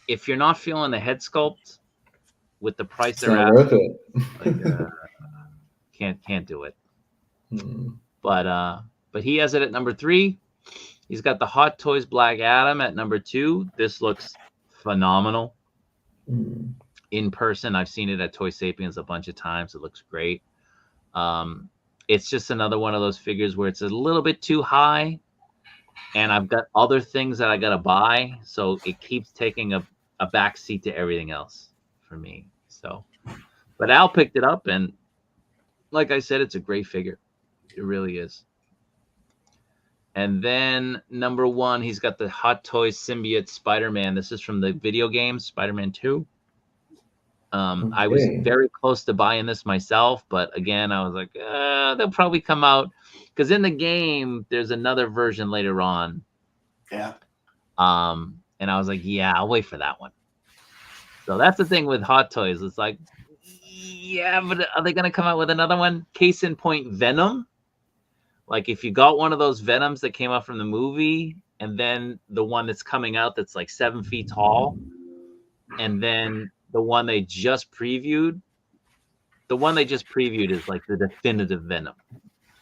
if you're not feeling the head sculpt with the price they're at, worth it. Like, can't do it. But he has it at number 3. He's got the Hot Toys Black Adam at number 2. This looks phenomenal. In person, I've seen it at Toy Sapiens a bunch of times. It looks great. It's just another one of those figures where it's a little bit too high, and I've got other things that I got to buy, so it keeps taking a back seat to everything else for me. So, but Al picked it up, and like I said, it's a great figure. It really is. And then number 1, he's got the Hot Toys Symbiote Spider-Man. This is from the video game Spider-Man 2. I was very close to buying this myself, but again, I was like, they'll probably come out, because in the game there's another version later on. Yeah. And I was like, yeah, I'll wait for that one. So that's the thing with Hot Toys. It's like, yeah, but are they going to come out with another one? Case in point, Venom. Like if you got one of those Venoms that came out from the movie, and then the one that's coming out that's like 7 feet tall, and then the one they just previewed is like the definitive Venom.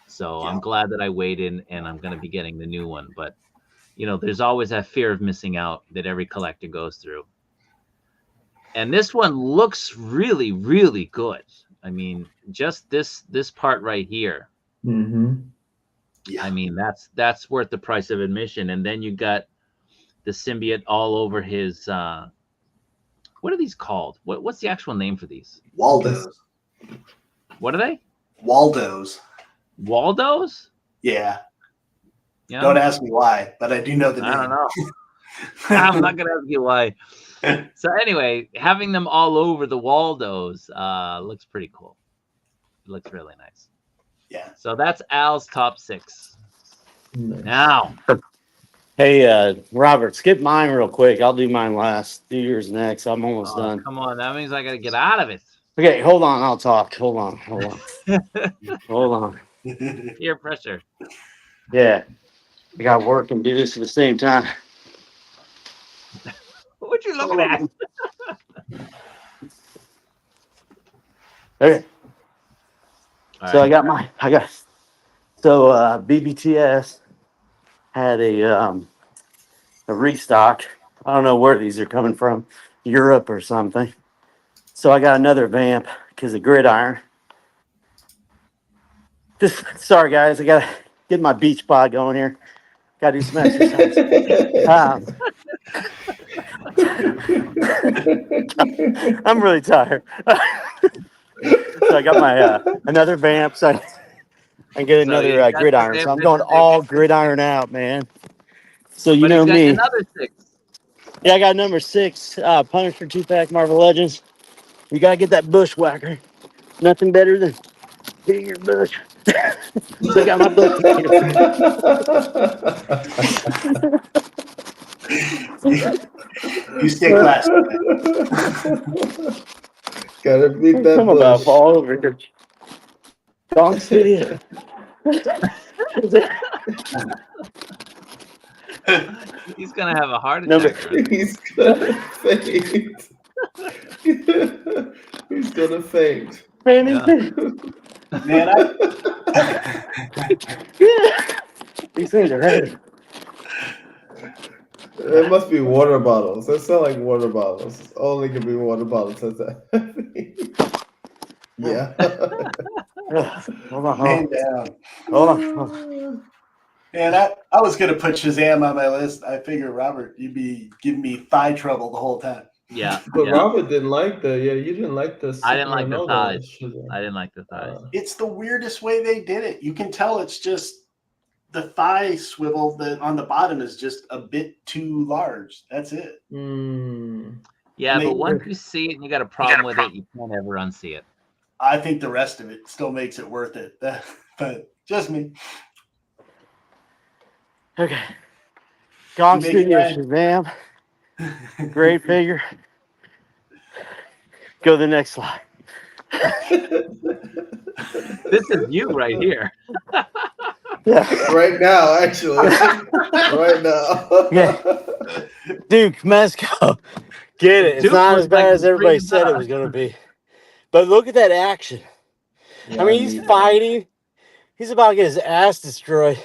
So I'm glad that I waited, and I'm going to be getting the new one. But, you know, there's always that fear of missing out that every collector goes through. And this one looks really, really good. I mean, just this part right here. Yeah. I mean, that's worth the price of admission. And then you got the symbiote all over his what are these called? What's the actual name for these? Waldos. What are they? Waldos. Waldos? Yeah. You know? Don't ask me why, but I do know the name. I don't know. I'm not gonna ask you why. So anyway, having them all over the Waldos looks pretty cool. It looks really nice. Yeah. So that's Al's top 6. Now. Hey, Robert, skip mine real quick. I'll do mine last. Do yours next. I'm almost done. Come on. That means I got to get out of it. Okay, hold on. I'll talk. Hold on. Hold on. Peer pressure. Yeah. I got to work and do this at the same time. What you looking at? Okay. So right. BBTS had a restock. I don't know where these are coming from, Europe or something. So I got another vamp because of gridiron. Sorry guys, I gotta get my beach bod going here. Gotta do some exercise. I'm really tired. So I got my another vamp. So I get So another you got the gridiron. So I'm going all gridiron out, man. So you but he's know got me. another 6. Yeah, I got number 6, Punisher 2-pack Marvel Legends. You gotta get that bushwhacker. Nothing better than hitting your bush. So I got my butt kicked. You stay classy. Gotta beat that I'm about to bush. fall over here. Dog city. He's gonna have a heart Number- attack. Right? He's gonna faint. He's gonna faint. Yeah. Man, These things are heavy. It must be water bottles. That sound like water bottles. Only can be water bottles. That's that. Yeah. Hold on. man down. Hold on. Man, I was gonna put Shazam on my list. I figured, Robert, you'd be giving me thigh trouble the whole time. Yeah. But yeah. Robert didn't like you didn't like the. I didn't like the no, thighs. Shazam. I didn't like the thighs. It's the weirdest way they did it. You can tell it's just the thigh swivel that on the bottom is just a bit too large. That's it. Yeah, They- but once you see it and you got a problem with it, you can't ever unsee it. I think the rest of it still makes it worth it. But just me. Okay. Gong You make Studio it Shazam. Great figure. Go to the next slide. This is you right here. Yeah. Right now, actually. Right now. Yeah. Duke Mesco. Get it. It's Duke not was as bad like as everybody freaking said it out. was going to be. But look at that action. Yeah, I mean, he's need that. fighting. He's about to get his ass destroyed.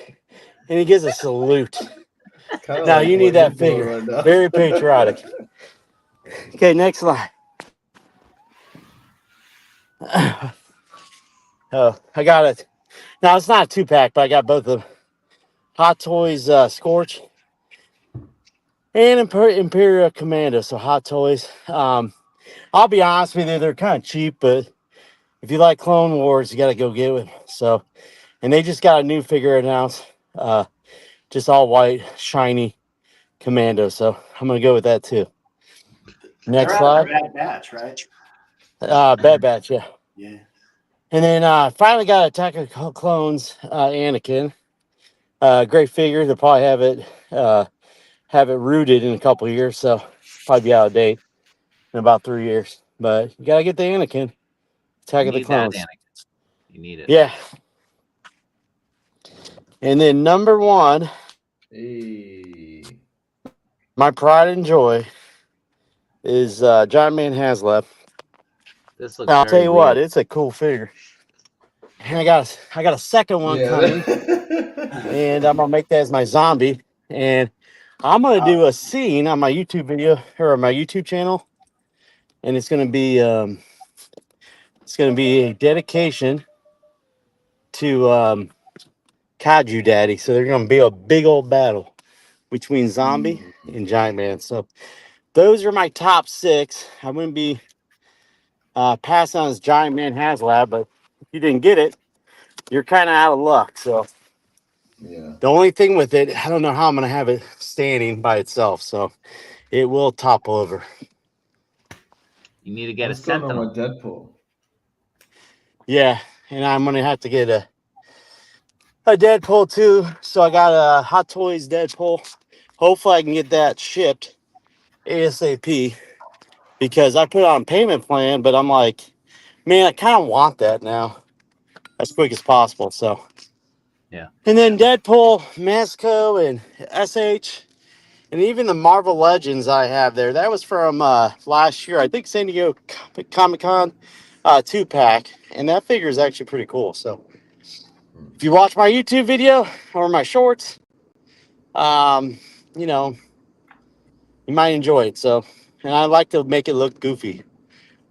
And he gives a salute. Kinda Now, like you what need that he's doing figure. right now. Very patriotic. Okay, next slide. Oh, I got it. Now, it's not a 2-pack, but I got both of them. Hot Toys Scorch and Imperial Commando. So Hot Toys. I'll be honest with you, they're kind of cheap, but if you like Clone Wars, you got to go get it. So, and they just got a new figure announced. Just all white, shiny Commando. So I'm going to go with that too. Next They're out of slide. Bad Batch, right? Bad Batch, yeah. Yeah. And then finally got Attack of Clones, Anakin. Great figure. They'll probably have it rooted in a couple of years, so probably be out of date in about 3 years. But you gotta get the Anakin. Attack You of the need that, Clones. Anakin. You need it. Yeah. And then number 1, Hey. my pride and joy, is Giant Man Haslab. This looks Now, I'll very tell you weird. what, it's a cool figure. And I got a second one coming, and I'm gonna make that as my zombie. And I'm gonna do a scene on my YouTube video or my YouTube channel, and it's gonna be a dedication to Kaiju Daddy. So there's gonna be a big old battle between Zombie and Giant Man. So those are my top 6. I wouldn't be passing on as Giant Man Haslab, but if you didn't get it, you're kind of out of luck. So Yeah. the only thing with it, I don't know how I'm gonna have it standing by itself. So it will topple over. You need to get What's a going on Sentinel. with Deadpool? Yeah, and I'm gonna have to get a Deadpool too. So I got a Hot Toys Deadpool. Hopefully I can get that shipped ASAP because I put it on payment plan, but I'm like, man, I kind of want that now as quick as possible. So Yeah. And then Deadpool, Masco, and SH, and even the Marvel Legends I have there. That was from last year, I think San Diego Comic Con 2-pack. and that figure is actually pretty cool. So if you watch my YouTube video or my shorts, you know, you might enjoy it. So, and I like to make it look goofy.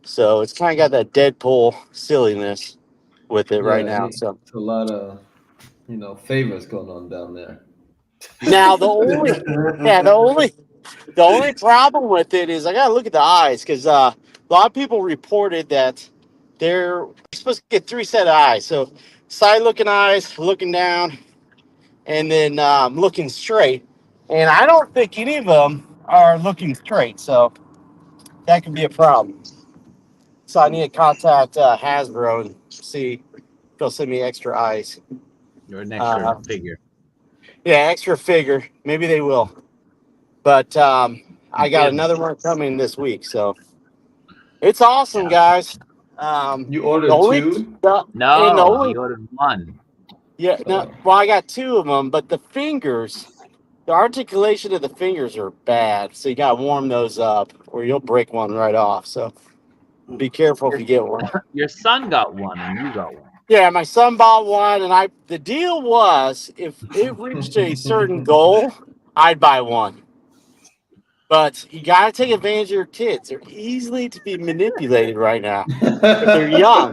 So it's kind of got that Deadpool silliness with it right now. So it's a lot of favors going on down there. now the only problem with it is I gotta look at the eyes because a lot of people reported that they're supposed to get 3 set of eyes. So side looking eyes, looking down, and then looking straight. And I don't think any of them are looking straight. So that could be a problem. So I need to contact Hasbro and see if they'll send me extra eyes. Or an extra figure. Yeah, extra figure. Maybe they will. But I got another one coming this week. So it's awesome, guys. You The ordered only, 2? No, he ordered 1. Yeah, no, well, I got 2 of them, but the fingers, the articulation of the fingers are bad. So you got to warm those up or you'll break one right off. So be careful if you get one. Your son got 1 and you got 1. Yeah, my son bought one, and the deal was if it reached a certain goal, I'd buy one. But you got to take advantage of your kids. They're easily to be manipulated right now. If they're young.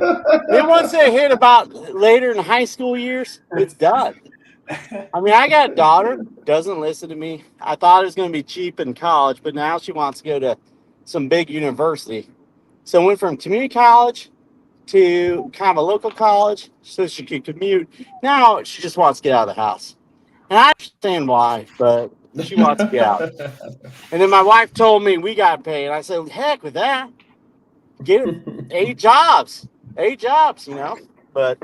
Then once they hit about later in high school years, it's done. I mean, I got a daughter, doesn't listen to me. I thought it was going to be cheap in college, but now she wants to go to some big university. So I went from community college to kind of a local college so she could commute. Now she just wants to get out of the house. And I understand why, but she wants to get out. And then my wife told me we got paid. And I said, heck with that. Get 8 jobs. 8 jobs, you know. But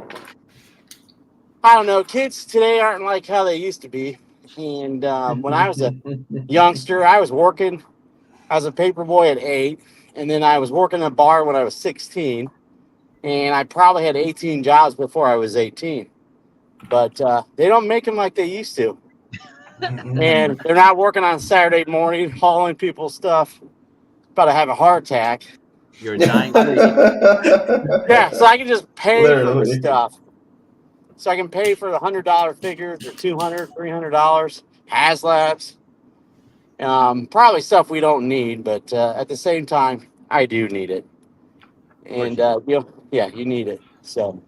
I don't know. Kids today aren't like how they used to be. And when I was a youngster, I was working. I was a paper boy at 8. And then I was working in a bar when I was 16. And I probably had 18 jobs before I was 18. But they don't make them like they used to. And they're not working on Saturday morning, hauling people's stuff. About to have a heart attack. You're a dying. Yeah, so I can just pay for the Literally. stuff. So I can pay for the $100 figures or $200, $300, Haslabs. Probably stuff we don't need, but at the same time, I do need it. And you need it. So,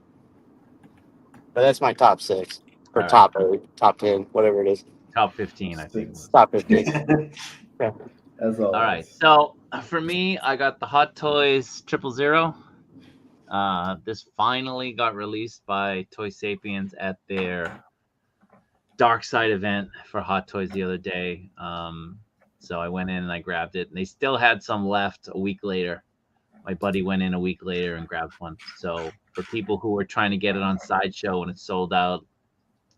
but that's my top 6 or All top 8, top 10, whatever it is. Top 15, I think. Top 15. Yeah. As always. All right. So for me, I got the Hot Toys 000. This finally got released by Toy Sapiens at their Dark Side event for Hot Toys the other day. So I went in and I grabbed it, and they still had some left a week later. My buddy went in a week later and grabbed one. So for people who were trying to get it on Sideshow and it sold out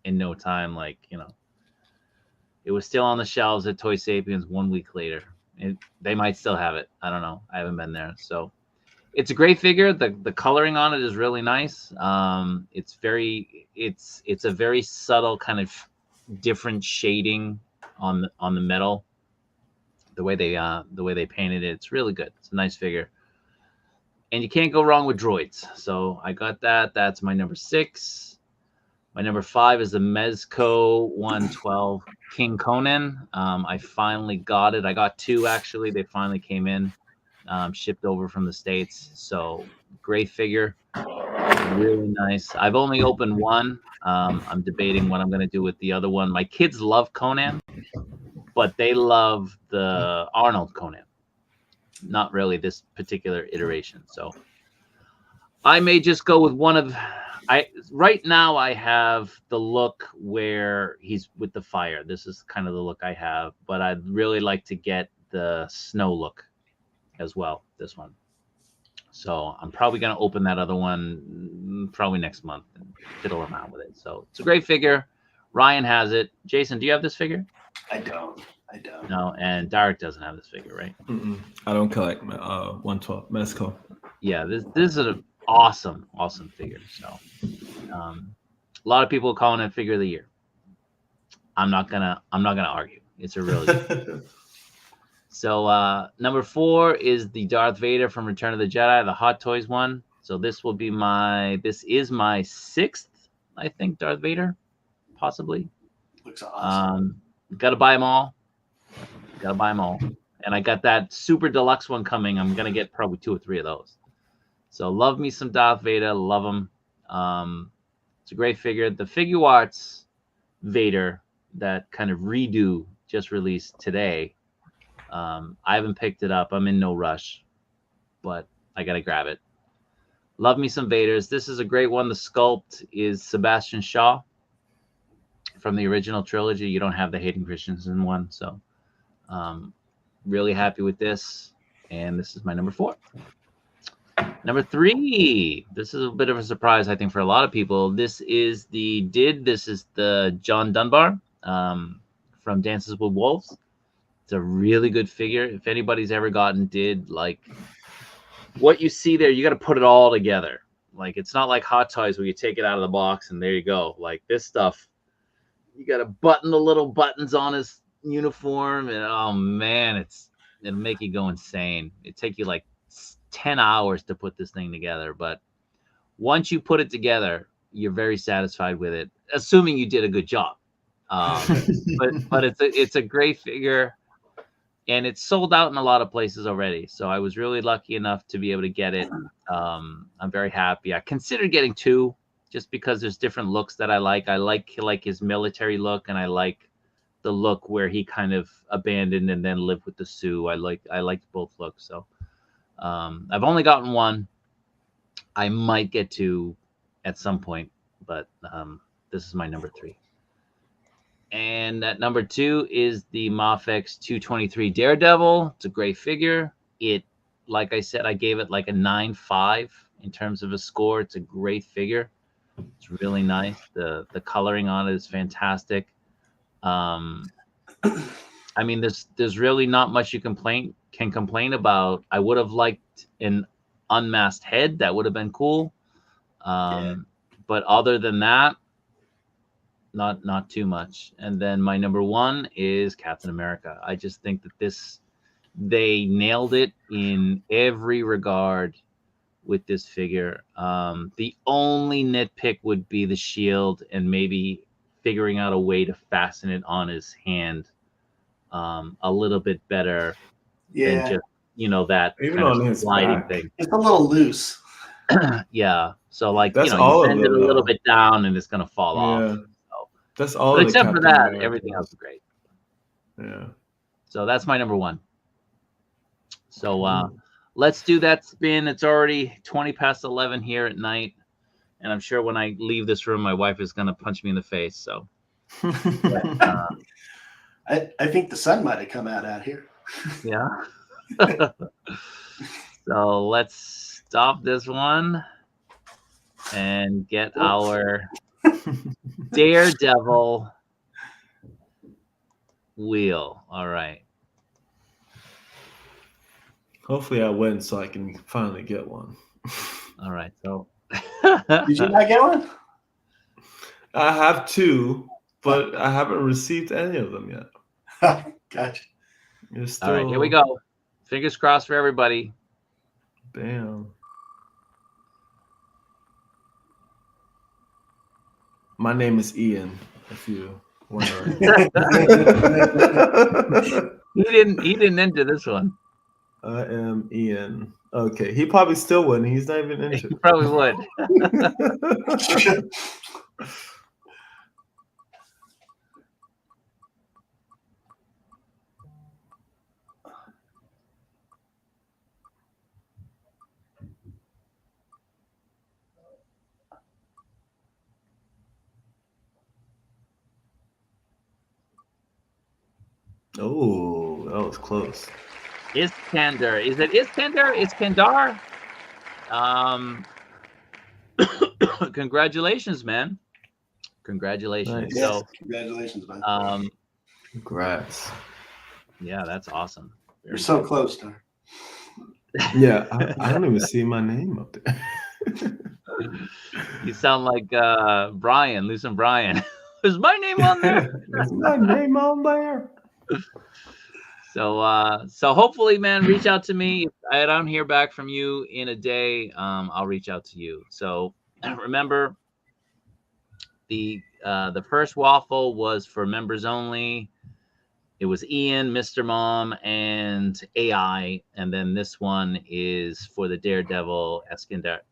in no time, it was still on the shelves at Toy Sapiens 1 week later. They might still have it. I don't know. I haven't been there. So it's a great figure. The coloring on it is really nice. It's a very subtle kind of different shading on the metal. The way they painted it, it's really good. It's a nice figure. And you can't go wrong with droids. So I got that. That's my number 6. My number 5 is the Mezco 112 King Conan. I finally got it. I got 2, actually. They finally came in, shipped over from the States. So great figure. Really nice. I've only opened 1. I'm debating what I'm going to do with the other one. My kids love Conan, but they love the Arnold Conan. Not really this particular iteration. So I may just go with one of... right now I have the look where he's with the fire. This is kind of the look I have, but I'd really like to get the snow look as well, this one. So I'm probably going to open that other one probably next month and fiddle around with it. So it's a great figure. Ryan has it. Jason, do you have this figure? I don't. No, and Derek doesn't have this figure, right? I don't collect 112 Mezco. Yeah, this is an awesome figure. So a lot of people are calling it figure of the year. I'm not gonna argue. It's a really good figure. So number 4 is the Darth Vader from Return of the Jedi, the Hot Toys one. So this is my sixth, I think, Darth Vader, possibly. Looks awesome. Gotta buy them all. And I got that super deluxe one coming. I'm gonna get probably 2 or 3 of those. So love me some Darth Vader. Love him. It's a great figure. The Figure Arts Vader, that kind of redo, just released today. I haven't picked it up. I'm in no rush, but I gotta grab it. Love me some Vaders. This is a great one. The sculpt is Sebastian Shaw from the original trilogy. You don't have the Hayden Christensen one, so really happy with this. And this is my number 4. Number 3. This is a bit of a surprise, I think, for a lot of people. This is the John Dunbar from Dances with Wolves. It's a really good figure. If anybody's ever gotten Did, like, what you see there, you got to put it all together. Like, it's not like Hot Toys where you take it out of the box and there you go. Like, this stuff, you got to button the little buttons on his uniform, and oh man, it'll make you go insane. It'd take you like 10 hours to put this thing together, but once you put it together, you're very satisfied with it, assuming you did a good job. But it's a great figure. And it's sold out in a lot of places already. So I was really lucky enough to be able to get it. I'm very happy. I considered getting 2 just because there's different looks that I like. I like his military look, and I like the look where he kind of abandoned and then lived with the Sioux. I liked both looks. So I've only gotten 1. I might get 2 at some point, but this is my number 3. And at number 2 is the MAFEX 223 Daredevil. It's a great figure. It, like I said, I gave it like a 9.5 in terms of a score. It's a great figure. It's really nice. The coloring on it is fantastic. I mean, there's really not much you can complain about. I would have liked an unmasked head. That would have been cool. But other than that, not too much. And then my number 1 is Captain America. I just think that they nailed it in every regard with this figure. The only nitpick would be the shield and maybe figuring out a way to fasten it on his hand a little bit better than just, that even kind on of his sliding back. thing. It's a little loose. Yeah. So like, That's you all bend of it a little bit down and it's going to fall off. Yeah. So, That's all. but of the except for Captain that, America. everything else is great. Yeah. So that's my number 1. So let's do that spin. It's already 20 past 11 here at night. And I'm sure when I leave this room, my wife is going to punch me in the face. So I think the sun might have come out here. yeah. So let's stop this one and get our Daredevil wheel. All right. Hopefully I win so I can finally get one. All right. So Did you not get one? I have 2, but I haven't received any of them yet. Gotcha. All right, here we go. Fingers crossed for everybody. Bam. My name is Ian, if you wonder. He didn't enter this one. I am Ian. Okay, he probably still wouldn't. He's not even into He probably would. Oh, that was close. Iskander. Is it Iskander? Iskandar? Congratulations, man. Congratulations. Nice. So Congratulations, man. Congrats. Yeah, that's awesome. You're so close, Star. Yeah, I don't even see my name up there. You sound like Brian, Loosen Brian. Is my name on there? Is my name on there? So hopefully, man, reach out to me. If I don't hear back from you in a day, I'll reach out to you. So remember, the first waffle was for members only. It was Ian, Mr. Mom, and AI, and then this one is for the Daredevil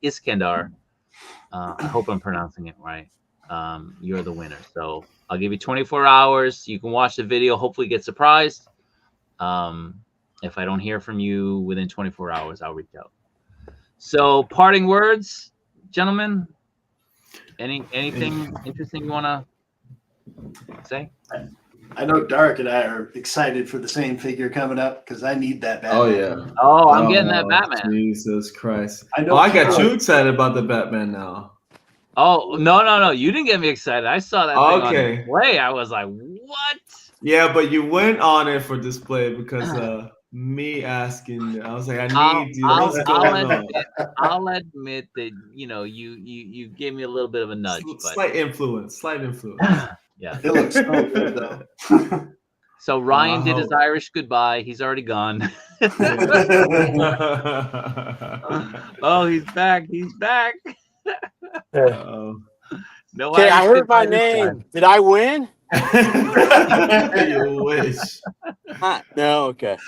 Iskandar. I hope I'm pronouncing it right. You're the winner. So I'll give you 24 hours. You can watch the video. Hopefully, get surprised. If I don't hear from you within 24 hours, I'll reach out. So, parting words, gentlemen. Anything interesting you want to say? I know Dark and I are excited for the same figure coming up because I need that Batman. Oh yeah. Oh, I'm getting that Batman. Jesus Christ! I know. I got you excited about the Batman now. Oh no! You didn't get me excited. I saw that thing on display. I was like, "What?" Yeah, but you went on it for display because me asking. I was like, I need you. What's going on? I'll admit that you gave me a little bit of a nudge. Slight influence. Yeah. It looks so good though. So Ryan did his Irish goodbye. He's already gone. Oh, he's back. He's back. No, Okay, I heard my name. Did I win? You wish. No, okay.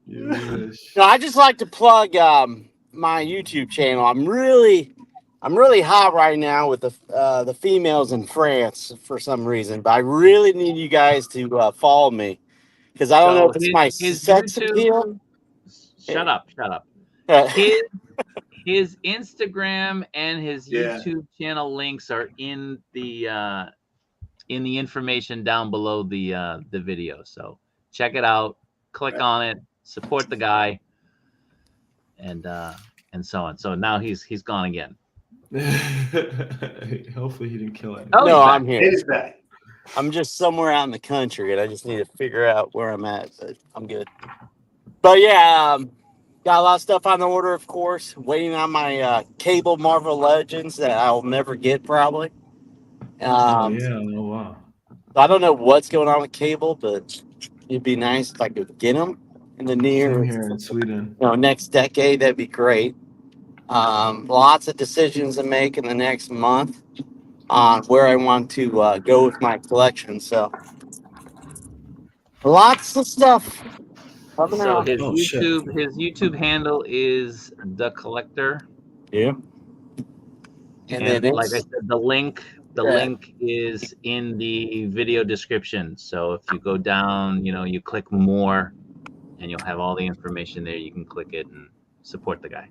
You wish. No, I just like to plug my YouTube channel. I'm really hot right now with the females in France for some reason, but I really need you guys to follow me because I don't know if it's my sex appeal. Shut up. His Instagram and his YouTube channel links are in the information down below the video. So check it out, click on it, support the guy, and so on. So now he's gone again. Hopefully he didn't kill it. Oh, no, I'm here. He's back. I'm just somewhere out in the country, and I just need to figure out where I'm at. But I'm good. But yeah, got a lot of stuff on the order, of course. Waiting on my cable Marvel Legends that I'll never get, probably. Oh wow. I don't know what's going on with cable, but it'd be nice if I could get them in the near here in Sweden. Next decade. That'd be great. Lots of decisions to make in the next month on where I want to go with my collection. So lots of stuff coming out. His YouTube handle is The Collector. Yeah. And like I said, the link is in the video description. So if you go down, you click more and you'll have all the information there. You can click it and support the guy.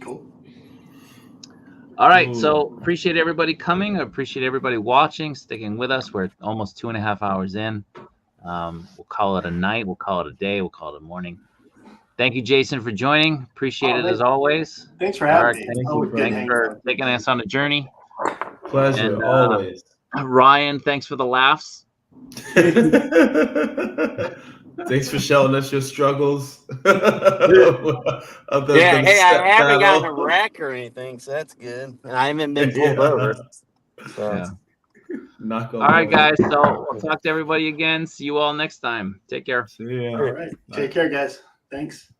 Cool. All right. So appreciate everybody coming. I appreciate everybody watching, sticking with us. We're almost 2.5 hours in. We'll call it a night. We'll call it a day. We'll call it a morning. Thank you, Jason, for joining. Appreciate it as always. Thanks for having me. Thanks for taking us on the journey. Pleasure, always. Ryan, thanks for the laughs. Thanks for showing us your struggles. Hey, I haven't gotten a wreck or anything, so that's good. And I haven't been pulled over. So. Yeah. All right, guys. So we'll talk to everybody again. See you all next time. Take care. See ya. All right. Take care, guys. Thanks.